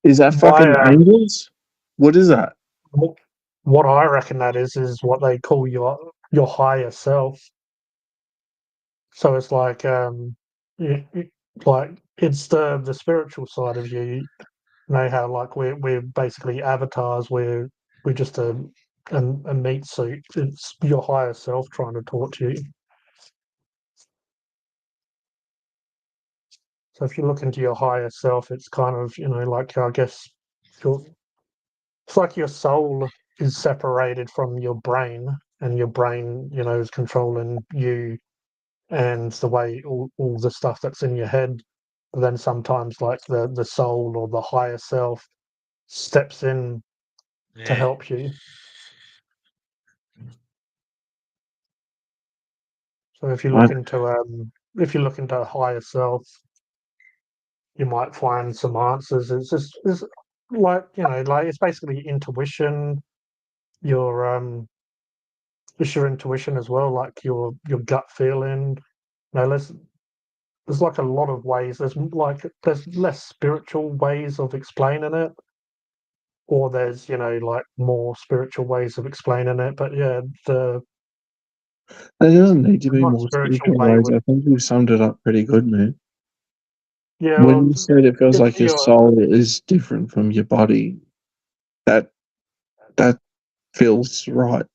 Is that my fucking angels? What is that? what I reckon that is what they call your higher self. So it's like like it's the spiritual side of you. You know how like we're basically avatars. We're just a meat suit. It's your higher self trying to talk to you. So if you look into your higher self, it's kind of like I guess your it's like your soul is separated from your brain, and your brain is controlling you and the way all the stuff that's in your head. But then sometimes like the soul or the higher self steps in to Yeah. help you. So I, if you look into a higher self, you might find some answers. It's like like it's basically intuition. Your it's your intuition as well, like your gut feeling. There's like a lot of ways. There's less spiritual ways of explaining it, or there's like more spiritual ways of explaining it. But yeah, the there doesn't need to be more non-spiritual spiritual way ways. would I think you summed it up pretty good, man. yeah. When Well, you said it feels if like your you're soul is different from your body, that that feels right.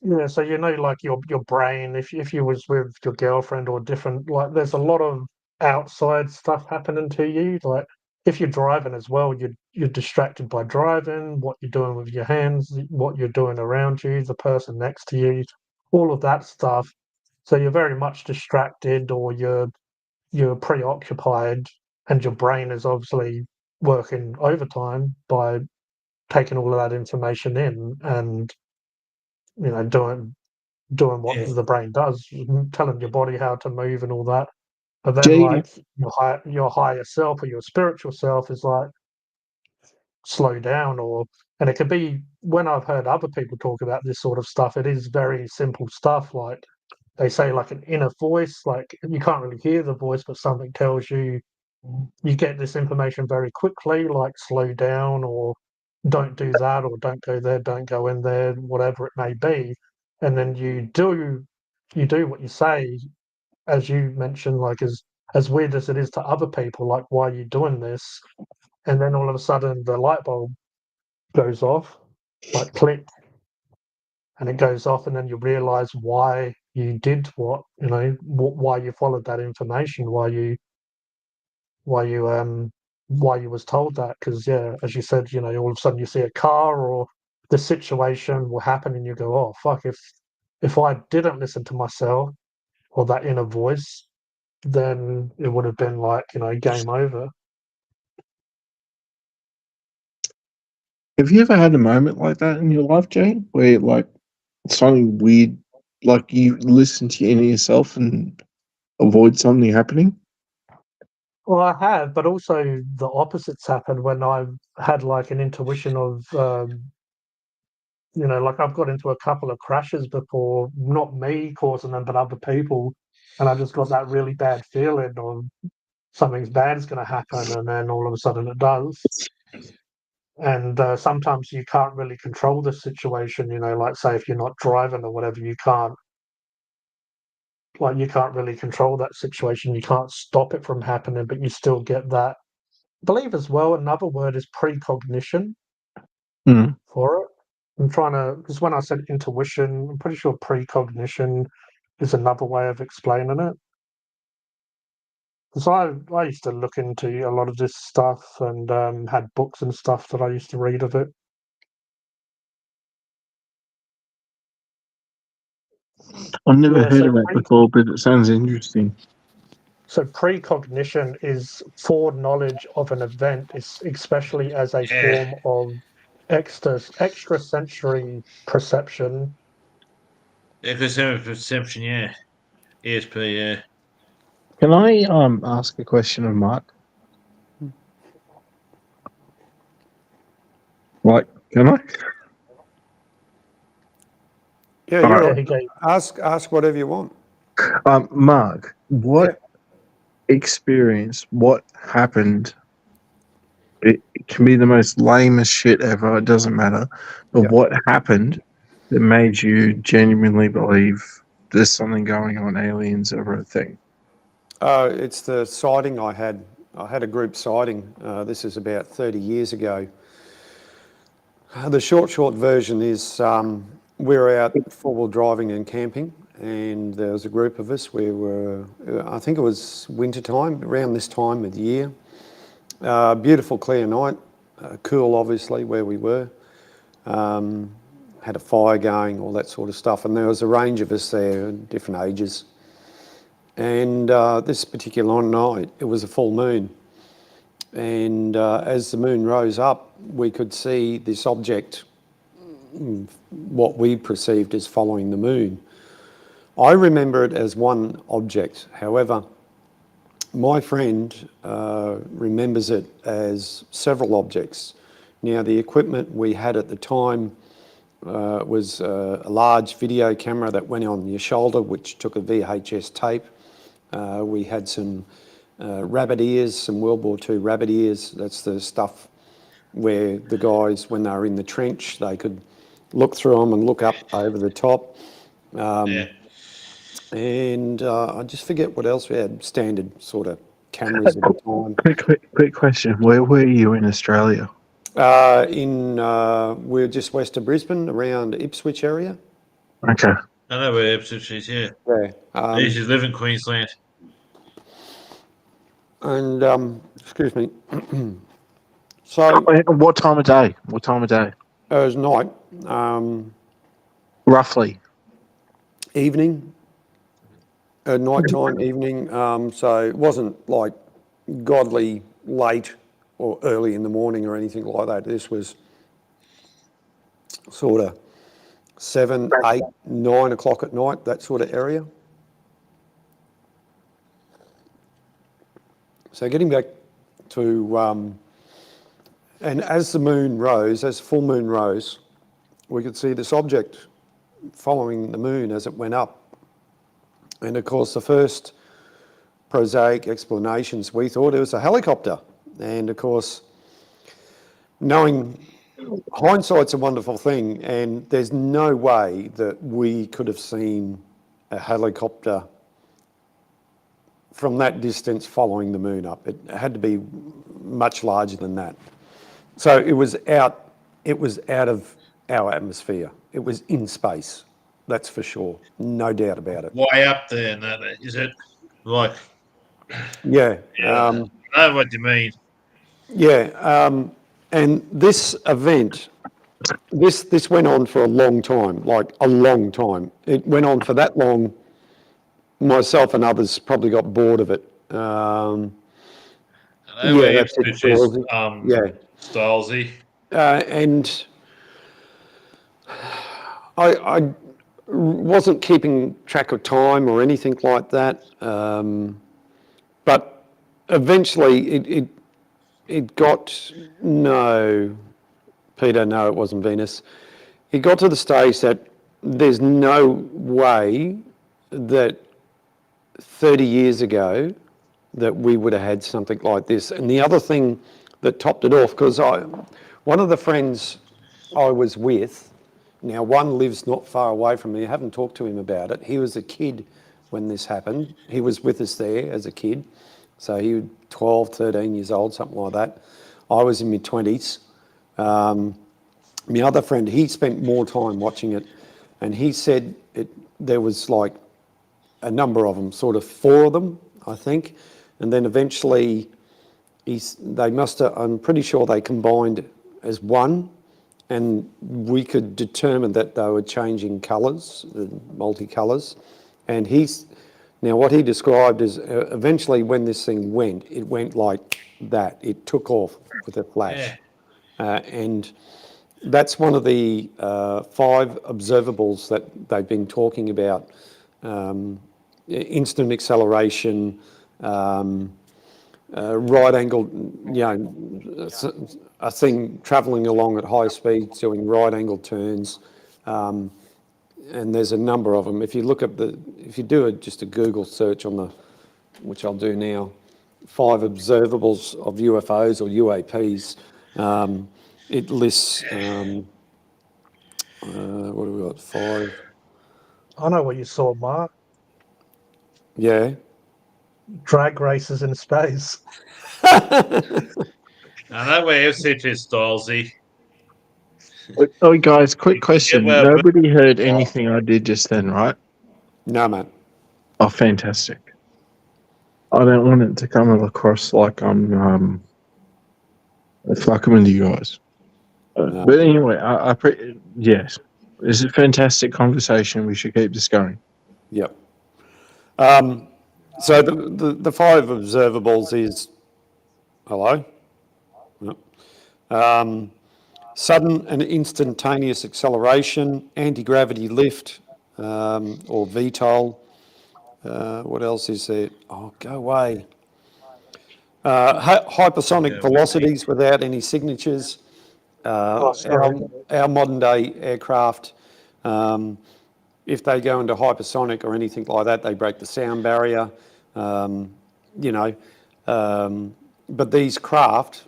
yeah, so like your brain. If you was with your girlfriend or different, like there's a lot of outside stuff happening to you. Like if you're driving as well, you're distracted by driving, what you're doing with your hands, what you're doing around you, the person next to you, all of that stuff. So you're very much distracted, or you're preoccupied, and your brain is obviously working overtime by taking all of that information in and doing what Yeah. the brain does, telling your body how to move and all that. But then, Gee, like your higher self or your spiritual self is like slow down, or And it could be, when I've heard other people talk about this sort of stuff, it is very simple stuff. Like they say, like an inner voice, like you can't really hear the voice, but something tells you, you get this information very quickly, like slow down, or don't do that, or don't go there, don't go in there, whatever it may be. And then you do what you say, as you mentioned, like as weird as it is to other people, like, why are you doing this? And then all of a sudden the light bulb goes off, like click, and it goes off, and then you realize why you did why you followed that information, why you why you was told that. Because yeah, as you said, all of a sudden you see a car or the situation will happen, and you go, oh fuck, if I didn't listen to myself or that inner voice, then it would have been like, game over. Have you ever had a moment like that in your life, Jay, where like something weird, like you listen to your inner yourself and avoid something happening? Well, I have, but also the opposites happened when I've had like an intuition of, like I've got into a couple of crashes before, not me causing them, but other people. And I just got that really bad feeling of something's bad is going to happen. And then all of a sudden it does. And sometimes you can't really control the situation, like say if you're not driving or whatever, you can't really control that situation. You can't stop it from happening, but you still get that. I believe as well, another word is precognition Mm. for it. I'm trying to, because when I said intuition, I'm pretty sure precognition is another way of explaining it. Because I used to look into a lot of this stuff and had books and stuff that I used to read of it. I've never Yeah, heard of that before, but it sounds interesting. so precognition is foreknowledge of an event, especially as a Yeah. form of extrasensory perception. Ecosystem perception, yeah. ESP, yeah. Can I ask a question of Mark? Like, can I? Yeah, All right. Yeah, you're he gave. ask whatever you want. Mark, Yeah. what experience, what happened? It can be the most lamest shit ever. It doesn't matter. But Yeah. what happened that made you genuinely believe there's something going on, aliens are a thing? It's the sighting I had. I had a group sighting. This is about 30 years ago. The short version is we were out four-wheel driving and camping, and there was a group of us. We were, I think it was winter time, around this time of the year. Beautiful clear night, cool obviously where we were. Had a fire going, all that sort of stuff, and there was a range of us there, different ages. And this particular night, it was a full moon. And as the moon rose up, we could see this object, what we perceived as following the moon. I remember it as one object. However, my friend remembers it as several objects. Now, the equipment we had at the time was a large video camera that went on your shoulder, which took a VHS tape. We had some rabbit ears, some World War II rabbit ears. That's the stuff where the guys, when they were in the trench, they could look through them and look up over the top. Yeah. And I just forget what else we had. Standard sort of cameras at the time. Quick question. Where were you in Australia? We're just west of Brisbane, around Ipswich area. Okay. I know where Ipswich is, yeah. Yeah. I used to live in Queensland. And excuse me. So What time of day? What time of day? it was night, Roughly. evening, night time, evening. So it wasn't like godly late or early in the morning or anything like that. This was sort of 7, 8, 9 o'clock at night, that sort of area. So getting back to And as the moon rose, as full moon rose, we could see this object following the moon as it went up. And of course, the first prosaic explanations, we thought it was a helicopter. And of course, knowing hindsight's a wonderful thing, and there's no way that we could have seen a helicopter from that distance following the moon up. It had to be much larger than that. So it was out of our atmosphere. It was in space, that's for sure. No doubt about it. Way up there, no, is it? Like, Yeah. I know what you mean. Yeah. And this event, this went on for a long time, like a long time. It went on for that long. Myself and others probably got bored of it. Yeah, that's it, Stylesy. Yeah. Stylesy. And I wasn't keeping track of time or anything like that. But eventually it got, no, Peter, no, it wasn't Venus. It got to the stage that there's no way that 30 years ago that we would have had something like this. And the other thing that topped it off, because one of the friends I was with, now one lives not far away from me, I haven't talked to him about it. He was a kid when this happened. He was with us there as a kid. So he was 12, 13 years old, something like that. I was in my 20s. My other friend, he spent more time watching it, and he said there was like a number of them, sort of 4 of them, I think. And then eventually they must have, I'm pretty sure they combined as one, and we could determine that they were changing colours, multicolours. And now what he described is eventually when this thing went, it went like that. It took off with a flash. Yeah. And that's one of the 5 observables that they've been talking about. Instant acceleration, right angle, a thing travelling along at high speeds, doing right angle turns. And there's a number of them. If you look up if you do just a Google search on which I'll do now, 5 observables of UFOs or UAPs, it lists, what have we got, 5? I know what you saw, Mark. Yeah. Drag races in space. I know where your seat is, Stylesy. Oh, guys, quick question. well, Nobody heard anything I did just then, right? No, mate. Oh, fantastic. I don't want it to come across like I'm fucking with you guys. No. But anyway, yes. This is a fantastic conversation. We should keep this going. Yep. So the 5 observables is, hello? Yep. Sudden and instantaneous acceleration, anti-gravity lift, or VTOL. What else is there? Oh, go away. Hypersonic velocities without any signatures. Our modern day aircraft, if they go into hypersonic or anything like that, they break the sound barrier, but these craft,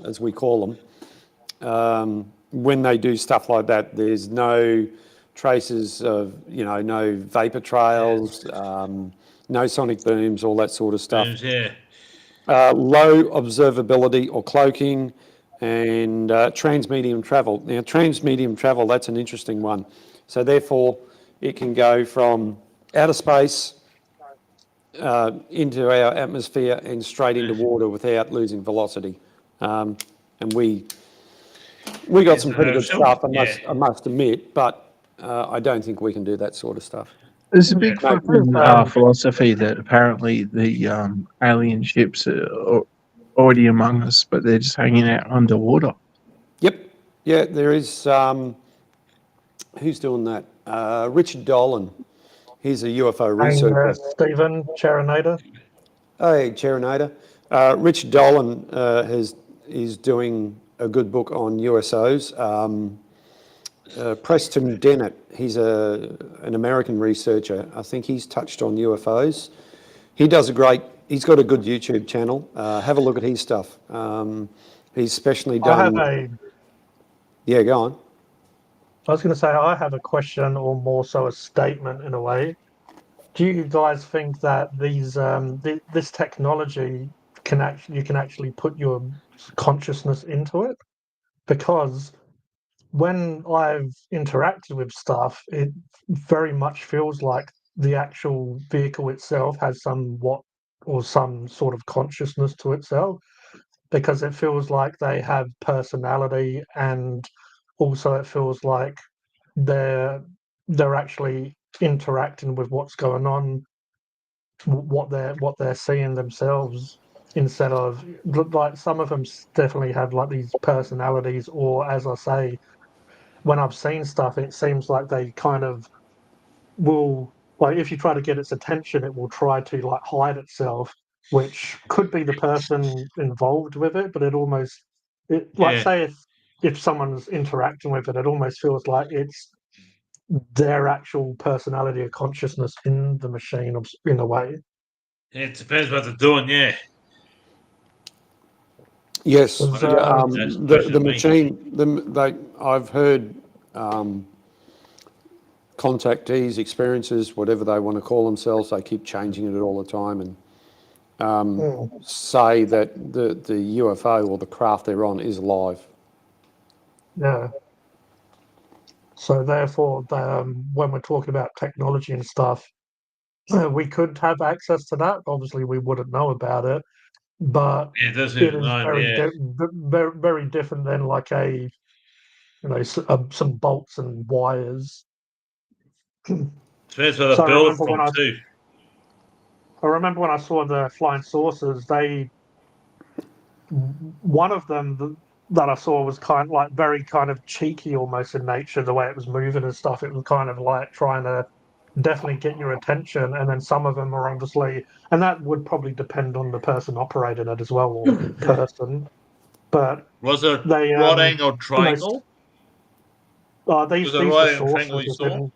as we call them, when they do stuff like that, there's no traces of, no vapor trails, no sonic booms, all that sort of stuff. Yeah. Low observability or cloaking, and transmedium travel. Now, transmedium travel, that's an interesting one. So therefore, it can go from outer space into our atmosphere and straight into water without losing velocity. And we got some pretty good stuff, I must admit, but I don't think we can do that sort of stuff. There's a big fucking philosophy that apparently the alien ships are already among us, but they're just hanging out underwater. Yep. Yeah, there is. Who's doing that? Richard Dolan. He's a UFO researcher. Stephen Charinator. Hey, Charinator. Richard Dolan is doing a good book on USOs. Preston Dennett, he's an American researcher. I think he's touched on UFOs. He's got a good YouTube channel. Have a look at his stuff. He's especially done. Yeah, go on. I was going to say, I have a question, or more so a statement in a way. Do you guys think that this technology you can actually put your consciousness into it? Because when I've interacted with stuff, it very much feels like the actual vehicle itself has some sort of consciousness to itself, because it feels like they have personality, and also it feels like they're actually interacting with what's going on, what they're seeing themselves, instead of like some of them definitely have like these personalities, or as I say, when I've seen stuff, it seems like they kind of will, like if you try to get its attention, it will try to like hide itself, which could be the person involved with it, but like Yeah. say if someone's interacting with it, it almost feels like it's their actual personality or consciousness in the machine in a way. It depends what they're doing, yeah. Yes, Was, That's the question the of me. machine. I've heard contactees, experiences, whatever they want to call themselves, they keep changing it all the time, and say that the UFO or the craft they're on is alive. Yeah. So therefore, when we're talking about technology and stuff, we could have access to that. Obviously, we wouldn't know about it, but Yeah, it does it need is known, very, yeah. very, very different than like some bolts and wires. Depends where So they build it from too. I remember when I saw the flying saucers, one of them that I saw was kind of like very kind of cheeky almost in nature, the way it was moving and stuff. It was kind of like trying to definitely get your attention, and then some of them are obviously, and that would probably depend on the person operating it as well, or person. But Was it they, right angle you know, triangle? Was it these were right angle triangle saucers, you saw?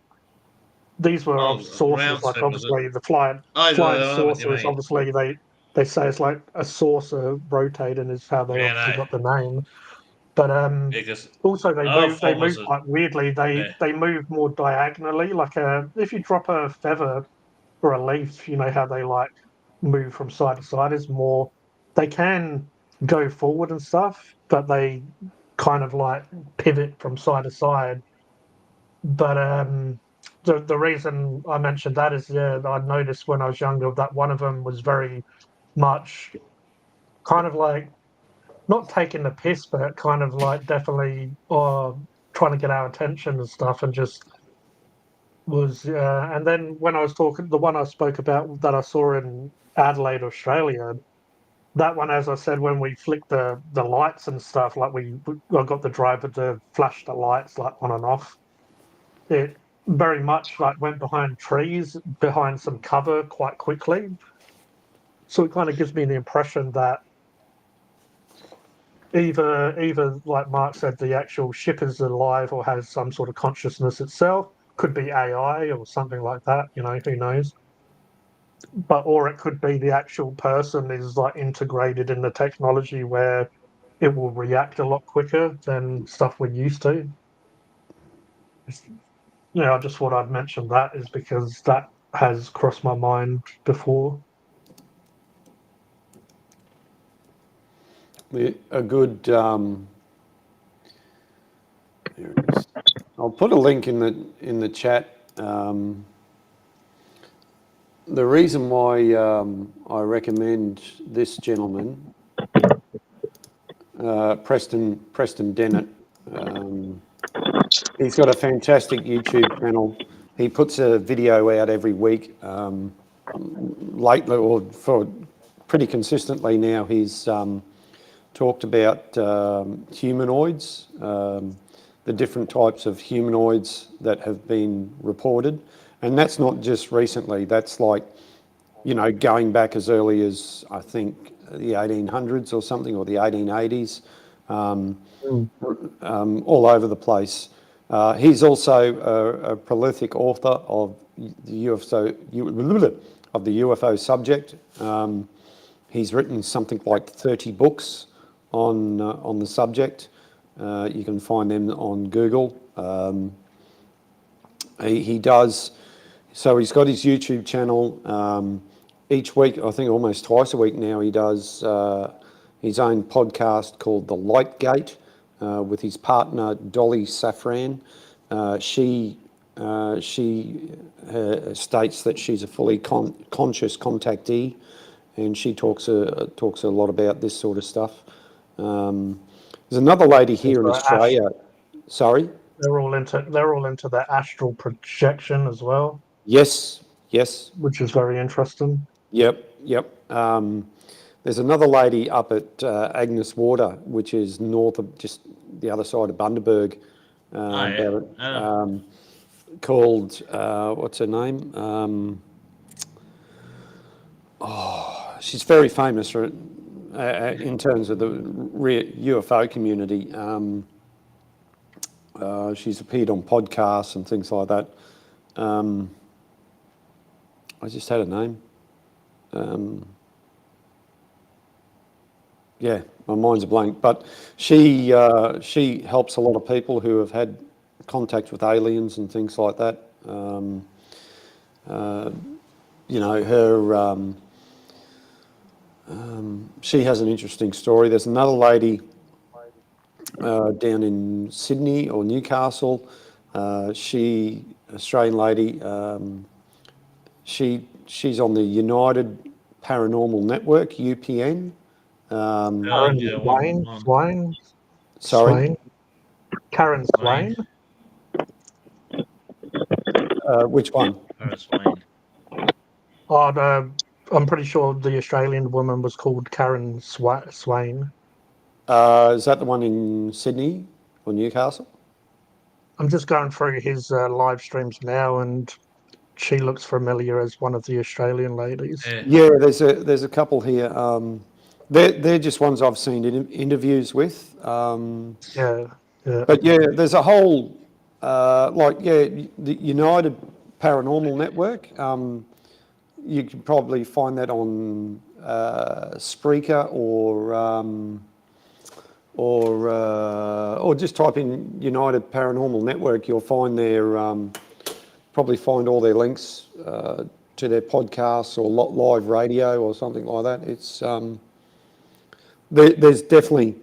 these were of Oh, saucers. round Like shape, was it? obviously the Oh, flying I know what you saucers. mean. Obviously they say it's like a saucer rotating is how they Yeah, obviously no. got the name. But Because also I they thought was move it, quite weirdly. yeah. They move more diagonally. Like if you drop a feather or a leaf, you know how they like move from side to side. Is more they can go forward and stuff, but they kind of like pivot from side to side. But the reason I mentioned that is I noticed when I was younger that one of them was very much kind of like not taking the piss, but kind of like definitely trying to get our attention and stuff, and just was. And then when I was talking, the one I spoke about that I saw in Adelaide, Australia, that one, as I said, when we flicked the lights and stuff, like I got the driver to flash the lights like on and off. It very much like went behind trees, behind some cover quite quickly. So it kind of gives me the impression that either like Mark said, the actual ship is alive or has some sort of consciousness itself. Could be AI or something like that. You know, who knows? But or it could be the actual person is like integrated in the technology where it will react a lot quicker than stuff we're used to. I just thought I'd mention that is because that has crossed my mind before. A good. There it is. I'll put a link in the chat. The reason why I recommend this gentleman, Preston Dennett, he's got a fantastic YouTube channel. He puts a video out every week. Lately, or for pretty consistently now, he's talked about humanoids, the different types of humanoids that have been reported. And that's not just recently, that's like, going back as early as, I think, the 1800s or something, or the 1880s. all over the place. He's also a prolific author of the UFO subject. He's written something like 30 books on the subject. You can find them on Google. He does. So he's got his YouTube channel. Each week, I think almost twice a week now, he does his own podcast called The Light Gate with his partner Dolly Safran. She states that she's a fully conscious contactee, and she talks a lot about this sort of stuff. There's another lady here in Australia. Sorry. They're all into that astral projection as well. Yes. Which is very interesting. Yep. There's another lady up at Agnes Water, which is north of just the other side of Bundaberg, called what's her name? She's very famous for in terms of the UFO community. She's appeared on podcasts and things like that. I just had a name. Yeah, my mind's a blank. But she helps a lot of people who have had contact with aliens and things like that. She has an interesting story. There's another lady down in Sydney or Newcastle. Australian lady. She's on the United Paranormal Network, UPN. Karen Swain. Sorry? Karen Swain. Which one? Karen Swain. I'm pretty sure the Australian woman was called Karen Swain. Is that the one in Sydney or Newcastle? I'm just going through his live streams now, and she looks familiar as one of the Australian ladies. Yeah, there's a couple here. They're just ones I've seen in interviews with. Yeah. But yeah, there's a whole the United Paranormal Network. You can probably find that on Spreaker or just type in United Paranormal Network. You'll find probably find all their links to their podcasts or live radio or something like that. It's there's definitely,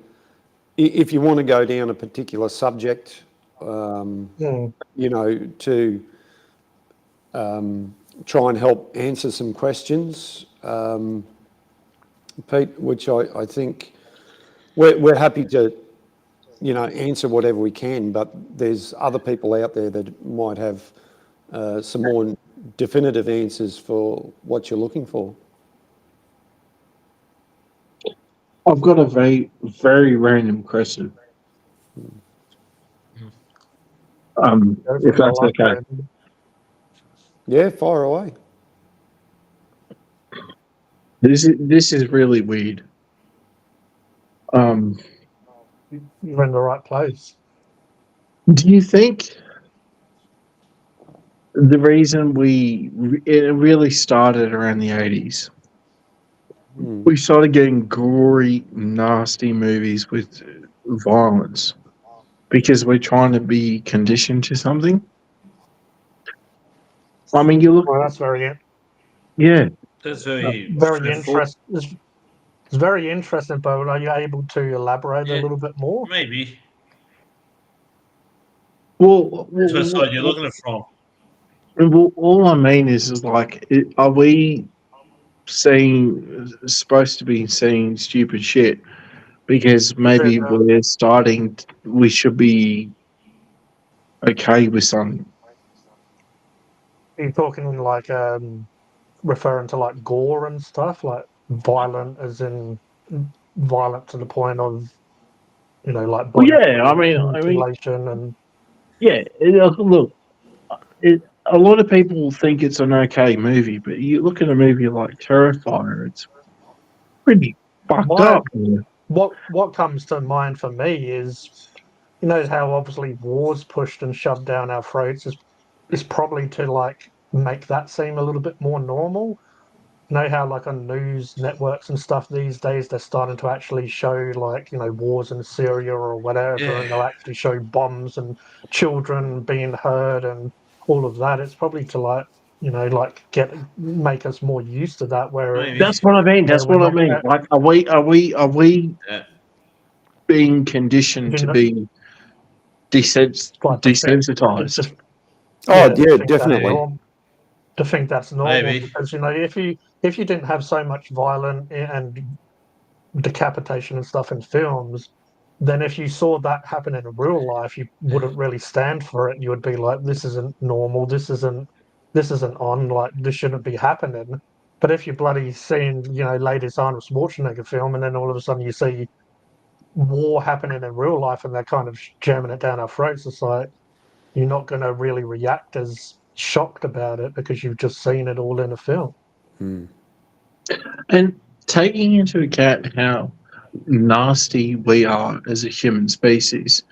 if you want to go down a particular subject, to try and help answer some questions, Pete, which I think we're happy to, answer whatever we can, but there's other people out there that might have some more definitive answers for what you're looking for. I've got a very, very random question. If that's okay. Yeah, fire away. This is really weird. You're in the right place. Do you think the reason it really started around the 80s? We started getting gory, nasty movies with violence because we're trying to be conditioned to something. I mean, you look. Well, that's very That's very interesting. It's very interesting, but are you able to elaborate a little bit more? Maybe. Well, What side you're looking at from? Well, all I mean is like, are we supposed to be seeing stupid shit because maybe we should be okay with something? Are you talking like referring to like gore and stuff, like violent as in violent to the point of like well, yeah, I mean, and yeah. Look, a lot of people think it's an okay movie, but you look at a movie like Terrifier, it's pretty fucked up. what comes to mind for me is, you know, how obviously war's pushed and shoved down our throats is probably to like make that seem a little bit more normal. You know how like on news networks and stuff these days they're starting to actually show like, you know, wars in Syria or whatever, and they'll Yeah. actually show bombs and children being hurt and all of that. It's probably to like, you know, like make us more used to that Maybe. That's what I mean. where That's we're what I not mean. Like, are we Yeah. being conditioned to be like desensitized? Oh, to yeah, think that's definitely. to think that's normal Maybe. because, you know, if you didn't have so much violent and decapitation and stuff in films, then if you saw that happen in real life, you wouldn't really stand for it. You would be like, this isn't normal. This isn't on. Like, this shouldn't be happening. But if you're bloody seeing, you know, latest Arnold Schwarzenegger film, and then all of a sudden you see war happening in real life, and they're kind of jamming it down our throats, it's like you're not going to really react as shocked about it because you've just seen it all in a film. And taking into account how nasty we are as a human species,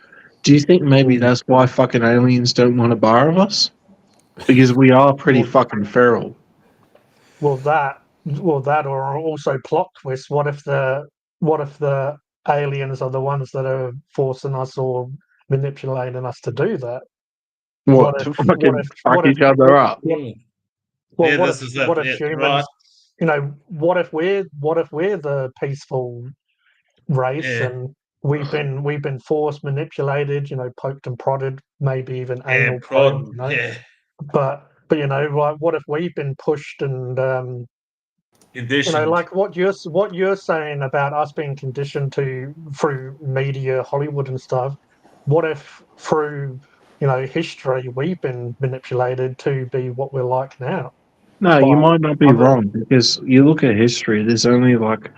do you think maybe that's why fucking aliens don't want a bar of us? Because we are pretty Well, fucking feral. Well, that, or also plot twist. What if the aliens are the ones that are forcing us or manipulating us to do that? What What, if to what fucking if fuck what if each other up? what, well, Yeah, this is it. what if Yeah, right. humans? You know, what if we're the peaceful race Yeah. and we've been forced, manipulated, you know, poked and prodded, maybe even Yeah, anal probed, prod. you know. Yeah. But you know, like, what if we've been pushed and you know, Conditioned. like what you're saying about us being conditioned to through media, Hollywood and stuff. What if through, you know, history we've been manipulated to be what we're like now No, you by might not be other? wrong because you look at history, there's only like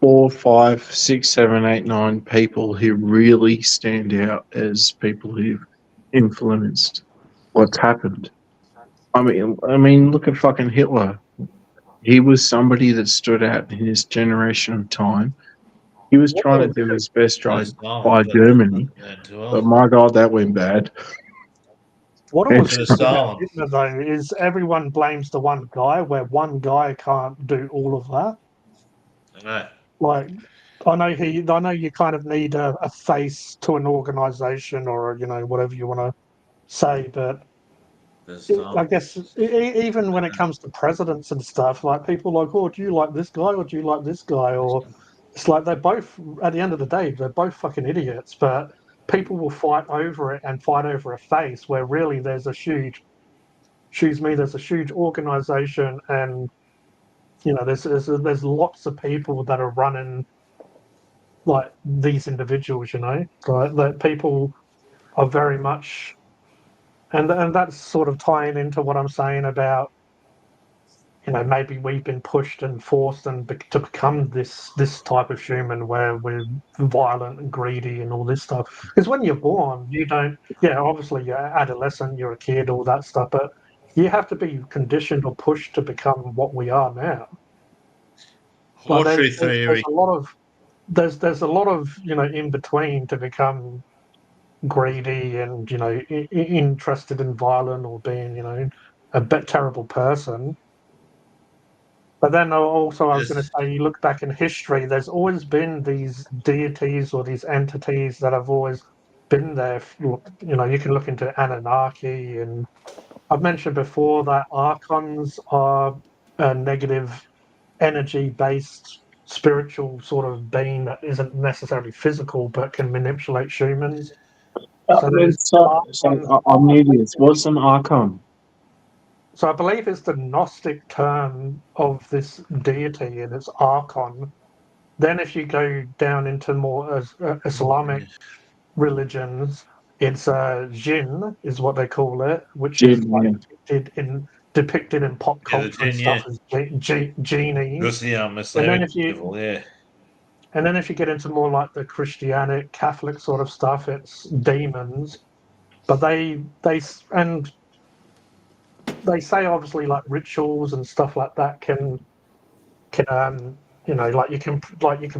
4, 5, 6, 7, 8, 9 people who really stand out as people who've influenced what's happened. I mean, look at fucking Hitler. He was somebody that stood out in his generation of time. He was What trying to if do his best No, try Stalin. by That did Germany, that too but well. my God, that went bad. what And always So gets me about Stalin. Hitler though is everyone blames the one guy, where one guy can't do all of that. Right. Like, I know you kind of need a face to an organization or, you know, whatever you want to say, but There's I Stalin. guess even when it comes to presidents and stuff, like people are like, oh, do you like this guy or do you like this guy? Or it's like they're both, at the end of the day, they're both fucking idiots, but people will fight over it and fight over a face where really there's a huge, excuse me, there's a huge organization and, you know, there's lots of people that are running like these individuals, you know, like that people are very much, and that's sort of tying into what I'm saying about, you know, maybe we've been pushed and forced to become this type of human where we're violent and greedy and all this stuff. Because when you're born, you don't, yeah, obviously you're adolescent, you're a kid, all that stuff, but you have to be conditioned or pushed to become what we are now. Like Poetry there's theory. a lot of there's a lot of, you know, in between to become greedy and, you know, interested in violent or being, you know, a bit terrible person. But then also, I was going to Yes. say, you look back in history, there's always been these deities or these entities that have always been there. You know, you can look into Anunnaki, and I've mentioned before that archons are a negative energy based spiritual sort of being that isn't necessarily physical but can manipulate humans. So there's so archons. I'm new to this. What's an archon? So I believe it's the Gnostic term of this deity, and it's archon. Then, if you go down into more Islamic religions, it's jinn, is what they call it, which is Jinn, like yeah. depicted in pop Yeah, the culture and gin, yeah. stuff as genies. Because yeah, And then Islamic people, yeah. if you get into more like the Christianic, Catholic sort of stuff, it's demons. But and they say obviously like rituals and stuff like that can like you can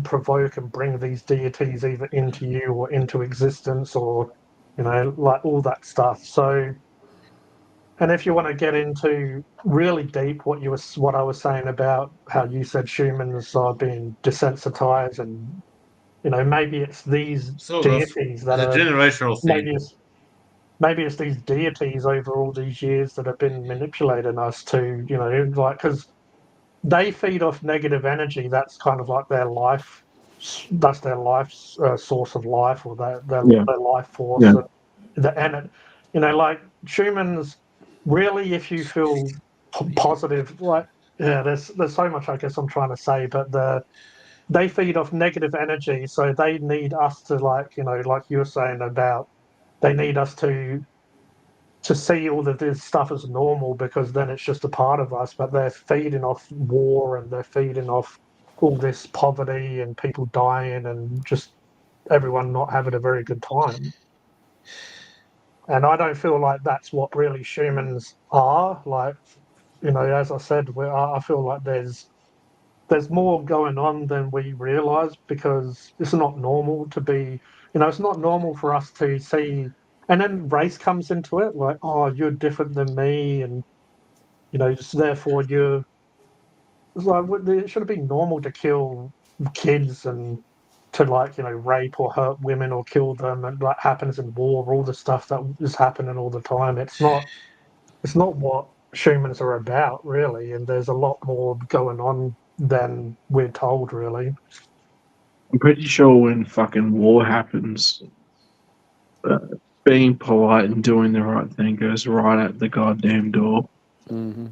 provoke and bring these deities either into you or into existence, or like all that stuff. So, and if you want to get into really deep, what I was saying about how you said humans are being desensitized, and maybe it's these Sort of. deities that It's a are generational maybe thing. it's maybe it's these deities over all these years that have been manipulating us to, like, because they feed off negative energy. That's kind of like their life. That's their life's source of life, or Yeah. their life force. Yeah. And like humans, really, if you feel positive, like, yeah, there's so much I guess I'm trying to say, but they feed off negative energy, so they need us to, like, like you were saying about, they need us to see all of this stuff as normal, because then it's just a part of us. But they're feeding off war, and they're feeding off all this poverty and people dying and just everyone not having a very good time. And I don't feel like that's what really humans are. Like, as I said, I feel like there's more going on than we realize, because it's not normal to be, it's not normal for us to see. And then race comes into it, like, oh, you're different than me, and just therefore it's like, it should have been normal to kill kids and to, like, rape or hurt women or kill them, and that happens in war. All the stuff that is happening all the time. It's not what humans are about, really, and there's a lot more going on than we're told, really. I'm pretty sure when fucking war happens, being polite and doing the right thing goes right out the goddamn door. Mm-hmm.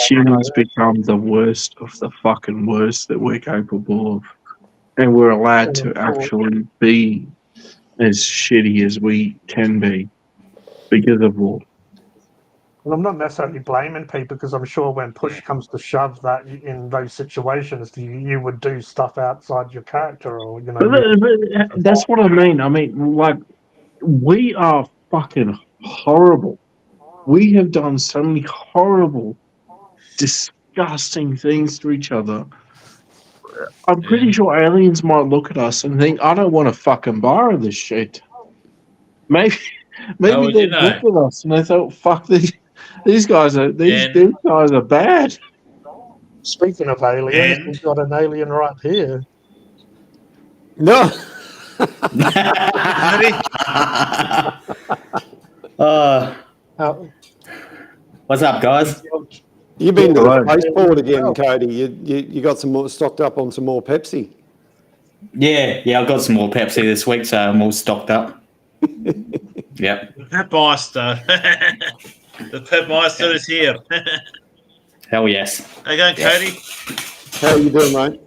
Humans become the worst of the fucking worst that we're capable of. And we're allowed to actually be as shitty as we can be because of war. And I'm not necessarily blaming people, because I'm sure when push comes to shove, that in those situations, you would do stuff outside your character, or But that's what I mean. I mean, like, we are fucking horrible. We have done so many horrible, disgusting things to each other. I'm pretty sure aliens might look at us and think, I don't want to fucking borrow this shit. Maybe How maybe would they you know? looked at us and they thought, fuck, these guys are these And guys are bad. Speaking of aliens, And- we've got an alien right here. No. Cody, How, What's up, guys? You've been to the Hello. spaceport again, Cody. You got some more stocked up on some more Pepsi. Yeah, I've got some more Pepsi this week, so I'm all stocked up. Yep. the Pep Meister. The Pep Meister is here. Hell yes. How you going, Cody? How are you doing, mate?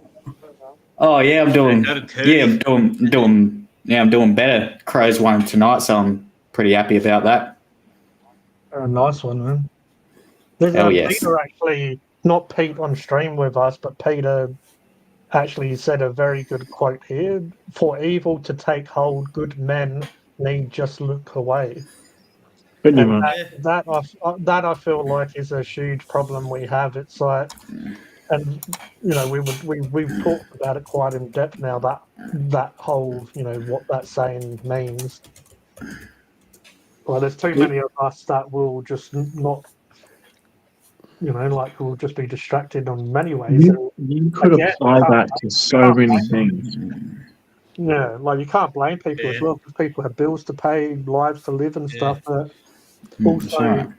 Oh yeah, I'm doing. How did Cody? Yeah, I'm doing better. Crows won tonight, so I'm pretty happy about that. a nice one, man. There's Hell yes. Peter, actually, not Pete on stream with us, but Peter actually said a very good quote here: "For evil to take hold, good men need just look away." Pretty And much. that I feel like is a huge problem we have. It's like, and we've talked about it quite in depth now, that whole, what that saying means. Well, there's too many of us that will just not, like, we'll just be distracted on many ways. You could Again, apply that to so many things. Yeah, like, you can't blame people as well, because people have bills to pay, lives to live, and stuff. But That's right.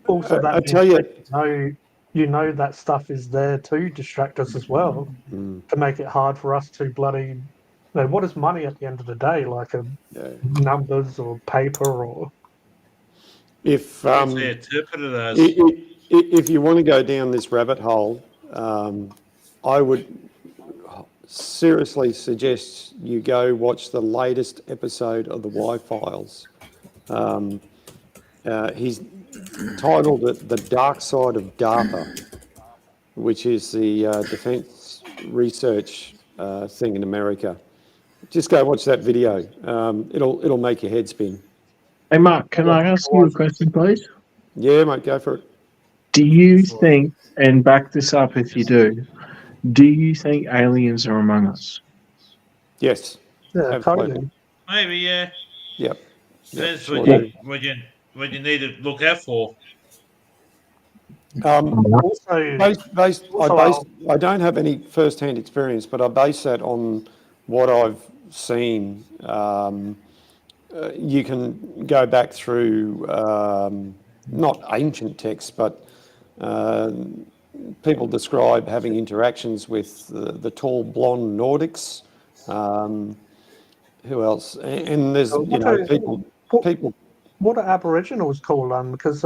also that I tell you, that stuff is there to distract us as well, to make it hard for us to bloody. What is money at the end of the day? Like numbers or paper, or if They interpret it as. if you want to go down this rabbit hole, I would seriously suggest you go watch the latest episode of the Y-Files. He's titled it "The Dark Side of DARPA," which is the defence research thing in America. Just go watch that video. It'll make your head spin. Hey Mark, can I ask you a question, please? Yeah, mate, go for it. Do you think, and back this up if you do, Do you think aliens are among us? Yes. Yeah, Absolutely. totally. Maybe, yeah. Yep. Depends Sure what do. you need to look out for. Also, I don't have any first-hand experience, but I base that on what I've seen. You can go back through not ancient texts, but people describe having interactions with the tall blonde Nordics. Who else? And there's people. what are Aboriginals called? Because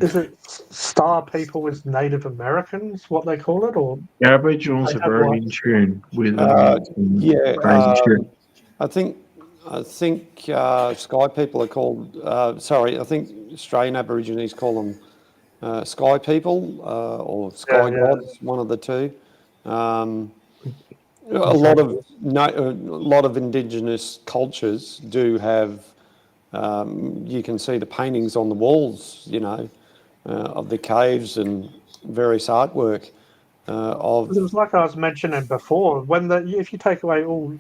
is it Star People is Native Americans? What they call it, or The Aboriginals they are have very like in tune with some Yeah, crazy shit. I think Sky people are called. Sorry, I think Australian Aborigines call them Sky people or Sky gods, one of the two. A lot of Indigenous cultures do have. You can see the paintings on the walls, of the caves and various artwork of. It was like I was mentioning before. If you take away all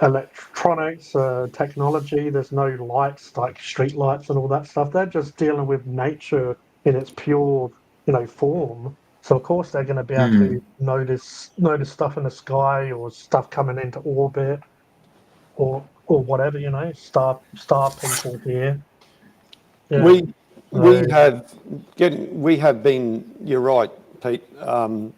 electronics, technology, there's no lights like street lights and all that stuff. They're just dealing with nature in its pure, form. So of course they're going to be able to notice stuff in the sky or stuff coming into orbit or whatever. Star people here. Yeah. We have been. You're right, Pete.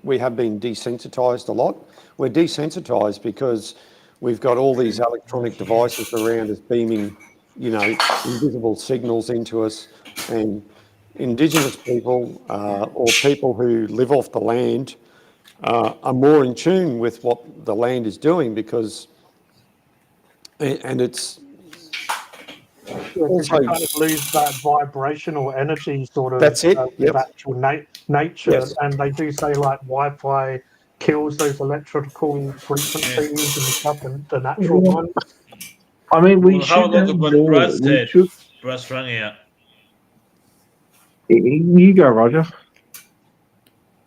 We have been desensitised a lot. We're desensitised because we've got all these electronic devices around us beaming, invisible signals into us, and Indigenous people or people who live off the land are more in tune with what the land is doing because, and it's Because you kind of lose that vibrational energy sort of that's it. with Yep. actual nature. Yes. And they do say like Wi-Fi kills those electrical frequencies and stuff, and the natural ones. I mean, we Well, have a should look have at what more. Brad We said. should. Brad's running out. You go, Roger.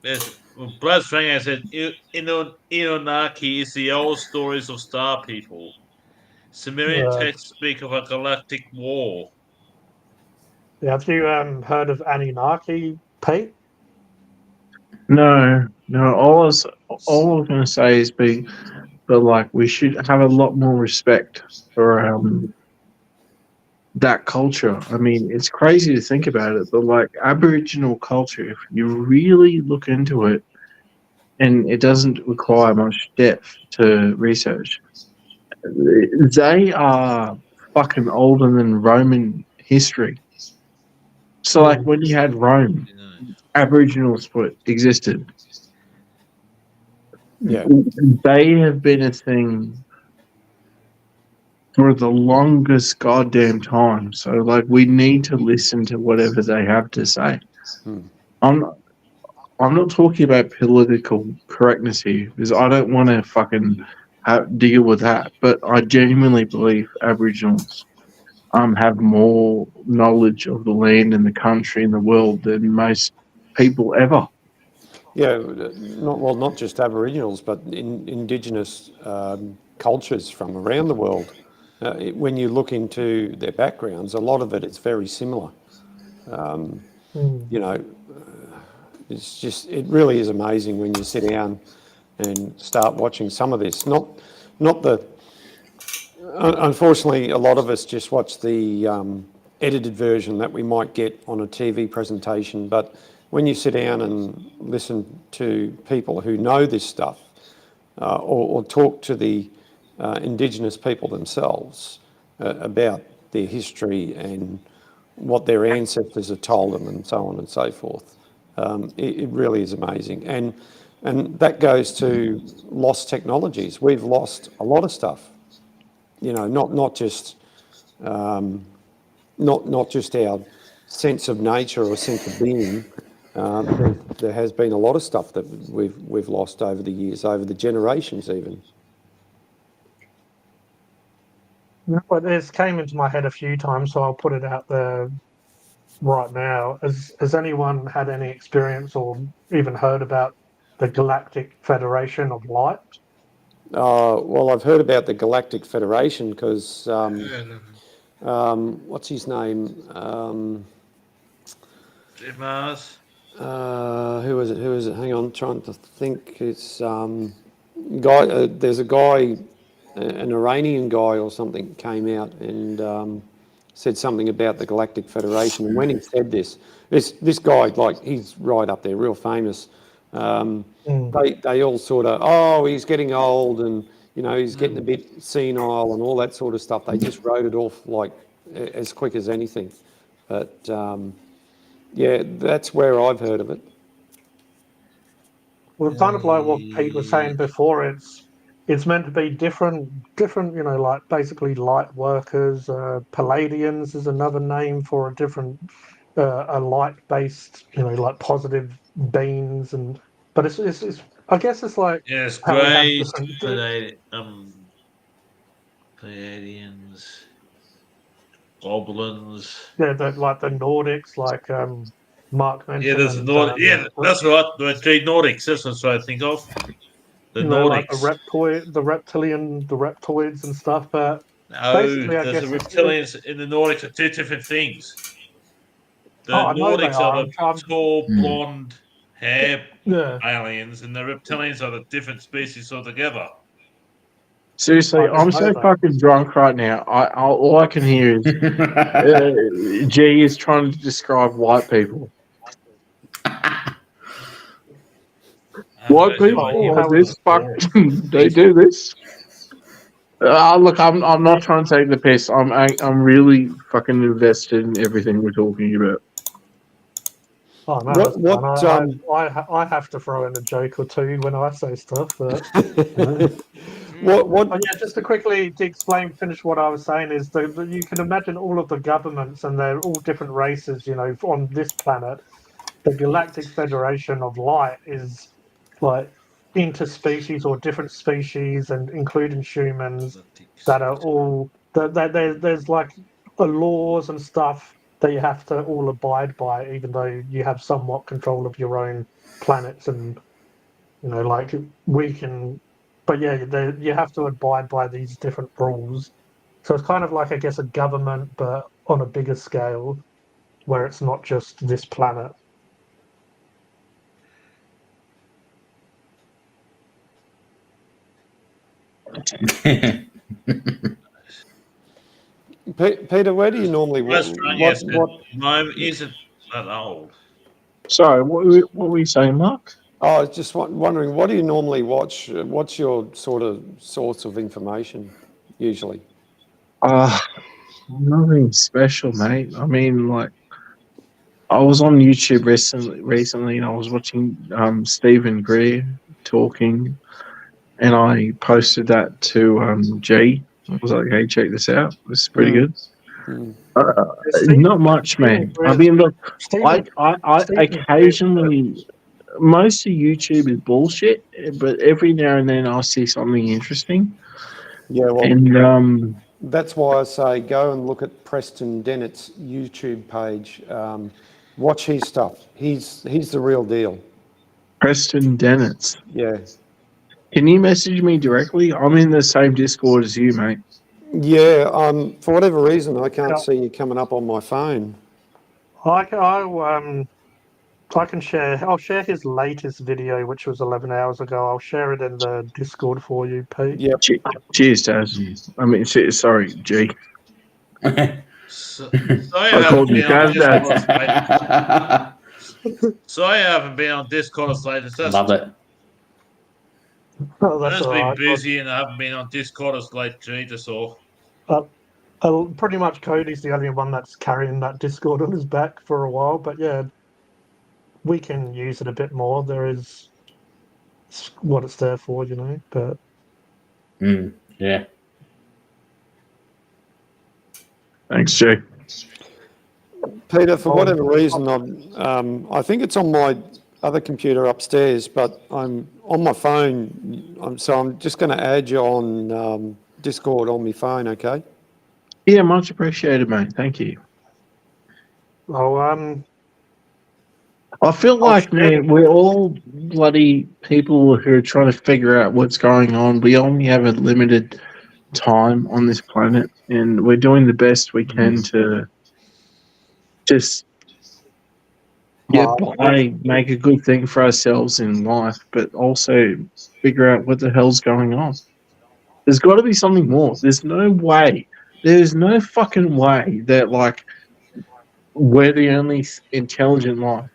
Yes, well, Brad's running out said Inonaki is the old stories of star people. Sumerian texts speak of a galactic war. Have you heard of Anunnaki, Pete? No. All I was going to say is but like we should have a lot more respect for that culture. I mean, it's crazy to think about it, but like Aboriginal culture, if you really look into it, and it doesn't require much depth to research, they are fucking older than Roman history. So, like when you had Rome, Aboriginals existed. Yeah. They have been a thing for the longest goddamn time. So, like, we need to listen to whatever they have to say. I'm not talking about political correctness here because I don't want to fucking deal with that. But I genuinely believe Aboriginals have more knowledge of the land and the country and the world than most people ever. Yeah, not just Aboriginals, but Indigenous cultures from around the world. When you look into their backgrounds, a lot of it is very similar. You know, it really is amazing when you sit down and start watching some of this. Unfortunately, a lot of us just watch the edited version that we might get on a TV presentation, but when you sit down and listen to people who know this stuff or talk to the Indigenous people themselves about their history and what their ancestors have told them and so on and so forth, it really is amazing. And that goes to lost technologies. We've lost a lot of stuff. Not just not just our sense of nature or sense of being. There has been a lot of stuff that we've lost over the years, over the generations even. But this came into my head a few times, so I'll put it out there right now. Has anyone had any experience or even heard about the Galactic Federation of Light? Well, I've heard about the Galactic Federation because what's his name? Mars. Who is it? Who is it? Hang on, trying to think. It's guy. There's a guy, an Iranian guy or something, came out and said something about the Galactic Federation. And when he said this guy, like, he's right up there, real famous. They all sort of, oh, he's getting old and, you know, he's getting a bit senile and all that sort of stuff. They just wrote it off like as quick as anything. But yeah, that's where I've heard of it. Well, kind of like what Pete was saying before. It's meant to be different. You know, like basically light workers. Palladians is another name for a different, a light-based. You know, like positive beings and. But it's I guess it's like Yes, how we have Greys, different. Pleiadians, Goblins. Yeah, like the Nordics, like Mark Yeah, mentioned, there's the and Nordic. Yeah, that's right. The Nordics. That's what I think of. The you know, like Nordics. the reptoids and stuff. But No, basically, I there's the guess reptilians in the Nordics are two different things. The I know they Nordics are are. the tall, blonde hair Yeah, aliens, and the reptilians are the different species altogether. Seriously, I didn't I'm know so that. fucking drunk right now. All I can hear is G is trying to describe white people. White people are this fucking. They do this. Look, I'm not trying to take the piss. I'm really fucking invested in everything we're talking about. Oh no, that's What fine. I have to throw in a joke or two when I say stuff. But what oh, yeah, just to quickly to explain, finish what I was saying is that you can imagine all of the governments and they're all different races. You know, on this planet, the Galactic Federation of Light is like interspecies or different species, and including humans that are all there's like laws and stuff that you have to all abide by, even though you have somewhat control of your own planets and you know like we can. But yeah, you have to abide by these different rules. So it's kind of like I guess a government, but on a bigger scale, where it's not just this planet. Peter, where do you normally Restaurant, what yes, what? Rome isn't that old. Sorry, what were you saying, Mark? Oh, I was just wondering, what do you normally watch? What's your sort of source of information usually? Nothing special, mate. I mean, like, I was on YouTube recently, and I was watching Stephen Greer talking, and I posted that to G. I was like, "Hey, check this out. This is pretty good." Not much, man. I mean, look, I occasionally, most of YouTube is bullshit, but every now and then I'll see something interesting. Yeah, well, And that's why I say go and look at Preston Dennett's YouTube page. Watch his stuff. He's the real deal. Preston Dennett, Yeah. can you message me directly? I'm in the same Discord as you, mate. Yeah. For whatever reason, I can't see you coming up on my phone. I can share. I'll share his latest video, which was 11 hours ago. I'll share it in the Discord for you, Pete. Yep. Cheers, Taz. I mean, sorry, G. So I called you Taz. Sorry, I haven't been on Discord as late. Love it. Oh, I've that's just all been right. busy and I haven't been on Discord as late. Gee, that's all. Pretty much Cody's the only one that's carrying that Discord on his back for a while. But yeah, we can use it a bit more. There is what it's there for, you know. But Yeah. Thanks, G. Peter, for whatever reason, I think it's on my other computer upstairs, but I'm on my phone. So I'm just going to add you on Discord on my phone, okay? Yeah, much appreciated, mate. Thank you. oh, I feel like, shit. man, we're all bloody people who are trying to figure out what's going on. We only have a limited time on this planet, and we're doing the best we can to just get Oh, by, make a good thing for ourselves in life, but also figure out what the hell's going on. There's got to be something more. There's no way. There's no fucking way that, like, we're the only intelligent life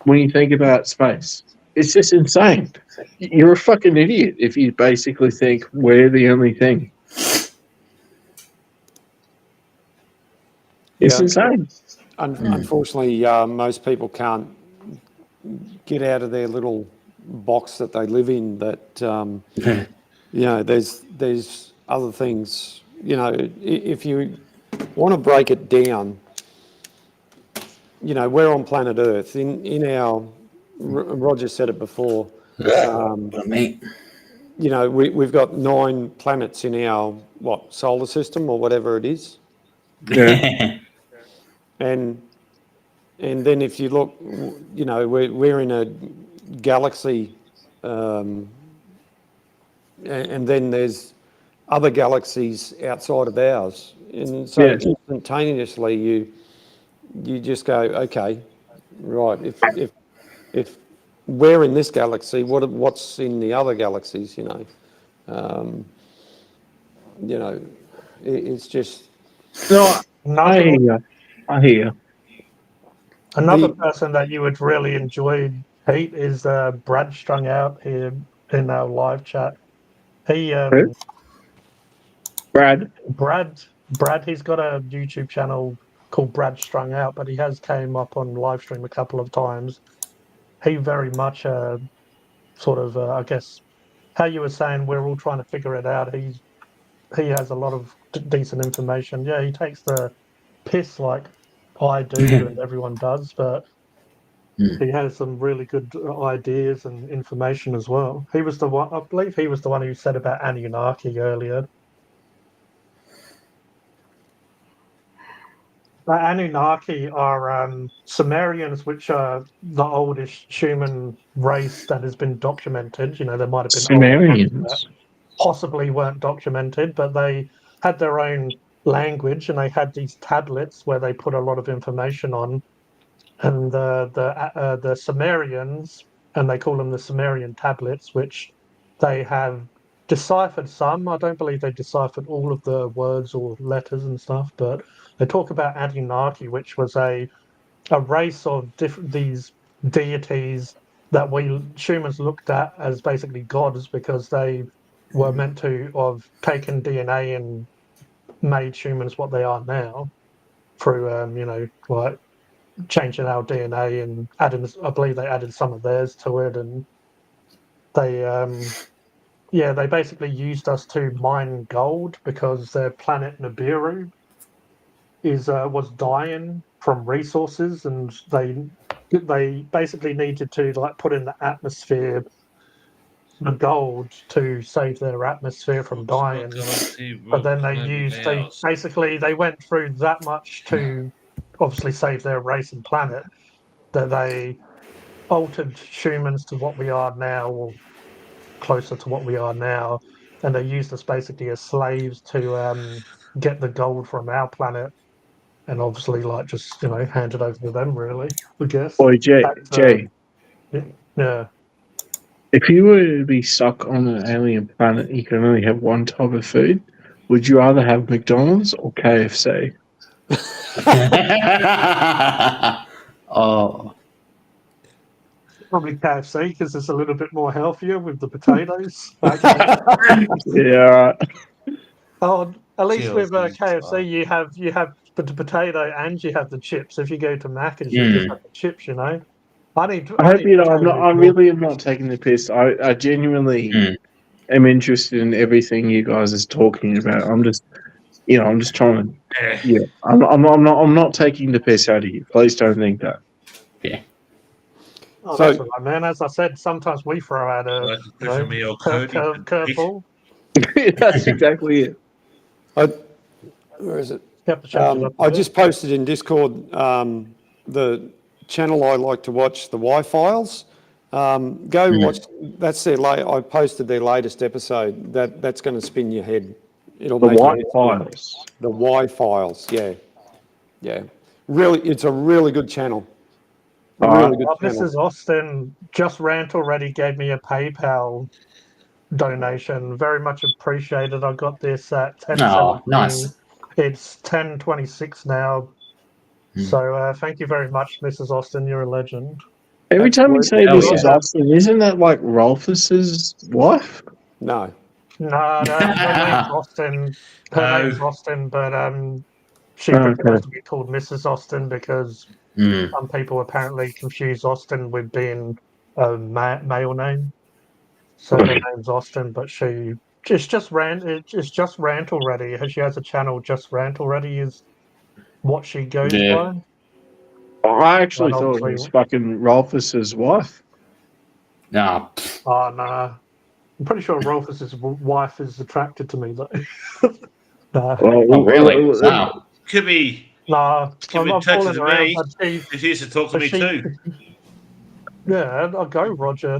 when you think about space. It's just insane. You're a fucking idiot if you basically think we're the only thing. It's yeah. insane. Unfortunately, most people can't get out of their little box that they live in. That you know, there's other things. You know, if you want to break it down, you know, we're on planet Earth. In our, Roger said it before. Mate. You know, we've got 9 planets in our solar system or whatever it is, Yeah. and then if you look, you know, we're in a galaxy, and then there's other galaxies outside of ours, and so Yes. instantaneously you just go, okay, right, if we're in this galaxy, what's in the other galaxies, you know? You know, it's just No, I Another hear you. I hear you. another the person that you would really enjoy, Pete, is Brad Strung Out here in our live chat. He Who? Brad. Brad, he's got a YouTube channel called Brad Strung Out, but he has came up on live stream a couple of times. He very much sort of I guess how you were saying we're all trying to figure it out. He has a lot of decent information. Yeah, he takes the piss like I do and everyone does, but he has some really good ideas and information as well. He was the one, I believe, he was the one who said about Anunnaki earlier. The Anunnaki are Sumerians, which are the oldest human race that has been documented. You know, there might have been older ones that Sumerians. possibly weren't documented, but they had their own language and they had these tablets where they put a lot of information on. And the Sumerians, and they call them the Sumerian tablets, which they have deciphered some. I don't believe they deciphered all of the words or letters and stuff, but they talk about Anunnaki, which was a race of different these deities that we humans looked at as basically gods because they were meant to have taken DNA and made humans what they are now through you know, like changing our DNA and adding, I believe they added some of theirs to it, and they yeah, they basically used us to mine gold because their planet Nibiru is was dying from resources, and they basically needed to like put in the atmosphere the gold to save their atmosphere from dying. But then they basically they went through that much to obviously save their race and planet that they altered humans to what we are now, or closer to what we are now, and they used us basically as slaves to get the gold from our planet, and obviously, like just you know, hand it over to them. Really, I guess. Boy, That's, Jay, yeah. if you were to be stuck on an alien planet, you can only have one type of food. Would you rather have McDonald's or KFC? Oh, Probably KFC because it's a little bit more healthier with the potatoes. Yeah. Oh, at least with Chelsea, KFC, you have the potato and you have the chips. If you go to Macca's, you just mm. have the chips. You know, I I hope need you know. I'm not. potatoes I more. really am not taking the piss. I genuinely Mm. am interested in everything you guys is talking about. I'm just, I'm just trying to. Eh, Yeah, I'm not taking the piss out of you. Please don't think that. Yeah. Oh, that's so all right, man. As I said, sometimes we throw out a like you know pushing me or Cody. curveball. That's exactly it. where is it? You have to change it up a I bit. just posted in Discord the channel I like to watch, the Y-Files. Go watch. That's their I posted their latest episode. That's going to spin your head. It'll The make your White head spin. Files. The Y-Files. Yeah. Really, it's a really good channel. Really good channel. Mrs. Austin just rant already gave me a PayPal donation. Very much appreciated. I got this at 10:17. Oh, nice. It's 10:26 now. So thank you very much, Mrs. Austin. You're a legend. Every time you say Hell Mrs. yeah. Austin, isn't that like Rolfus's wife? No. No, her name's Austin. Her name's Austin, but she prefers to be called Mrs. Austin because some people apparently confuse Austin with being a male name. So her name's Austin, but it's just rant. It's just rant already. She has a channel, just rant already is what she goes by. I actually But thought it obviously- was fucking Rolfus's wife. Nah. Oh no, I'm pretty sure Rolfus's wife is attracted to me though. Nah. Oh, really? Wow. Could be. Nah, Could be I'm attracted fooling to around. me. But She used to talk to but me she- too. yeah, I'll go, Roger.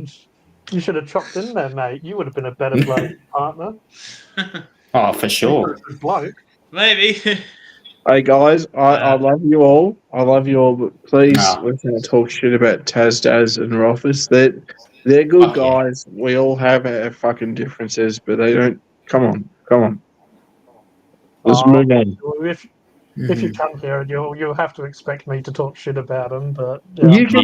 You should have chopped in there, mate. You would have been a better bloke partner. Oh, for sure. Bloke. Maybe. Hey guys, I love you all. I love you all, but please Nah. let's not talk shit about Tazdaz and Rolfus. They're good Fuck yeah. guys. We all have our fucking differences, but they don't. Come on. Let's move on. If you come here, you'll have to expect me to talk shit about them. But yeah, You can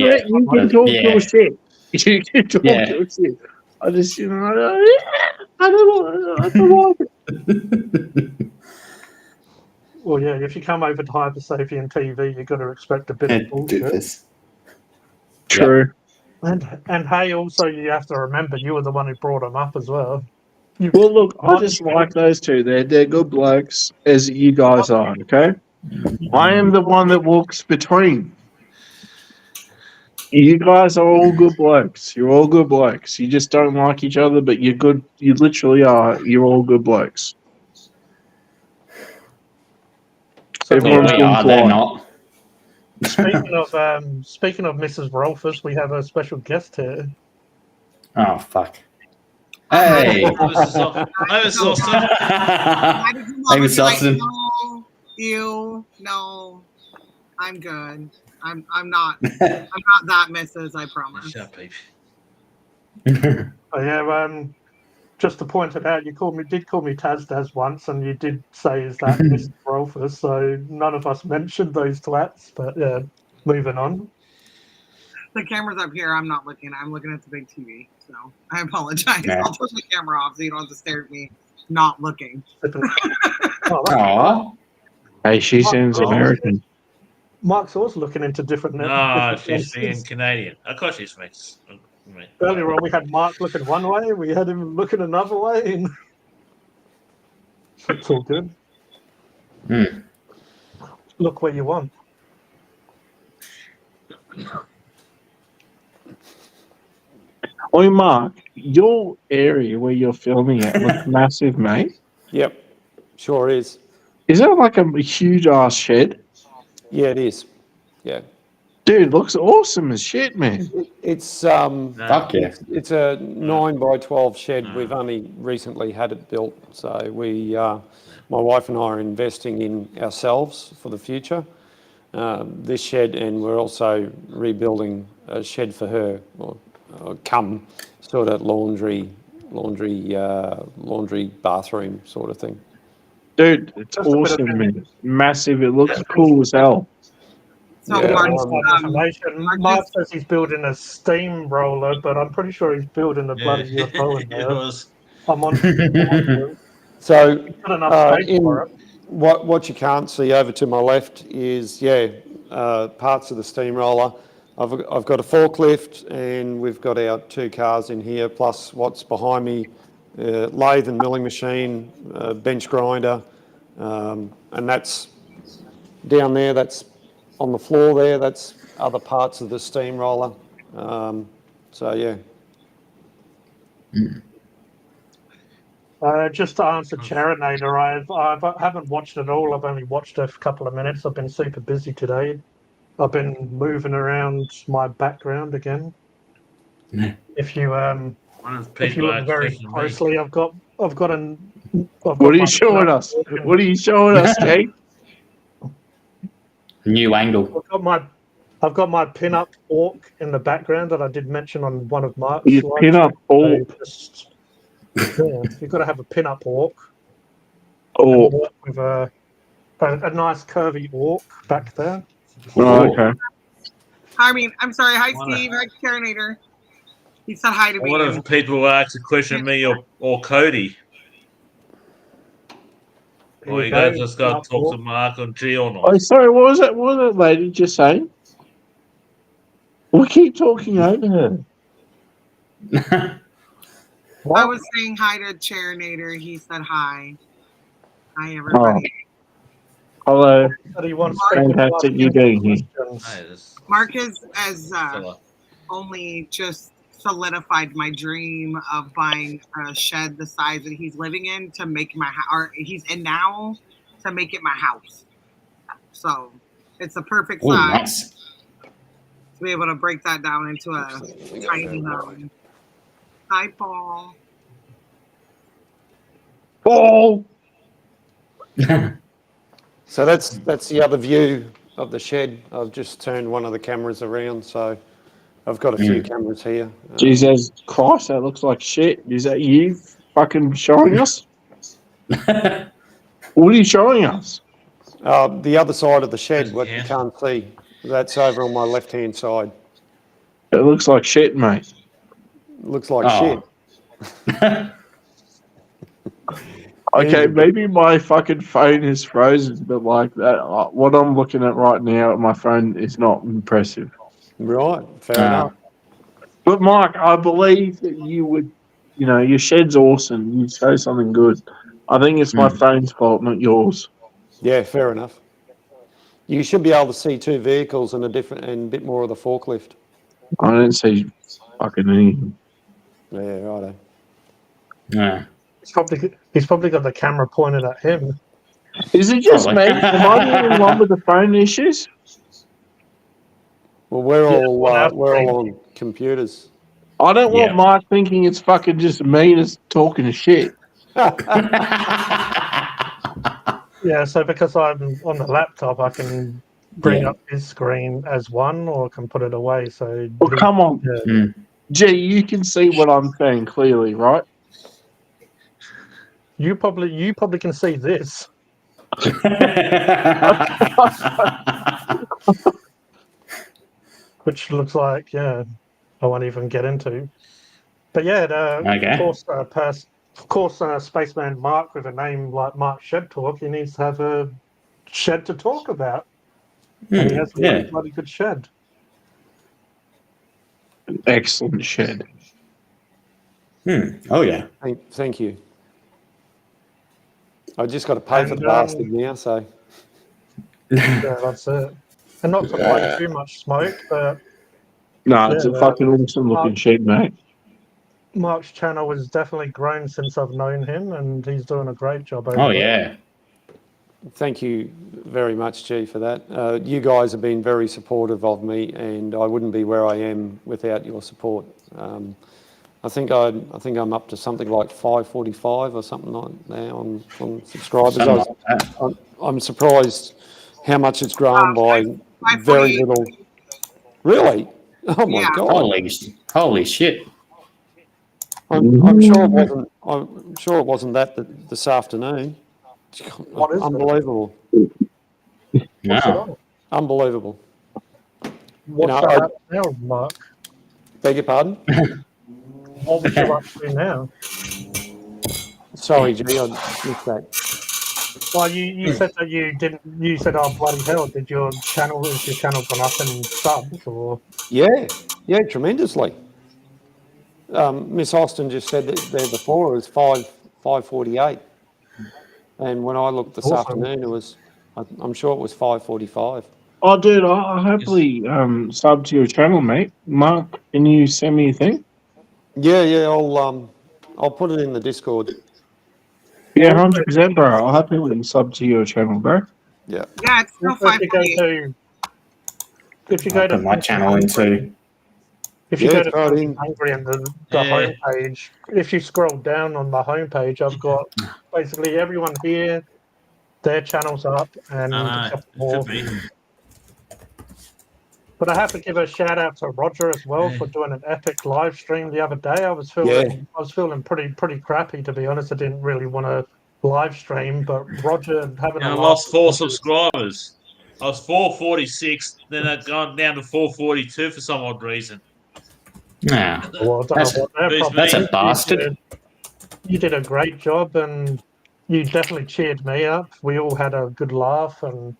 talk Yeah. your shit. You can talk Yeah. your shit. I just I don't like it. well, yeah. If you come over to Hypersapien TV, you've got to expect a bit of bullshit. True. And hey, also you have to remember you were the one who brought them up as well. Well, look, I just like those two. They're good blokes, as you guys are. Okay, I am the one that walks between. You guys are all good blokes. You're all good blokes. You just don't like each other, but you're good. You literally are. You're all good blokes. Everyone's We been are, they're quiet. not. Speaking of Mrs. Rolfus, we have a special guest here. Oh, fuck. Hey. I was awesome. Why did you Hey, love Miss me? Like, Austin. no, I'm good. I'm not that Mrs. I promise. Shut up, baby. Oh, yeah, just to point it out, did call me Tazdaz once, and you did say, "Is that Mr. Rolfus?" So none of us mentioned those twats, but yeah, moving on. The camera's up here. I'm not looking. I'm looking at the big TV. So I apologize. Yeah. I'll turn the camera off so you don't have to stare at me not looking. Oh, that's Aw. Hey, she sounds American. Mark's also looking into different. No, different she's being places. Canadian. Of course she's mixed. Earlier on, we had Mark looking one way, we had him looking another way, and it's all good. Look where you want. Oi, Mark, your area where you're filming it looks massive, mate. Yep. Sure is. Is that like a huge ass shed? Yeah, it is. Yeah. Dude, looks awesome as shit, man. It's Fuck yeah. it's a 9x12 shed. We've only recently had it built, so my wife and I are investing in ourselves for the future. This shed, and we're also rebuilding a shed for her, or come sort of laundry bathroom sort of thing. Dude, it's Just a bit of awesome, man. Massive. It looks cool as hell. So Yeah. Information. Mark says he's building a steamroller, but I'm pretty sure he's building a bloody UFO in there. I'm on. So Got enough space for it. what you can't see over to my left is parts of the steamroller. I've got a forklift, and we've got our 2 cars in here, plus what's behind me, lathe and milling machine, bench grinder, and that's down there. That's on the floor there. That's other parts of the steamroller. So yeah. Just to answer Charinator, I haven't watched it all. I've only watched a couple of minutes. I've been super busy today. I've been moving around my background again. If you One of the if you people look asked very question me. closely, I've got What are you showing us? What are you showing us, Jake? New angle. I've got my pin-up orc in the background that I did mention on one of Mark's You slides. pin up orc. Yeah, you've got to have a pin-up orc. Orc. An orc with a nice curvy orc back there. Oh, okay. I mean, I'm sorry. Hi, Why not? Steve. Hi, Carinator. He said hi to me. One of the people asked question me or Cody. There Or you you go. guys just got Pin-up to talk to orc. Mark on G or not? Oh, sorry. What was that? What was that lady just saying? We keep talking over her. I was saying hi to Charinator. He said hi. Hi, Oh, everybody. hello. But he wants Mark- people to Fantastic ask you him being here. questions. Hey, this Mark has fella. only just solidified my dream of buying a shed the size that he's living in to make my house, or he's in now, to make it my house. So it's the perfect Oh, size nice. to be able to break that down into a tiny home. Hi, Paul. Paul. So that's the other view of the shed. I've just turned one of the cameras around, so I've got a few cameras here. Jesus Christ, that looks like shit. Is that you fucking showing us? What are you showing us? The other side of the shed, what you Yeah. can't see, that's over on my left-hand side. It looks like shit, mate. Looks like Oh. shit. Okay, Easy. maybe my fucking phone is frozen, but like that, what I'm looking at right now on my phone is not impressive. Right, fair enough. But Mike, I believe that you would, your shed's awesome. You show something good. I think it's my phone's fault, not yours. Yeah, fair enough. You should be able to see two vehicles and a bit more of the forklift. I don't see fucking anything. Yeah, righto. Yeah. He's probably got the camera pointed at him. Is it just Probably. me? Am I the only one with the phone issues? Well, we're on our all on computers. I don't want Yeah. Mike thinking it's fucking just me that's talking shit. Yeah, so because I'm on the laptop, I can bring Yeah. up his screen as one, or I can put it away. So Well, come on. yeah. Gee, you can see what I'm saying clearly, right? You probably can see this. Which looks like, I won't even get into. But yeah, Okay. of course, Spaceman Mark with a name like Mark Shed Talk, he needs to have a shed to talk about, and he has a pretty Yeah. bloody good shed. Excellent shed. Oh, yeah. Thank you. I just got to pay for the bastard now, so. Yeah, that's it. And not to blow too much smoke, but No, it's a fucking awesome looking shed, mate. Mark's channel has definitely grown since I've known him, and he's doing a great job over Oh, there. yeah. Thank you very much, G, for that. You guys have been very supportive of me, and I wouldn't be where I am without your support. I think I'm up to something like 545 or something like that on subscribers. Something like that. I'm surprised how much it's grown by 548. very little. Really? Oh my Yeah. God! Holy shit. I'm sure it wasn't. I'm sure it wasn't that this afternoon. What is it? Unbelievable! What's it No. on? Unbelievable. What's know, that up now, Mark? Beg your pardon? What was you up to now? Sorry, G, I missed that. Well, you said that you didn't. You said, "Oh bloody hell!" Is your channel gone up in subs or? Yeah, tremendously. Miss Austin just said that there before it was 548, and when I looked this Awesome. afternoon, it was. I'm sure it was 545. Oh, dude, I'll happily sub to your channel, mate. Mark, can you send me a thing? Yeah. I'll put it in the Discord. Yeah, 100%, bro. I'll happily sub to your channel, bro. Yeah. Yeah, it's still Also, if you go 548. to if you I'll go to put my Funky channel in Hungry, too. if you Yeah, go to throw it Funky in. Hungry and the Yeah. homepage, if you scroll down on the homepage, I've got basically everyone here, their channels up, and a I know. couple It should more. be. But I have to give a shout out to Roger as well Yeah. for doing an epic live stream the other day. I was feeling pretty crappy, to be honest. I didn't really want to live stream, but Roger having And a I laugh lost with 4 Roger was subscribers. I was 446, then I'd gone down to 442 for some odd reason. Yeah, well, I don't know that's what their Beats problem that's me. a is. bastard. You did a great job, and you definitely cheered me up. We all had a good laugh, and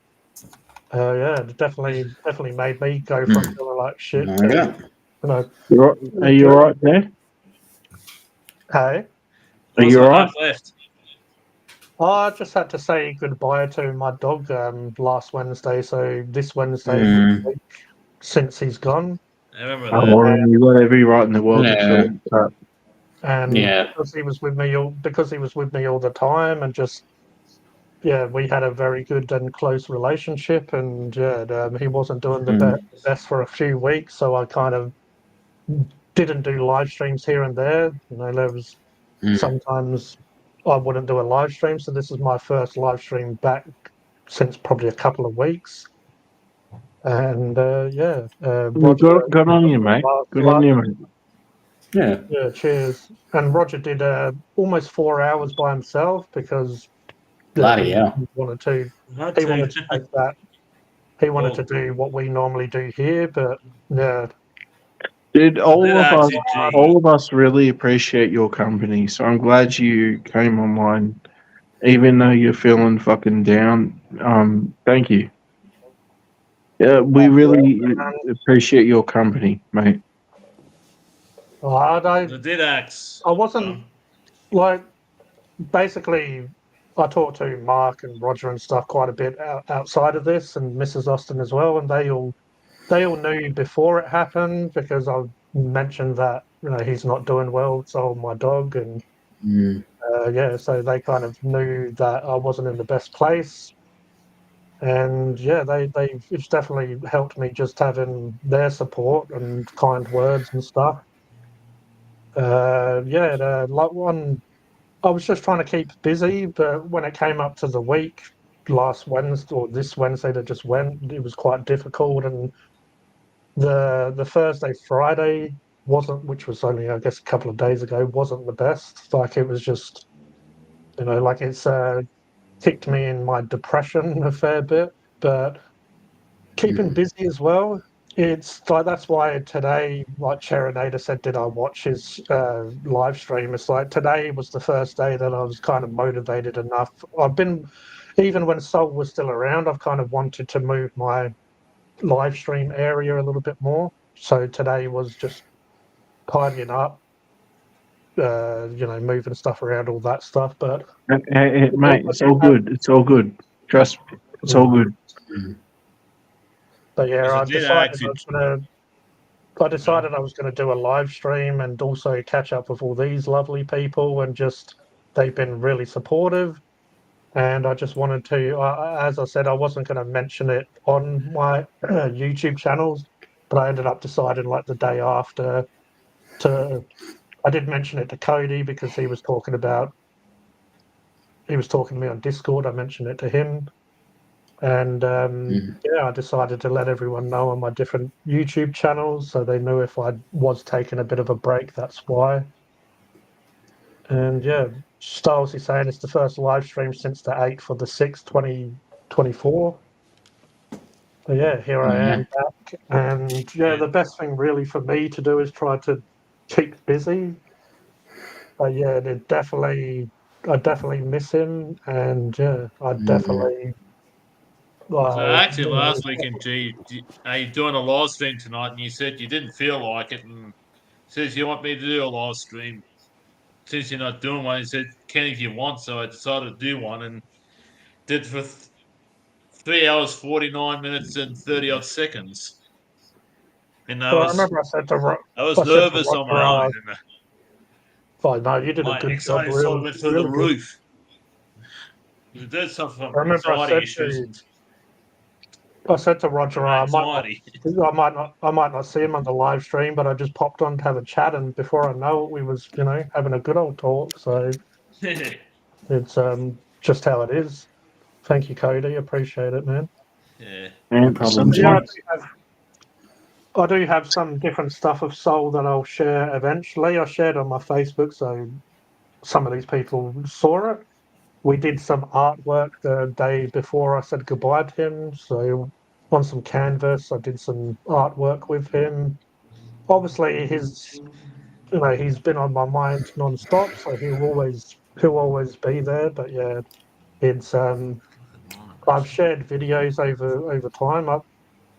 yeah, it definitely made me go from feeling like shit to, Yeah. you know, Are you all right there? hey. Are What's you all got right? half left? I just had to say goodbye to my dog last Wednesday, so this Wednesday is Mm. a week since he's gone. I remember Oh, that. well, you got every right in the world to Yeah. feel that. And Yeah. because he was with me all the time, and just we had a very good and close relationship, and he wasn't doing the best for a few weeks, so I kind of didn't do live streams here and there. You know, there was sometimes I wouldn't do a live stream, so this is my first live stream back since probably a couple of weeks. And Roger, Good on you, mate. Good on you, mate. Yeah. yeah, cheers. And Roger did almost 4 hours by himself because Bloody hell. he wanted to. Not He too. wanted to take that. He wanted to Well, do what we normally do here, but yeah, Dude, I did actually, gee. all of us really appreciate your company. So I'm glad you came online, even though you're feeling fucking down. Thank you. Yeah, we really appreciate your company, mate. I did axe. wasn't like basically. I talked to Mark and Roger and stuff quite a bit outside of this, and Mrs. Austin as well, and they all knew before it happened because I mentioned that he's not doing well, so my dog, and so they kind of knew that I wasn't in the best place, and it's definitely helped me just having their support and kind words and stuff. Like one, I was just trying to keep busy, but when it came up to the week last Wednesday or this Wednesday that just went, it was quite difficult, and the Thursday Friday wasn't, which was only I guess a couple of days ago, wasn't the best. Like it was just like it's kicked me in my depression a fair bit, but keeping busy as well. It's like that's why today, like Cherinator said, did I watch his live stream? It's like today was the first day that I was kind of motivated enough. I've been, even when Soul was still around, I've kind of wanted to move my live stream area a little bit more. So today was just tidying up, moving stuff around, all that stuff. But Hey, mate, it's all good. It's all good. Trust me, it's all good. But yeah, I I did decided actually. I was going to do a live stream and also catch up with all these lovely people, and just they've been really supportive. And I just wanted to, as I said, I wasn't going to mention it on my YouTube channels, but I ended up deciding like the day after to. I did mention it to Cody because he was talking to me on Discord. I mentioned it to him, and I decided to let everyone know on my different YouTube channels so they knew if I was taking a bit of a break, that's why. And yeah, Styles is saying it's the first live stream since the 8th of the 6th, 2024. So yeah, here I am back. And the best thing really for me to do is try to keep busy. But yeah, I definitely miss him, and I definitely. So Well, actually, last weekend, are you doing a live stream tonight? And you said you didn't feel like it, and says you want me to do a live stream. Since you're not doing one, he said, "Can if you want." So I decided to do one, and did for 3 hours, 49 minutes, and 30 odd seconds. And I remember I was nervous on my Roger, own, and oh no, you did a my good job, anxiety sort really, of went through the really good. roof. If it did suffer I from remember I anxiety said issues, to and I said to Roger, I Anxiety. might not see him on the live stream, but I just popped on to have a chat, and before I know it, we was having a good old talk. So it's just how it is. Thank you, Cody. Appreciate it, man. Yeah. No And problem, Yeah, Jim. I do have some different stuff of Soul that I'll share eventually. I shared on my Facebook, so some of these people saw it. We did some artwork the day before I said goodbye to him. So on some canvas, I did some artwork with him. Obviously, he's been on my mind non-stop, so he'll always be there. But yeah, it's I've shared videos over time.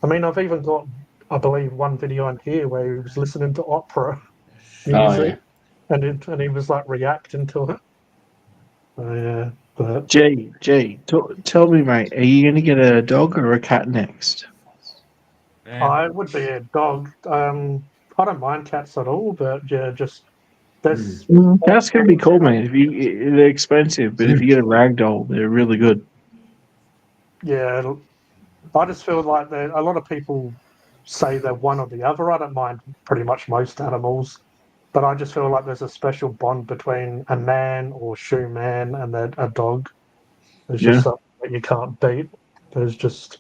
I mean, I've even got, I believe, one video on here where he was listening to opera Oh, music, yeah. and he was like reacting to it. So, yeah, but Tell me, mate, are you going to get a dog or a cat next? I would be a dog. I don't mind cats at all, but yeah, just there's Cats can be cool, mate. They're expensive, but if you get a ragdoll, they're really good. yeah. I just feel like a lot of people say they're one or the other. I don't mind pretty much most animals, but I just feel like there's a special bond between a man or shoe man and then a dog. There's just Yeah. something that you can't beat. There's just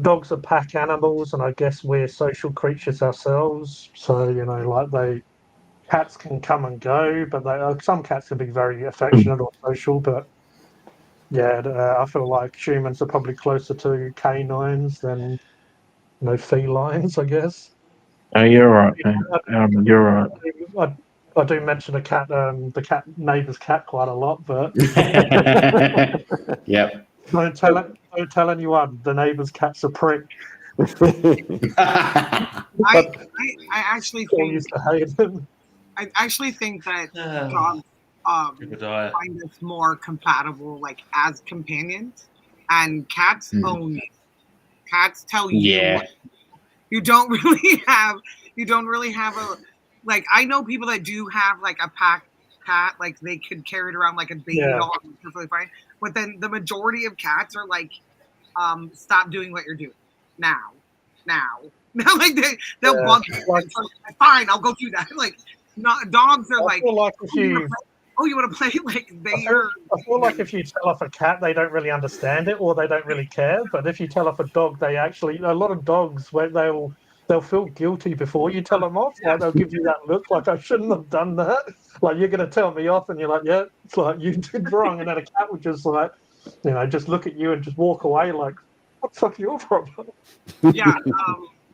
dogs are pack animals, and I guess we're social creatures ourselves. So like cats can come and go, but some cats can be very affectionate or social. But yeah, I feel like humans are probably closer to canines than felines, I guess. Oh, you're right, man. You're right. I, I do mention the cat neighbour's cat quite a lot, but Yep. don't tell anyone. The neighbour's cat's a prick. I actually Paul think used to hate him. that Ah, dogs People die. find us more compatible, like as companions, and cats own you. Cats tell you Yeah. what you don't really have a like. I know people that do have like a pack cat, like they could carry it around like a baby Yeah. doll, and it's perfectly fine. But then the majority of cats are like, stop doing what you're doing now. Like they'll Yeah. bug you. Like, It's like, fine, I'll go do that. Like, not dogs are I like, feel like if you want to play? Like I feel like if you tell off a cat, they don't really understand it or they don't really care. But if you tell off a dog, they actually a lot of dogs where they'll feel guilty before you tell them off. Like they'll give you that look, like I shouldn't have done that. Like you're gonna tell me off, and you're like, yeah, it's like you did wrong. And then a cat would just like, just look at you and just walk away. Like, what the fuck your problem? Yeah,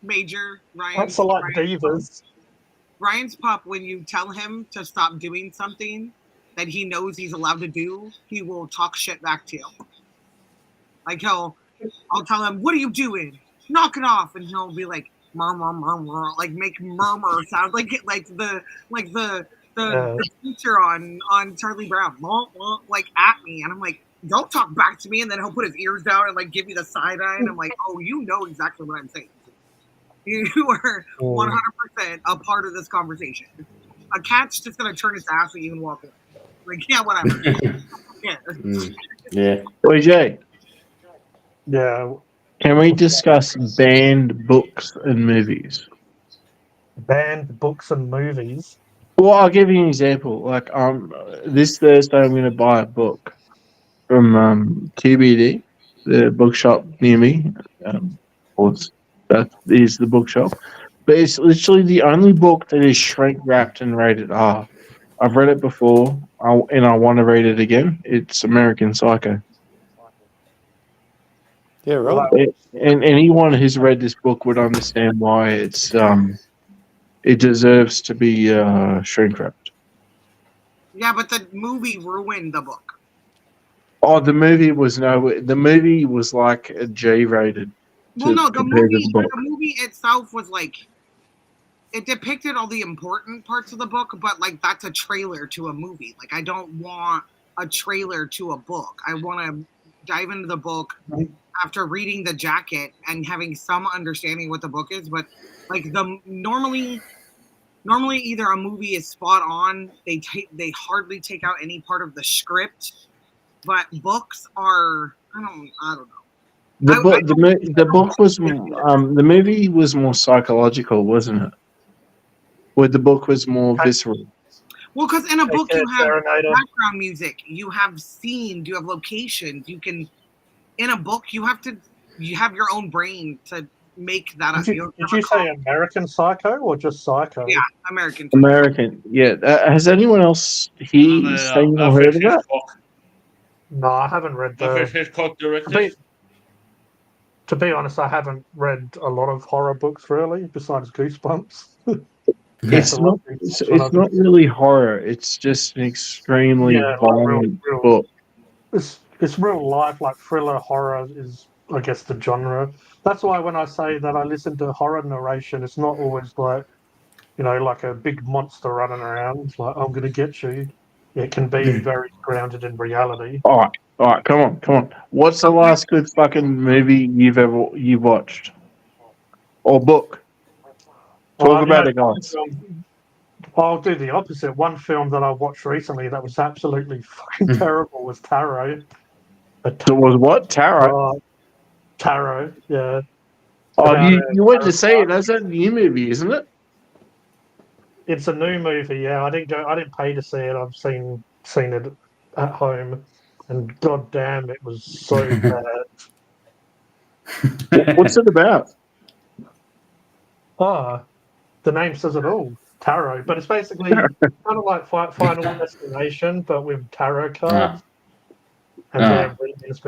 Major That's a lot divas. Ryan's pup, when you tell him to stop doing something that he knows he's allowed to do, he will talk shit back to you. Like I'll tell him, "What are you doing? Knock it off," and he'll be like, "Murmur," like make murmur sound like the teacher on Charlie Brown, like at me, and I'm like, "Don't talk back to me," and then he'll put his ears down and like give me the side eye, and I'm like, "Oh, you know exactly what I'm saying." You are 100% a part of this conversation. A cat's just gonna turn its ass at you and walk away. Like, yeah, whatever. Yeah. Yeah. Boy, Jay, Yeah, can we discuss banned books and movies? banned books and movies. Well, I'll give you an example. Like, this Thursday, I'm going to buy a book from TBD, the bookshop near me. That is the bookshop. But it's literally the only book that is shrink wrapped and rated R. I've read it before, and I want to read it again. It's American Psycho. Yeah, right. And anyone who's read this book would understand why it deserves to be shrink wrapped. Yeah, but the movie ruined the book. Oh, the movie was like a G rated. Well, no, the compared to the book. movie itself was like, it depicted all the important parts of the book, but like that's a trailer to a movie. Like I don't want a trailer to a book. I want to dive into the book after reading the jacket and having some understanding what the book is. But like normally either a movie is spot on. They hardly take out any part of the script, but books are I don't know. The book was the movie was more psychological, wasn't it? Where the book was more visceral. Well, because in a book you have Serenader. background music, you have scenes, you have locations. You can, in a book, you have your own brain to make that up. Did you say American Psycho or just Psycho? Yeah, American. American, yeah. Has anyone else here seen or heard of that? No, I haven't read Alfred the. Hitchcock directed. To be honest, I haven't read a lot of horror books really, besides Goosebumps. It's not. It's not really horror. It's just an extremely violent book. It's real life, like thriller horror is, I guess, the genre. That's why when I say that I listen to horror narration, it's not always like, like a big monster running around, like I'm gonna get you. It can be very grounded in reality. All right, come on. What's the last good fucking movie you've watched or book? Talk about it, guys. I'll do the opposite. One film that I watched recently that was absolutely fucking terrible was Tarot. It was what? Tarot? Tarot, yeah. Oh, you went to see it. That's a new movie, isn't it? It's a new movie, yeah. I didn't pay to see it. I've seen it at home, and god damn, it was so bad. What's it about? The name says it all. Tarot, but it's basically kind of like Final Destination, but with tarot cards, and their readings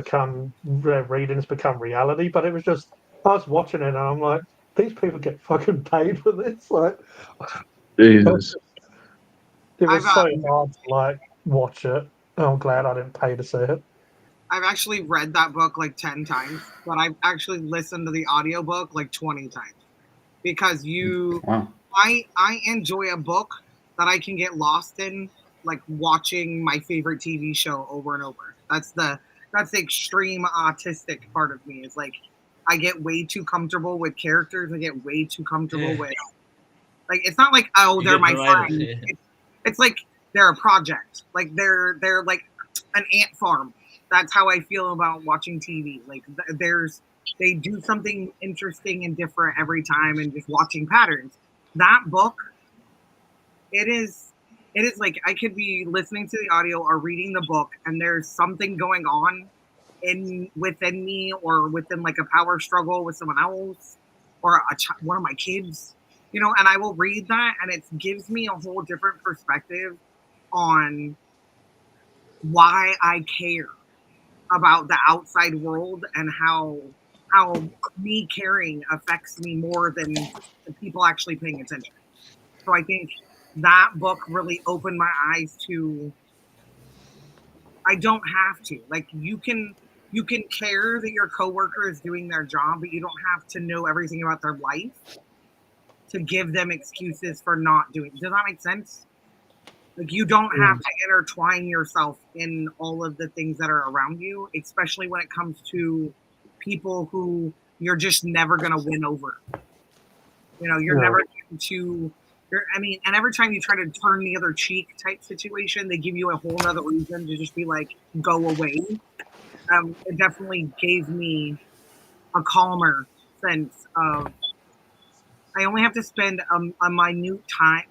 become reality. But it was just, I was watching it, and I'm like, these people get fucking paid for this. Like, Jesus. It was so hard to like watch it. I'm glad I didn't pay to see it. I've actually read that book like 10 times, but I've actually listened to the audiobook like 20 times because I enjoy a book that I can get lost in, like watching my favorite TV show over and over. That's the extreme autistic part of me. Is like I get way too comfortable with characters. I get way too comfortable with, like, it's not like, oh, they're my friends. It's like they're a project. Like they're like an ant farm. That's how I feel about watching TV. Like they do something interesting and different every time, and just watching patterns. That book, it is like I could be listening to the audio or reading the book, and there's something going on within me, or within like a power struggle with someone else, or one of my kids, and I will read that, and it gives me a whole different perspective on why I care about the outside world, and how me caring affects me more than the people actually paying attention. So I think that book really opened my eyes to, I don't have to. Like, you can care that your coworker is doing their job, but you don't have to know everything about their life to give them excuses for not doing it. Does that make sense? Like, you don't have to intertwine yourself in all of the things that are around you, especially when it comes to people who you're just never going to win over. You're never going to, and every time you try to turn the other cheek type situation, they give you a whole nother reason to just be like, go away. It definitely gave me a calmer sense of, I only have to spend a minute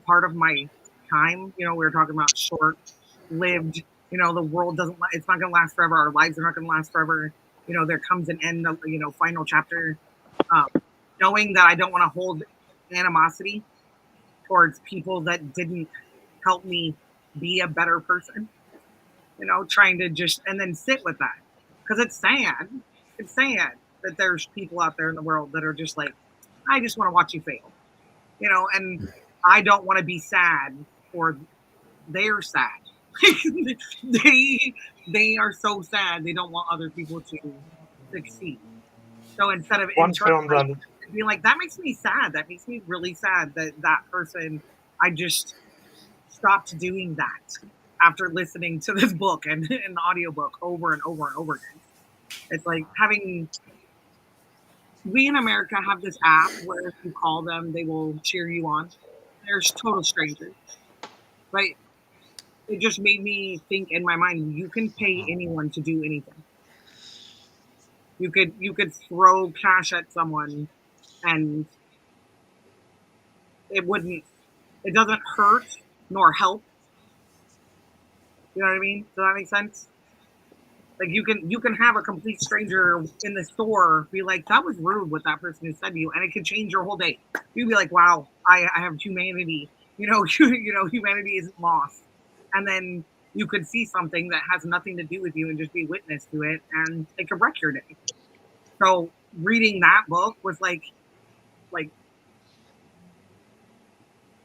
part of my time. We were talking about short-lived. The world it's not going to last forever. Our lives are not going to last forever. There comes an end of, final chapter. Knowing that I don't want to hold animosity towards people that didn't help me be a better person. Trying to just, and then sit with that. Because it's sad. It's sad that there's people out there in the world that are just like, I just want to watch you fail. And I don't want to be sad, or they're sad. they are so sad. They don't want other people to succeed. So instead of being like, that makes me sad. That makes me really sad that person, I just stopped doing that after listening to this book and an audiobook over and over and over again. It's like we in America have this app where if you call them, they will cheer you on. They're total strangers. But it just made me think in my mind, you can pay anyone to do anything. You could throw cash at someone, and it doesn't hurt nor help. You know what I mean? Does that make sense? Like you can have a complete stranger in the store be like, that was rude what that person has said to you, and it could change your whole day. You'd be like, wow, I have humanity. Humanity isn't lost. And then you could see something that has nothing to do with you and just be witness to it, and it could wreck your day. So reading that book was like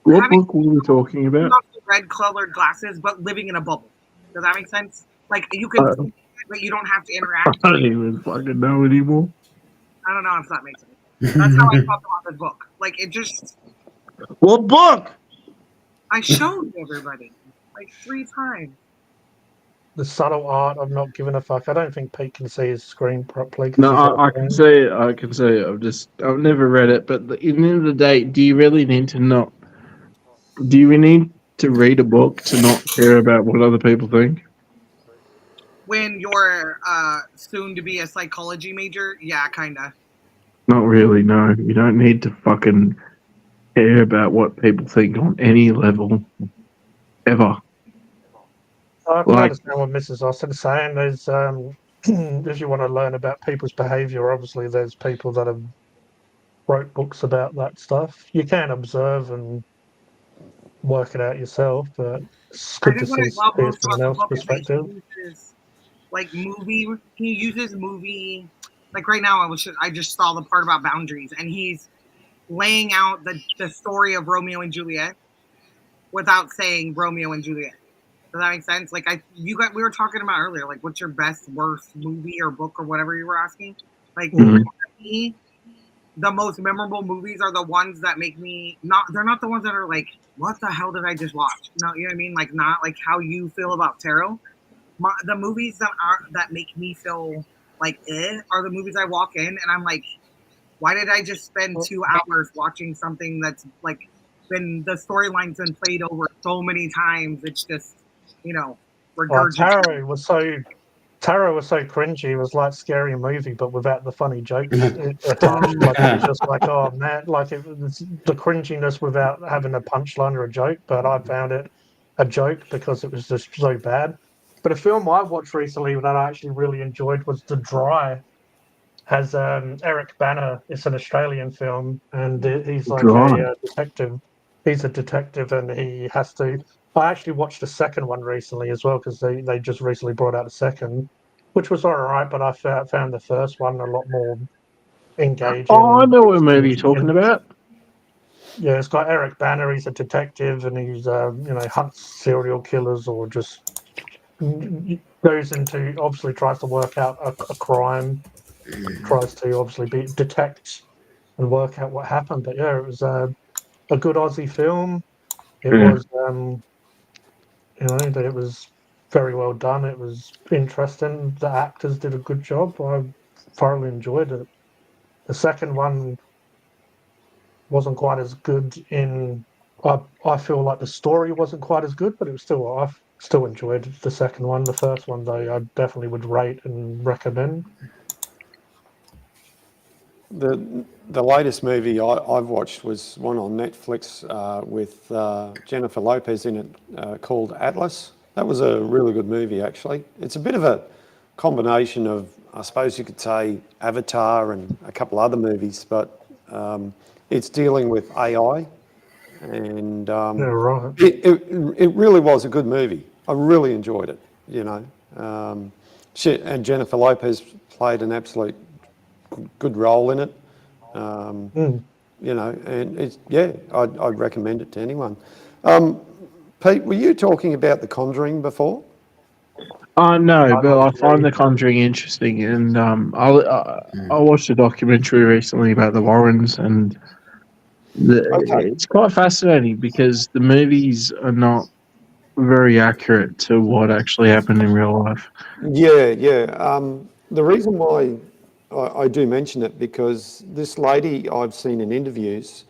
What having book were we talking about? red colored glasses, but living in a bubble. Does that make sense? Like you can, but you don't have to interact. I don't even fucking know anymore. I don't know if that makes sense. That's how I felt about this book. Like it just. What book? I showed everybody like 3 times. The subtle art of not giving a fuck. I don't think Pete can see his screen properly. No, I can see it. I can see it. I've never read it. But at the end of the day, do you really need to not? Do you need to read a book to not care about what other people think? When you're soon to be a psychology major, yeah, kinda. Not really. No, you don't need to fucking care about what people think on any level, ever. I can understand what Mrs. Austin is saying. There's if you want to learn about people's behaviour, obviously there's people that have wrote books about that stuff. You can observe and work it out yourself, but it's good to What I see love most someone about the else's book is that perspective. he uses movie. Like right now, I just saw the part about boundaries, and he's laying out the story of Romeo and Juliet without saying Romeo and Juliet. Does that make sense? Like we were talking about earlier, like what's your best, worst movie or book or whatever you were asking? Like for me, the most memorable movies are the ones that make me they're not the ones that are like, what the hell did I just watch? No, you know what I mean? Like not like how you feel about tarot. The movies that make me feel like are the movies I walk in and I'm like, why did I just spend 2 hours watching something that's like the storyline's been played over so many times? It's just, Tarot was so cringy. It was like Scary Movie, but without the funny jokes attached. Like it was just like, oh man, like it was the cringiness without having a punchline or a joke. But I found it a joke because it was just so bad. But a film I watched recently that I actually really enjoyed was The Dry. Has Eric Bana. It's an Australian film, and he's like a detective. He's a detective, and he has to. I actually watched the second one recently as well because they just recently brought out a second, which was all right, but I found the first one a lot more engaging. Oh, I know what movie you're talking about. Yeah, it's got Eric Bana. He's a detective, and he's hunts serial killers or just goes into obviously tries to work out a crime, tries to obviously detect and work out what happened. But yeah, it was a good Aussie film. It was it was very well done. It was interesting. The actors did a good job. I thoroughly enjoyed it. The second one wasn't quite as good I feel like the story wasn't quite as good, but it was still I still enjoyed the second one. The first one though, I definitely would rate and recommend. The latest movie I've watched was one on Netflix with Jennifer Lopez in it called Atlas. That was a really good movie, actually. It's a bit of a combination of, I suppose you could say, Avatar and a couple other movies, but it's dealing with AI. And right. it really was a good movie. I really enjoyed it, and Jennifer Lopez played an absolute good role in it. And it's I'd recommend it to anyone. Pete, were you talking about The Conjuring before? No, but I find The Conjuring interesting, and I watched a documentary recently about the Warrens, and it's quite fascinating because the movies are not very accurate to what actually happened in real life. Yeah. The reason why I do mention it because this lady I've seen in interviews,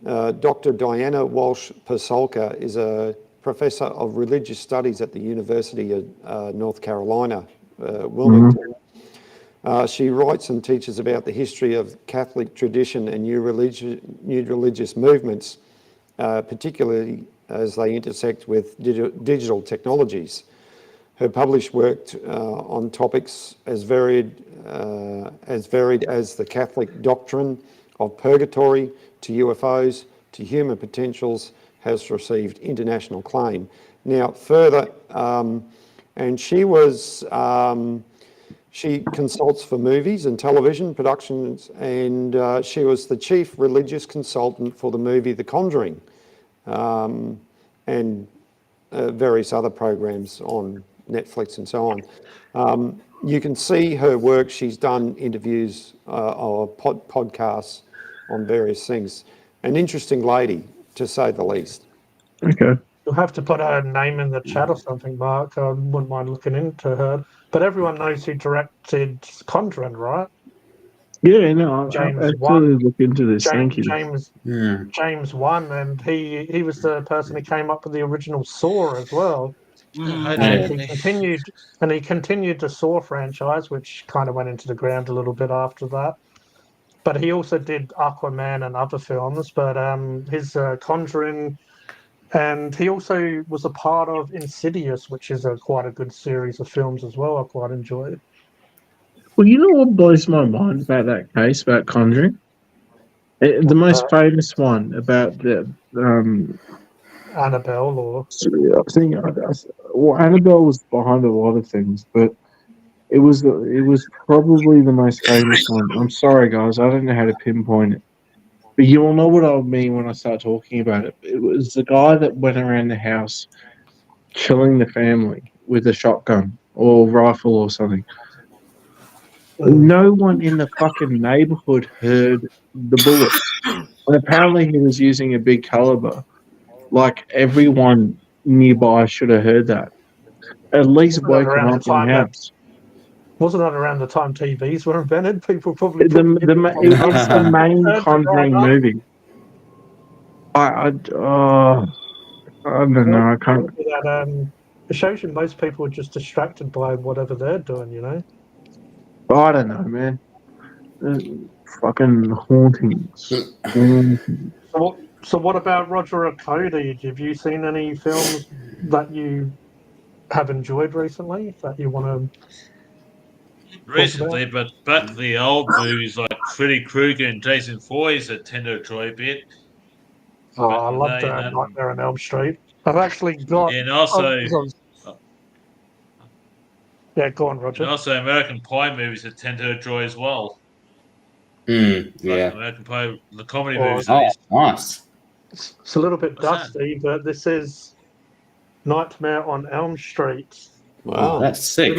Dr. Diana Walsh-Pasolka, is a professor of religious studies at the University of North Carolina, Wilmington. She writes and teaches about the history of Catholic tradition and new religious movements, particularly as they intersect with digital technologies. Her published work on topics as varied as the Catholic doctrine of purgatory to UFOs to human potentials has received international acclaim. Now, further, and she was. She consults for movies and television productions, and she was the chief religious consultant for the movie The Conjuring, and various other programs on Netflix and so on. You can see her work. She's done interviews or podcasts on various things. An interesting lady, to say the least. Okay. You'll have to put her name in the chat or something, Mark. I wouldn't mind looking into her. But everyone knows who directed Conjuring, right? Yeah, no, I'll James absolutely Wan. look into this. Thank James you. James Hmm. James Wan, and he was the person who came up with the original Saw as well. Mhm. And Yeah. he continued the Saw franchise, which kind of went into the ground a little bit after that. But he also did Aquaman and other films. But his Conjuring, and he also was a part of Insidious, which is quite a good series of films as well. I quite enjoyed. Well, you know what blows my mind about that case about Conjuring? The most famous one about the Annabelle, or I think well, Annabelle was behind a lot of things, but it was probably the most famous one. I'm sorry, guys, I don't know how to pinpoint it, but you all know what I mean when I start talking about it. It was the guy that went around the house killing the family with a shotgun or rifle or something. No one in the fucking neighborhood heard the bullets. And apparently he was using a big caliber. Like everyone nearby should have heard that. At least wasn't that woke him around the up in the time that house. wasn't that around the time TVs were invented? People probably The, put it's the main heard it right Conjuring up. movie. I don't know. I can't. That it shows you most people are just distracted by whatever they're doing. You know. I don't know, man. Uh, Fucking hauntings. So what about Roger or Cody? Have you seen any films that you have enjoyed recently that you want to talk about? Recently, but back to the old movies like Freddy Krueger and Jason Voorhees, I tend to enjoy a bit. Oh, Back I in the loved day, and that, Nightmare on Elm Street. I've actually got. and also, Yeah, go on, and Roger. also American Pie movies I tend to enjoy as well. Like Yeah. American Pie, the comedy Or movies that Oh, is. nice. it's a little bit What's that? dusty, but this is Nightmare on Elm Street. Oh, Wow. that's It sick.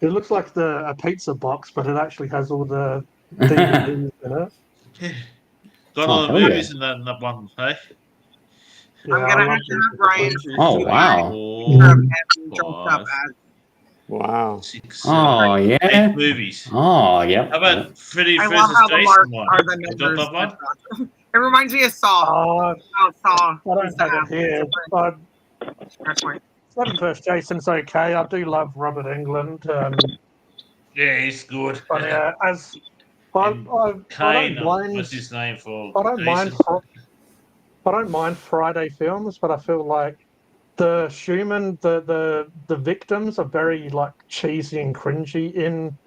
looks like a pizza box, but it actually has all the DVDs in it. Yeah. Got Oh, all the hell yeah. movies in that one, hey? Yeah, I'm I gonna love have to these. have Ryan Oh, see wow. Four, him dressed up five, as. Wow. 6, Oh, 7, 8 yeah. movies. Oh, yep. How about Freddy I love versus how the Jason marks one? are the You got numbers. that one? It reminds me of Saw. Oh, How Saw I don't used to have it have here. different scratch marks. Freddy vs. Jason's okay. I do love Robert Englund, Yeah, he's good. but as And I don't Kane, mind. what's his name for I don't mind. Jason? I don't mind Friday films, but I feel like the Schumann, the victims are very like cheesy and cringy in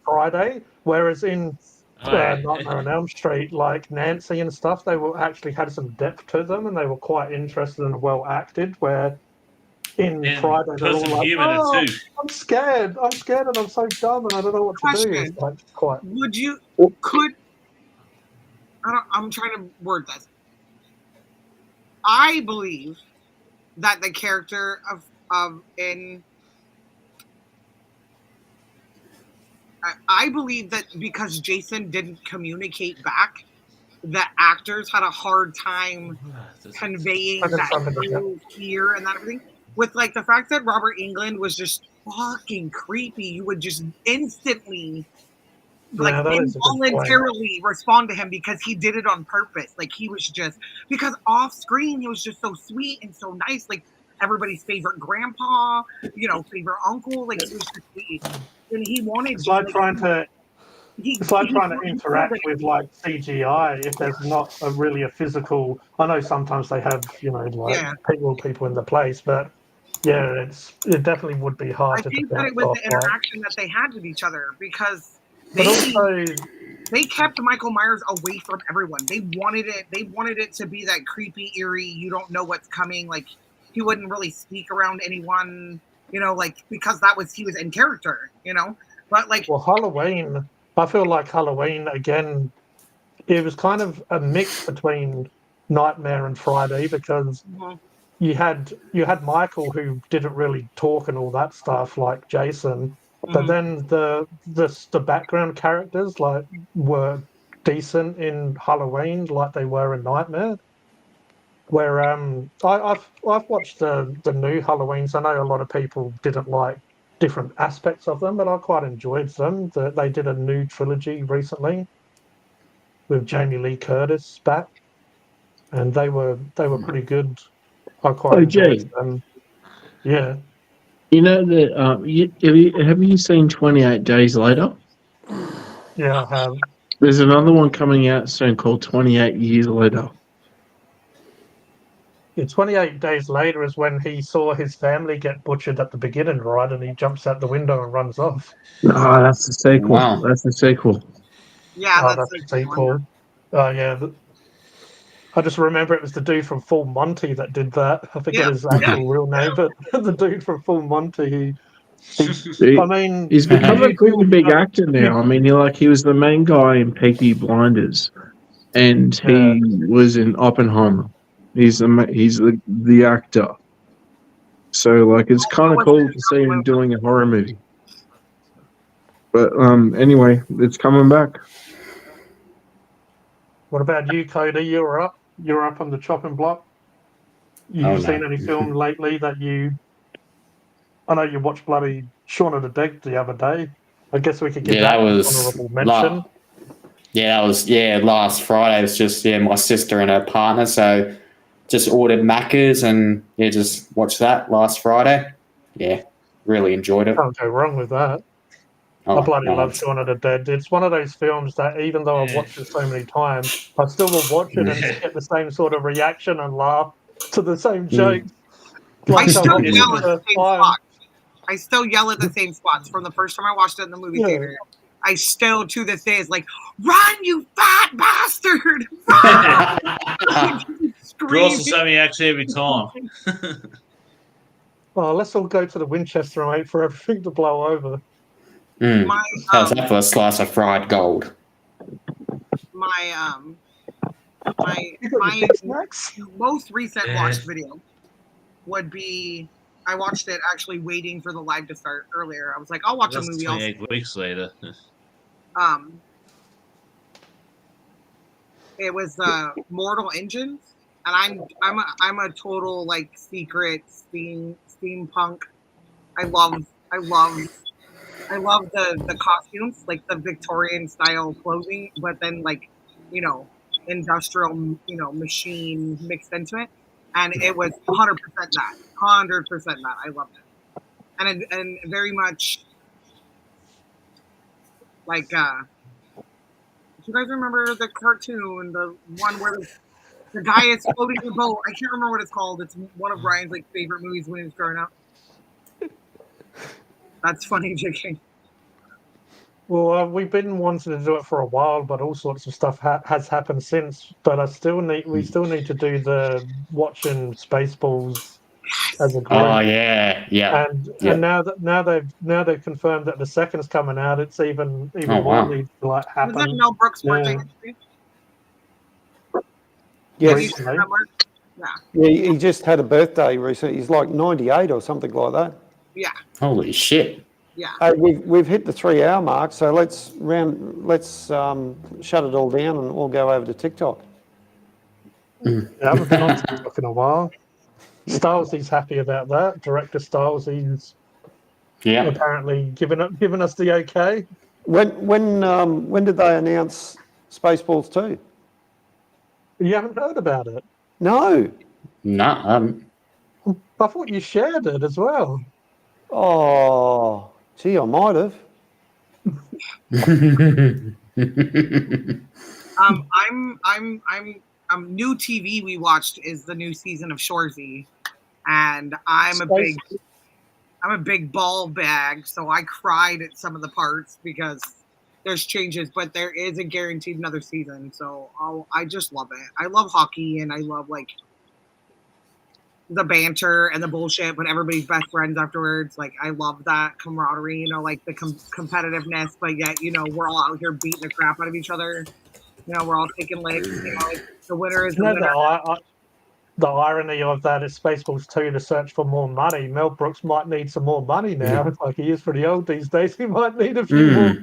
Friday, whereas in Oh, yeah. Nightmare on Elm Street, like Nancy and stuff, they were actually had some depth to them, and they were quite interested and well acted. Where in And Friday they're put all some like, humor in it "Oh, too. I'm scared, and I'm so dumb, and I don't know what to do." It's Question: like quite. Would you could I'm trying to word this. I believe that the character of in I believe that because Jason didn't communicate back, the actors had a hard time conveying I did that something to true fear and that everything. With like the fact that Robert Englund was just fucking creepy, you would just instantly like Yeah, that is a good point. involuntarily respond to him because he did it on purpose. Like he was just because off screen he was just so sweet and so nice, like everybody's favorite grandpa, favorite uncle. Like he was just sweet. and he wanted It's to. like trying to It's like trying to he interact wanted with like CGI if there's not really a physical. I know sometimes they have, like Yeah. people in the place, but yeah, it definitely would be hard I to think that bounce it was off. the interaction that they had with each other because But also, they kept Michael Myers away from everyone. They wanted it to be that creepy, eerie, you don't know what's coming. Like he wouldn't really speak around anyone, like because he was in character, But like well, Halloween. I feel like Halloween again. It was kind of a mix between Nightmare and Friday because mhm, you had Michael who didn't really talk and all that stuff like Jason, but mhm. then the background characters like were decent in Halloween like they were in Nightmare. Where I've watched the new Halloweens. I know a lot of people didn't like different aspects of them, but I quite enjoyed them. They did a new trilogy recently with Jamie Lee Curtis back, and they were pretty good. I quite Oh, enjoyed Jay, them. Yeah. you know that have you seen 28 Days Later? Yeah, I have. There's another one coming out soon called 28 Years Later. Yeah, 28 days later is when he saw his family get butchered at the beginning, right? And he jumps out the window and runs off. Ah, that's the sequel. Wow. That's the sequel. Yeah, Oh, that's that's the the sequel. Oh, yeah. I just remember it was the dude from Full Monty that did that. I forget Yeah, his yeah. actual real name, but the dude from Full Monty, I He, mean, he's did become a you pretty big actor now. I mean, he was the main guy in Peaky Blinders, and yeah. he was in Oppenheimer. He's the actor. So like, it's kind That of was cool to see him doing a horror movie. But anyway, it's coming back. What about you, Cody? You're up on the chopping block. Oh You no. seen any film lately that you? I know you watched bloody Shaun of the Dead the other day. I guess we could give Yeah, that that an was honourable mention. last Friday. It was just my sister and her partner. So just ordered Macca's and just watched that last Friday. Yeah, really enjoyed it. Can't go wrong with that. I Oh bloody no, love Shaun of the Dead. It's one of those films that even though I've Yeah. watched it so many times, I still will watch it and get the same sort of reaction and laugh to the same jokes. I Like I still watched it yell the at the first same time. spot. I still yell at the same spots from the first time I watched it in the movie Yeah. theater. I still, to this day, is like, run, you fat bastard! Run! Draws the Screaming. same reaction every time. Well, let's all go to the Winchester and wait for everything to blow over. My How's that for a slice of fried gold? my You got your my Big Snacks? most recent Yeah. watched video would be I watched it actually waiting for the live to start earlier. I was like, I'll watch a That's movie. 28 weeks later. Um, it was Mortal Engines, and I'm a total like secret steampunk. I love the costumes, like the Victorian style clothing, but then like, industrial, machine mixed into it. And it was 100% that. 100% that. I loved it. And very much like do you guys remember the cartoon, the one where the guy is floating the boat? I can't remember what it's called. It's one of Brian's like favorite movies when he was growing up. That's funny, JK. Well, we've been wanting to do it for a while, but all sorts of stuff has happened since. But we still need to do the watching Spaceballs as a Oh group. yeah, And now they've confirmed that the second's coming out. It's even Oh more wow. needs to like Was that happen. Mel Brooks' birthday? Yeah. Have Yes. you seen Recently. that, Mark? Yeah. Yeah, he just had a birthday recently. He's like 98 or something like that. Yeah. Holy shit. Yeah. Hey, we've hit the 3 hour mark, so let's shut it all down and all go over to TikTok. Yeah, I haven't been on TikTok in a while. Stylesy's happy about that. Director Stylesy's Yeah. apparently given us the okay. When did they announce Spaceballs 2? You haven't heard about it. No. No. I thought you shared it as well. Oh, gee, I might have. New TV we watched is the new season of Shorzy, and I'm a big ball bag, so I cried at some of the parts because there's changes, but there is a guaranteed another season. So I just love it. I love hockey, and I love like the banter and the bullshit, but everybody's best friends afterwards. Like I love that camaraderie, like the competitiveness, but yet we're all out here beating the crap out of each other. We're all taking licks. The winner is the winner. The irony of that is Spaceballs 2 to search for more money. Mel Brooks might need some more money now. Like he is pretty old these days. He might need a few more.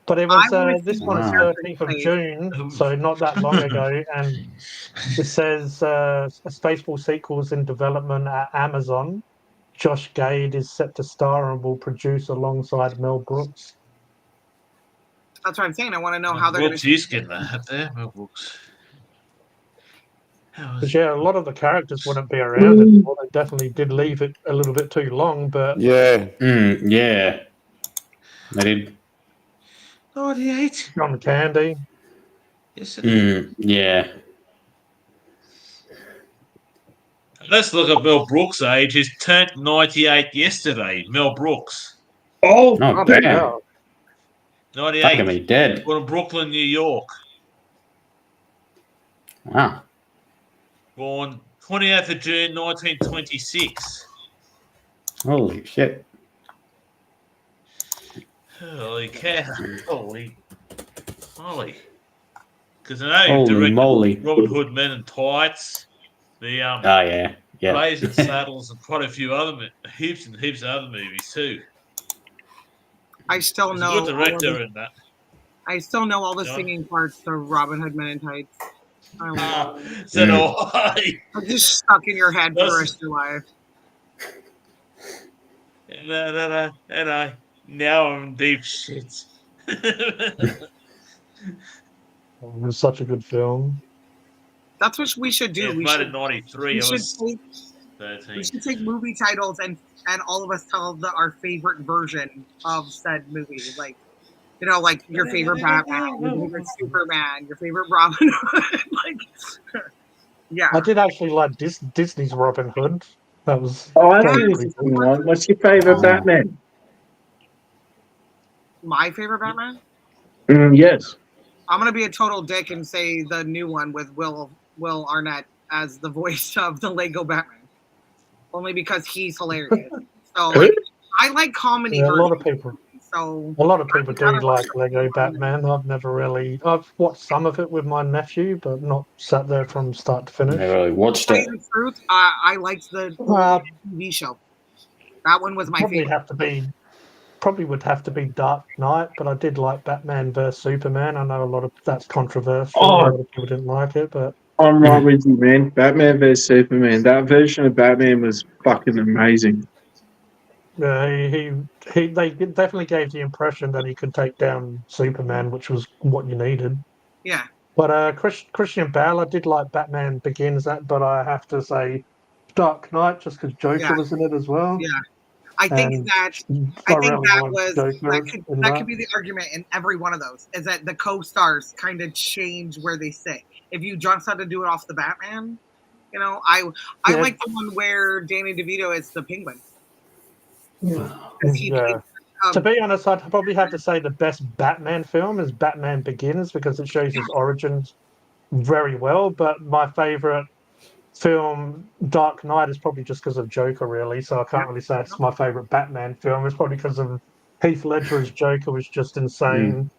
But it was this one is 13th of June, so not that long ago, and it says a Spaceball sequel is in development at Amazon. Josh Gade is set to star and will produce alongside Mel Brooks. That's what I'm saying. I want to know how they're going to. Brooks is getting that there, Mel Brooks. Because a lot of the characters wouldn't be around anymore. They definitely did leave it a little bit too long, but yeah, they did. 98. John Candy. Yes, it is. Yeah. Let's look at Mel Brooks' age. He's turned 98 yesterday. Mel Brooks. Oh, damn. Yeah. 98. Fucking me dead. Born in Brooklyn, New York. Wow. Born 28th of June, 1926. Holy shit. Holy cow. Holy. Because I know you Holy directed moly. Robin Hood Men in Tights, the yeah. Blazing Saddles, and quite a few other, heaps and heaps of other movies too. I still He's know. a good director in that. I still know all the singing parts of Robin Hood Men in Tights. So do I. I'm just stuck in your head for the rest of your life. And I now I'm in deep shit. It was such a good film. That's what we should do. Yeah, we made should, in 93. we I should was take 13. we should take movie titles and all of us tell our favorite version of said movie. Like, like your favorite Batman, your favorite Superman, your favorite Robin Hood. Yeah. I did actually like Disney's Robin Hood. That was. that's an interesting one. What's your favorite Batman? My favorite Batman? Yes. I'm gonna be a total dick and say the new one with Will Arnett as the voice of the Lego Batman, only because he's hilarious. So I like comedy. Yeah, a lot of people do I like Lego Batman. I've watched some of it with my nephew, but not sat there from start to finish. I really watched it. The truth, I liked the TV show. That one was my favorite. Probably would have to be Dark Knight, but I did like Batman vs Superman. I know that's controversial. A lot of people didn't like it, but I'm right with you, man. Batman vs Superman. That version of Batman was fucking amazing. Yeah, they definitely gave the impression that he could take down Superman, which was what you needed. Yeah. But Christian Bale, I did like Batman Begins, but I have to say Dark Knight just because Joker was in it as well. Yeah. I think that could be the argument in every one of those, is that the co-stars kind of change where they sit. If you just had to do it off the Batman, I like the one where Danny DeVito is the Penguin. To be honest, I'd probably have to say the best Batman film is Batman Begins because it shows his origins very well. But my favorite film, Dark Knight, is probably just because of Joker, really. So I can't really say it's my favorite Batman film. It's probably because of Heath Ledger as Joker was just insane,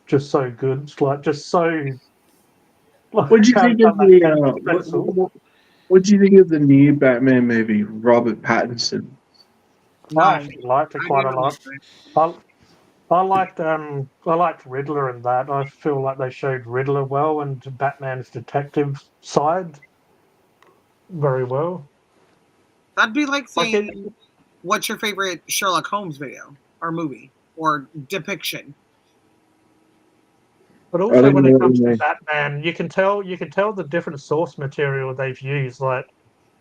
just so good. It's just so. What do you think of what do you think of the new Batman movie, Robert Pattinson? I actually liked it quite a lot. I liked Riddler in that. I feel like they showed Riddler well and Batman's detective side very well. That'd be like saying, what's your favorite Sherlock Holmes video or movie or depiction? But also when it comes to Batman, you can tell the different source material they've used. Like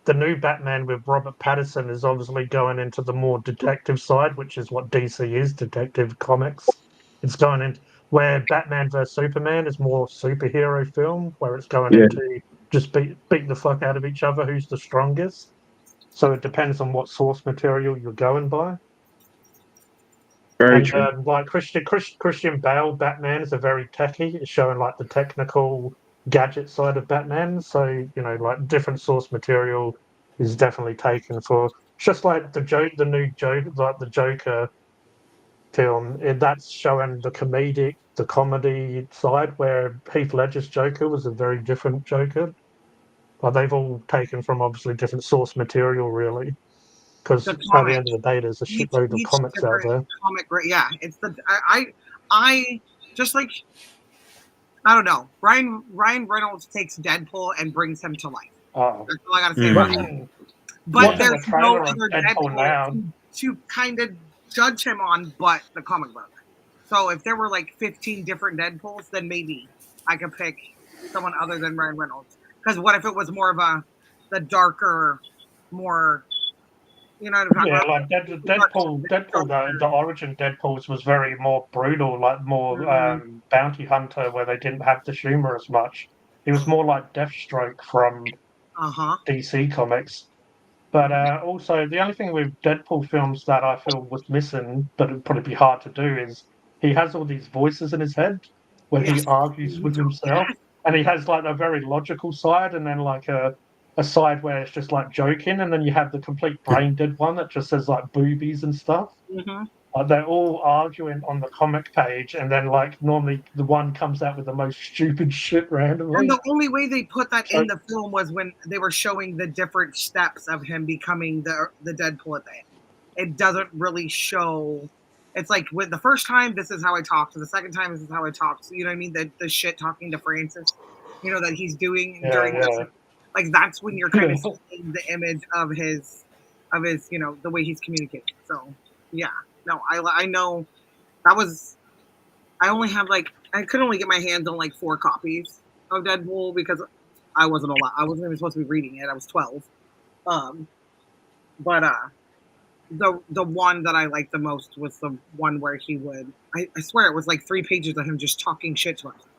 the new Batman with Robert Pattinson is obviously going into the more detective side, which is what DC is, detective comics. It's going in where Batman vs Superman is more superhero film, where it's going Yeah. into just beat the fuck out of each other. Who's the strongest? So it depends on what source material you're going by. Very And true. like Christian Bale, Batman is a very techie. It's showing like the technical gadget side of Batman. So like different source material is definitely taken for just like the new joke, like the Joker film. That's showing the comedy side, where Heath Ledger's Joker was a very different Joker. But they've all taken from obviously different source material, really. Because The at the comic. end of the day, there's a Each shitload of comics out different there. comic. Yeah, it's I just like I don't know. Ryan Reynolds takes Deadpool and brings him to life. Oh, That's all I gotta say about him. But watching the there's no trailer of other Deadpool Deadpool now. to kind of judge him on, but the comic book. So if there were like 15 different Deadpools, then maybe I could pick someone other than Ryan Reynolds. Because what if it was more of the darker, more, you know what I'm talking Yeah, about? like Deadpool, the origin Deadpool's was very more brutal, like more Mhm. bounty hunter, where they didn't have the humor as much. He was more like Deathstroke from Uh-huh. DC Comics. But also, the only thing with Deadpool films that I feel was missing, but it'd probably be hard to do, is he has all these voices in his head where he Yes. argues with himself, and he has like a very logical side, and then like a side where it's just like joking, and then you have the complete brain dead one that just says like boobies and stuff. Mm-hmm. They're all arguing on the comic page, and then like normally the one comes out with the most stupid shit randomly. And the only way they put that So- in the film was when they were showing the different steps of him becoming the Deadpool at the end. It doesn't really show. It's like with the first time, this is how I talked. The second time, this is how I talked. So, you know what I mean? The shit talking to Francis, that he's doing during this. Like that's when you're kind of seeing the image of his the way he's communicating. So yeah, no, I know that was I only have I could only get my hands on like 4 copies of Deadpool because I wasn't allowed. I wasn't even supposed to be reading it. I was 12. Um, but the one that I liked the most was the one where he would. I swear it was like 3 pages of him just talking shit to himself,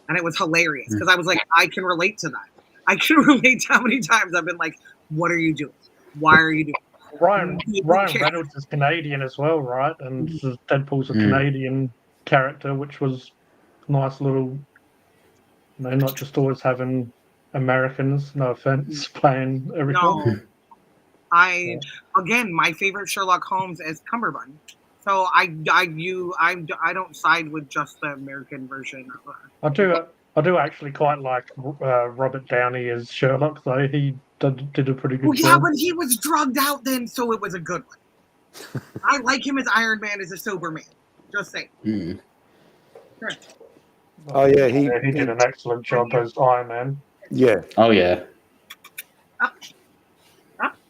and it was hilarious because I was like, I can relate to that. I can relate to how many times I've been like, "What are you doing? Why are you doing?" Ryan Reynolds is Canadian as well, right? And Deadpool's a Canadian character, which was nice little, not just always having Americans, no offense, playing everything. No, again, my favorite Sherlock Holmes is Cumberbatch. So I don't side with just the American version. I do actually quite like Robert Downey as Sherlock, though. He did a pretty good Well, yeah, job. but he was drugged out then, so it was a good one. I like him as Iron Man as a sober man. Just saying. Correct. Oh yeah, he did an excellent job as Iron Man. Yeah. Oh yeah.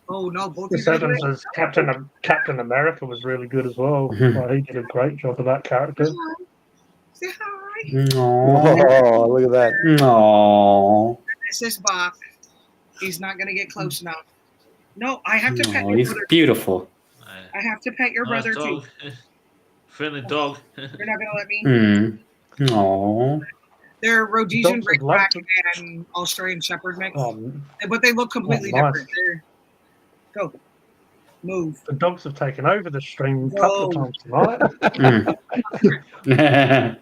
Oh no, both Chris Evans as Captain America was really good as well. He did a great job of that character. Say hi. Oh, look at that. No. This is Bach. He's not gonna get close enough. No, I have to pet Oh, your he's brother. beautiful. I have to pet your brother too. Dog. Friendly dog. You're not gonna let me. No. They're Rhodesian Dogs would love Ridgeback and Australian Shepherd mix, The but they look completely nice. different. Go, move. dogs have taken over the stream a Whoa. couple of times tonight.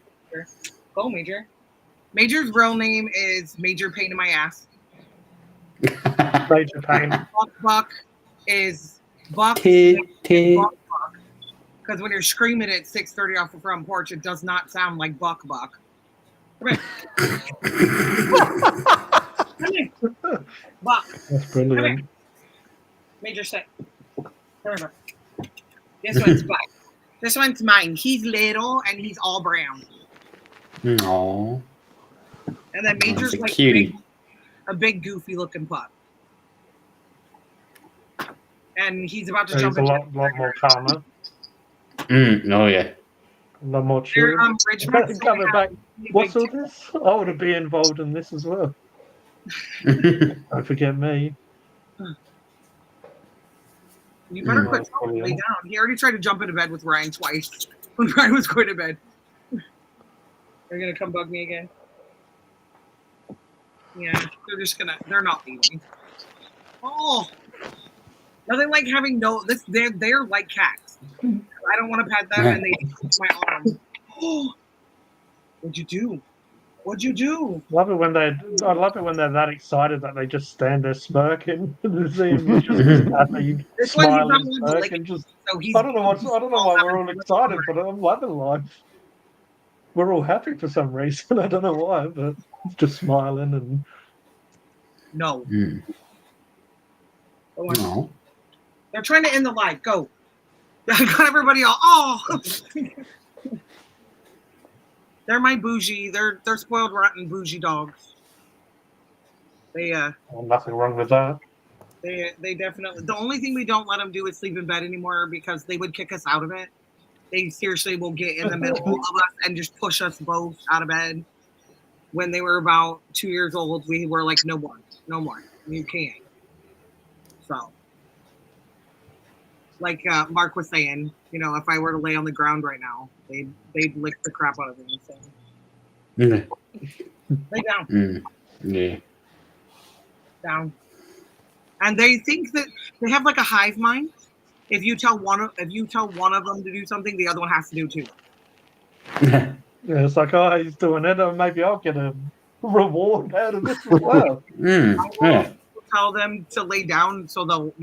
Go, Major. Major's real name is Major Pain in My Ass. Major Pain. Buck is Buck. Because Because when you're screaming at 6:30 off the front porch, it does not sound like Buck. Come here. Come here. Buck. That's brilliant. Major say. Remember. This one's Buck. This one's mine. He's little and he's all brown. No. And then Major's That's a like cutie. a big goofy looking pup. And he's about to He's jump a into lot more calmer, Oh yeah. a lot more They're, chill. Ridgebacks Coming have back. big What's all tails. this? I want to be involved in this as well. Don't forget me. You better quit That's telling me brilliant. down. He already tried to jump into bed with Ryan twice. when Brian was going to bed. They're gonna come bug me again. Yeah, they're not leaving. Oh, nothing like having they're like cats. I don't want to pet them and they take my arm. Oh, what'd you do? What'd you do? I love it when they're that excited that they just stand there smirking. And see him just happy, This one, he's not smiling, willing to lick smirking. it, so I don't know why we're all excited, but I'm loving life. We're all happy for some reason. I don't know why, but just smiling and No. No. They're trying to end the live. Go. I got everybody all. Oh. They're my bougie. They're spoiled, rotten bougie dogs. They nothing wrong with that. They definitely. The only thing we don't let them do is sleep in bed anymore because they would kick us out of it. They seriously will get in the middle of us and just push us both out of bed. When they were about 2 years old, we were like, no more, you can't. So, like Mark was saying, if I were to lay on the ground right now, they'd lick the crap out of me. So, lay down. Yeah. Down. And they think that they have like a hive mind. If you tell one of them to do something, the other one has to do too. Yeah, it's like, oh, he's doing it, and maybe I'll get a reward out of this as well. Yeah. Tell them to lay down, so they'll,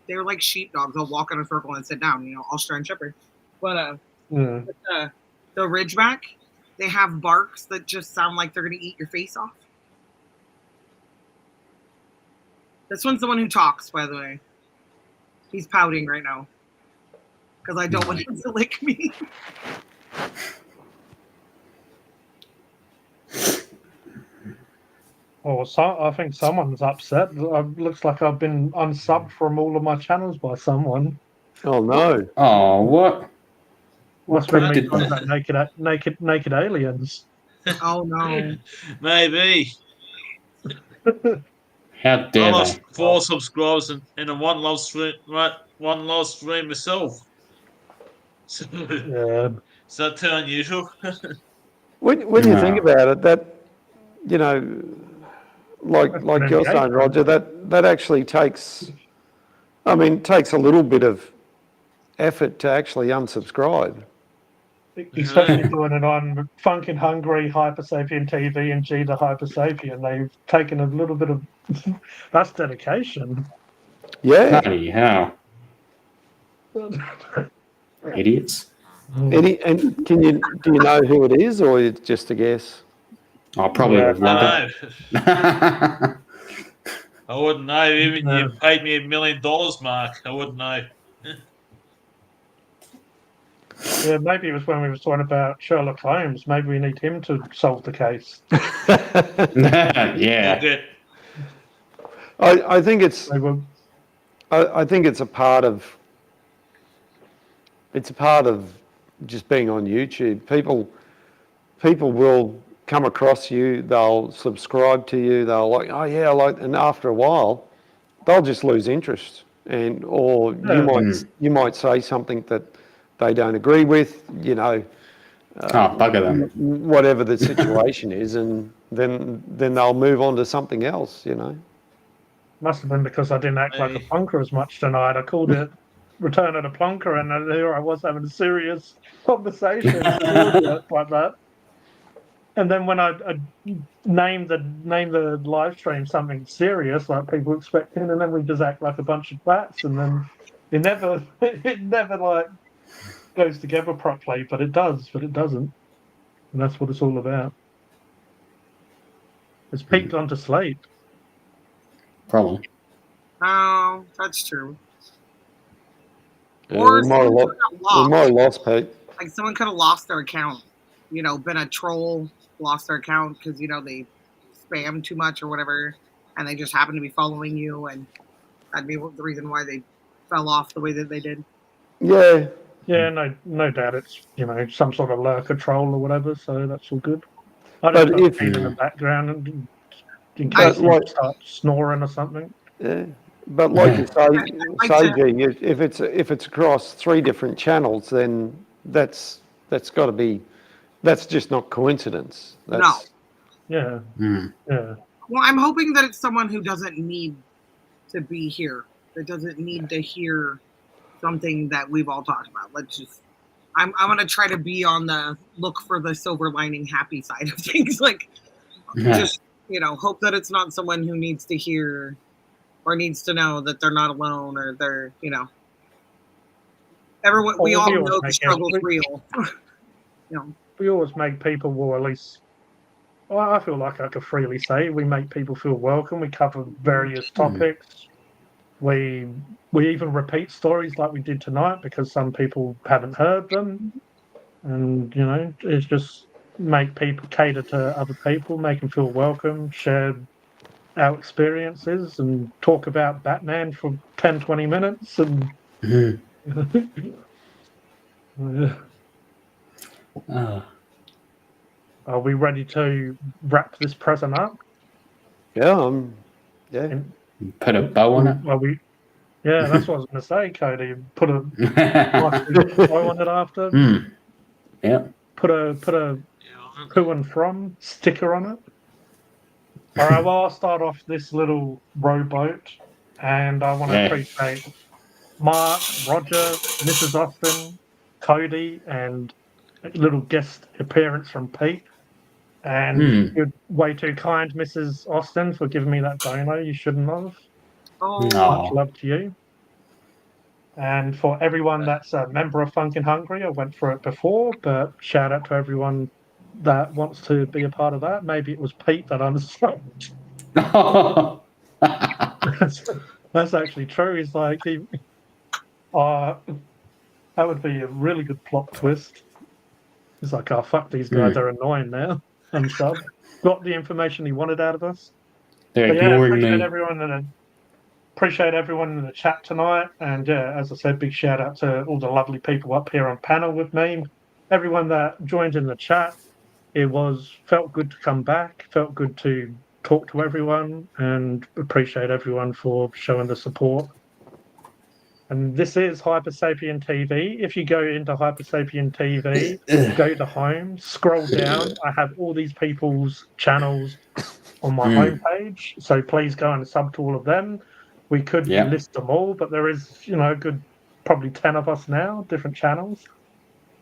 they're like sheepdogs. They'll walk in a circle and sit down. Australian Shepherd. But the Ridgeback, they have barks that just sound like they're gonna eat your face off. This one's the one who talks, by the way. He's pouting right now because I don't want him to lick me. Oh, I think someone's upset. It looks like I've been unsubbed from all of my channels by someone. Oh no! Oh, what? Must be me talking about naked aliens. Oh no! Maybe. How I dare lost they? 4 subscribers in a one live stream myself. So, Yeah. is that too unusual? When you think about it, that like you're saying, Roger, that actually takes a little bit of effort to actually unsubscribe. Especially doing it on Funkin' Hungry, Hypersapien TV, and G the Hypersapien. They've taken a little bit of that's dedication. Yeah. Bloody hell. Idiots. And do you know who it is, or it's just a guess? I probably would love it. I wouldn't know. Even you paid me $1 million, Mark. I wouldn't know. Yeah, maybe it was when we were talking about Sherlock Holmes. Maybe we need him to solve the case. Yeah. Okay. I think it's a part of just being on YouTube. People will come across you, they'll subscribe to you, they'll like, oh yeah, and after a while, they'll just lose interest, or you might say something that they don't agree with, Bugger them. whatever the situation is, and then they'll move on to something else, Must have been because I didn't act like a plonker as much tonight. I called it Return of the Plonker, and here I was having a serious conversation like that. And then when I named the live stream something serious, like people expecting, and then we just act like a bunch of bats, and then it never like goes together properly, but it does, but it doesn't, and that's what it's all about. It's peaked onto Slate. Probably. Oh, that's true. Yeah, Or we might have lost, Pete. like someone could have lost their account, been a troll, lost their account because they spam too much or whatever, and they just happen to be following you, and that'd be the reason why they fell off the way that they did. Yeah. Yeah, no doubt it's some sort of lurker troll or whatever, so that's all good. I don't know if in the background and in case you start snoring or something. Yeah, but like you say, G, if it's across 3 different channels, then that's That's got to be. That's just not coincidence. That's, Yeah. Mm. Yeah. Well, I'm hoping that it's someone who doesn't need to be here, that doesn't need to hear something that we've all talked about. I'm gonna try to be on the look for the silver lining, happy side of things. Like, just hope that it's not someone who needs to hear or needs to know that they're not alone, or they're everyone. We all know the struggle's real. We always make people, well, at least, well, I feel like I could freely say we make people feel welcome. We cover various topics. We even repeat stories like we did tonight because some people haven't heard them, and it's just make people cater to other people, make them feel welcome, share our experiences, and talk about Batman for 10-20 minutes, and are we ready to wrap this present up? yeah. Yeah. And Put a bow on it. are we? Yeah, that's what I was going to say, Cody. Put a nice big bow on it after. Yeah. Put a to and from sticker on it. All right, well, I'll start off this little rowboat, and I want to appreciate Mark, Roger, Mrs. Austin, Cody, and a little guest appearance from Pete. And you're way too kind, Mrs. Austin, for giving me that dono. You shouldn't have. Much love to you. And for everyone that's a member of Funkin' Hungry, I went through it before, but shout out to everyone that wants to be a part of that. Maybe it was Pete that understood. That's actually true. He's like, that would be a really good plot twist. He's like, oh, fuck, these guys are annoying now. And stuff. Got the information he wanted out of us. They're But ignoring me. Appreciate everyone in the chat tonight. And yeah, as I said, big shout out to all the lovely people up here on panel with me. Everyone that joined in the chat. It felt good to come back, felt good to talk to everyone, and appreciate everyone for showing the support. And this is Hypersapien TV. If you go into Hypersapien TV, go to home, scroll down. I have all these people's channels on my homepage, so please go and sub to all of them. We could list them all, but there is, a good probably 10 of us now, different channels.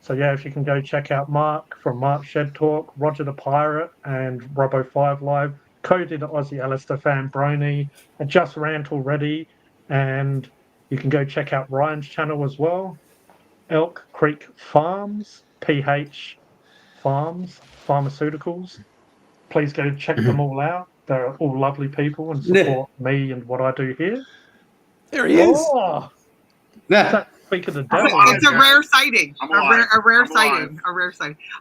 So yeah, if you can go check out Mark from Mark Shed Talk, Roger the Pirate, and Robo5 Live, Cody the Aussie Alistair Fan Brony, I just rant already, and you can go check out Ryan's channel as well, Elk Creek Farms, PH Farms, Pharmaceuticals. Please go check them all out. They're all lovely people and support me and what I do here. There he is. Oh, speak of the devil. It's a rare sighting. A rare sighting.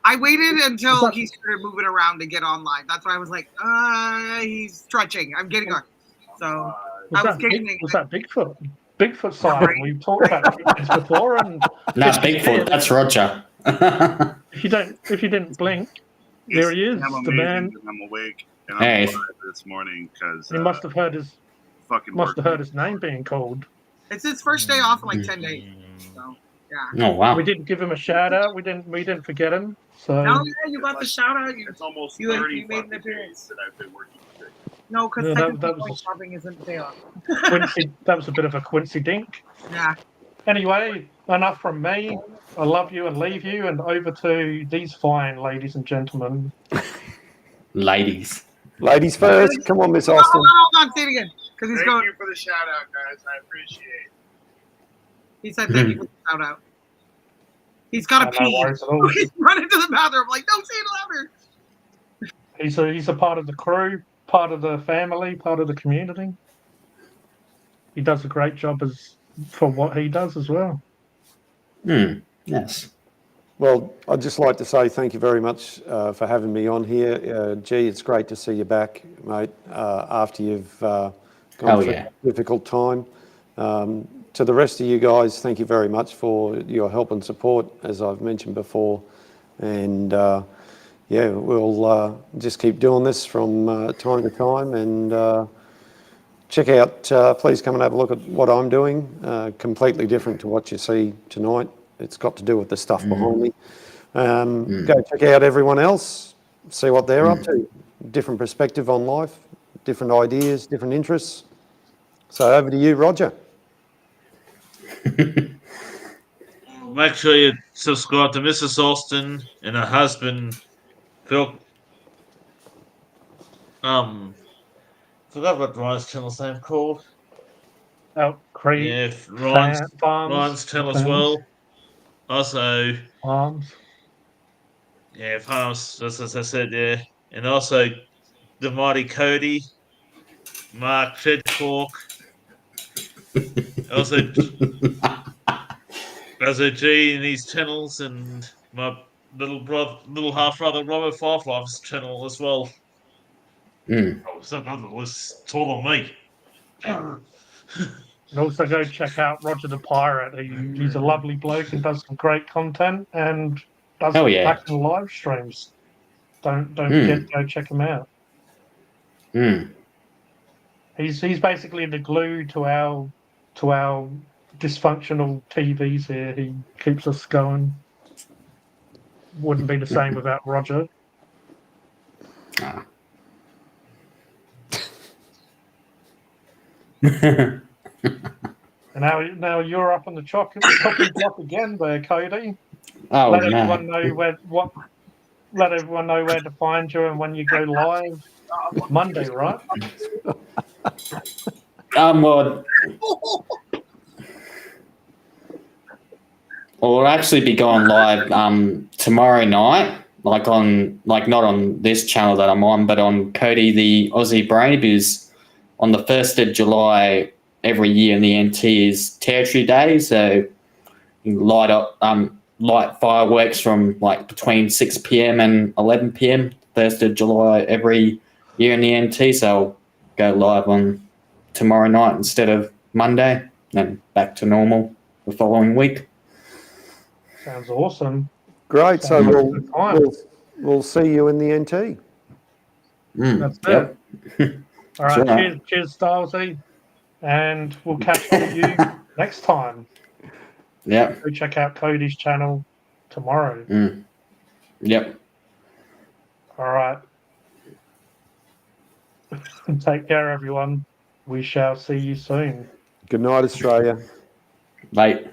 I waited until he started moving around to get online. That's why I was like, he's stretching. I'm getting on. So was that Bigfoot? Bigfoot sighting. We've talked about Bigfoots before, and not Bigfoot. That's Roger. if you didn't blink, there he is. The man. I'm awake and I'm alive this morning because he must have heard his name being called. It's his first day off in like 10 days. So yeah. Oh wow. We didn't give him a shout out. We didn't forget him. So no, yeah, you got the shout out. It's almost you 30 made an appearance that I've been working today. No, because that was shopping isn't day off. That was a bit of a Quincy dink. Yeah. Anyway, enough from me. I love you and leave you, and over to these fine ladies and gentlemen. Ladies first. Come on, Miss Austin. Hold on, say it again. Thank you for the shout out, guys. I appreciate it. He said thank you for the shout out. He's got to pee. He's running to the bathroom. Like, don't say it louder. He's a part of the crew, part of the family, part of the community. He does a great job for what he does as well. Yes. Well, I'd just like to say thank you very much for having me on here. Gee, it's great to see you back, mate, after you've gone through a difficult time. To the rest of you guys, thank you very much for your help and support, as I've mentioned before. And we'll just keep doing this from time to time. And check out, please come and have a look at what I'm doing. Completely different to what you see tonight. It's got to do with the stuff behind me. Go check out everyone else, see what they're up to. Different perspective on life, different ideas, different interests. So over to you, Roger. Make sure you subscribe to Mrs. Austin and her husband, Phil. Forgot what Ryan's channel's name called. Elk Creek Yeah, Ryan's Farms. channel as well. Also, Farms. yeah, farms. As I said, yeah, and also the mighty Cody, Mark Fedcork, also G in his channels, and my little half brother Robert Firefly's channel as well. Oh, some other list taller than me. And also go check out Roger the Pirate. He's a lovely bloke and does some great content and does Oh, yeah. back in live streams. Don't forget to go check him out. He's basically the glue to our dysfunctional TVs here. He keeps us going. Wouldn't be the same without Roger. And now you're up on the chopping block again, there, Cody. Oh, Let no. everyone know let everyone know where to find you and when you go live. Monday, right? Well, we'll actually be going live tomorrow night, not on this channel that I'm on, but on Cody the Aussie Brave. Is on the 1st of July every year in the NT is Territory Day, so you light fireworks from between 6 p.m. and 11 p.m. 1st of July every year in the NT. So I'll go live on tomorrow night instead of Monday, and back to normal the following week. Sounds awesome. Great. So Sounds we'll see you in the NT. That's Yep. it. All right. Sure. Cheers, Stylesy. And we'll catch up with you next time. Yep. Go check out Cody's channel tomorrow. Yep. All right. Take care, everyone. We shall see you soon. Good night, Australia. Bye.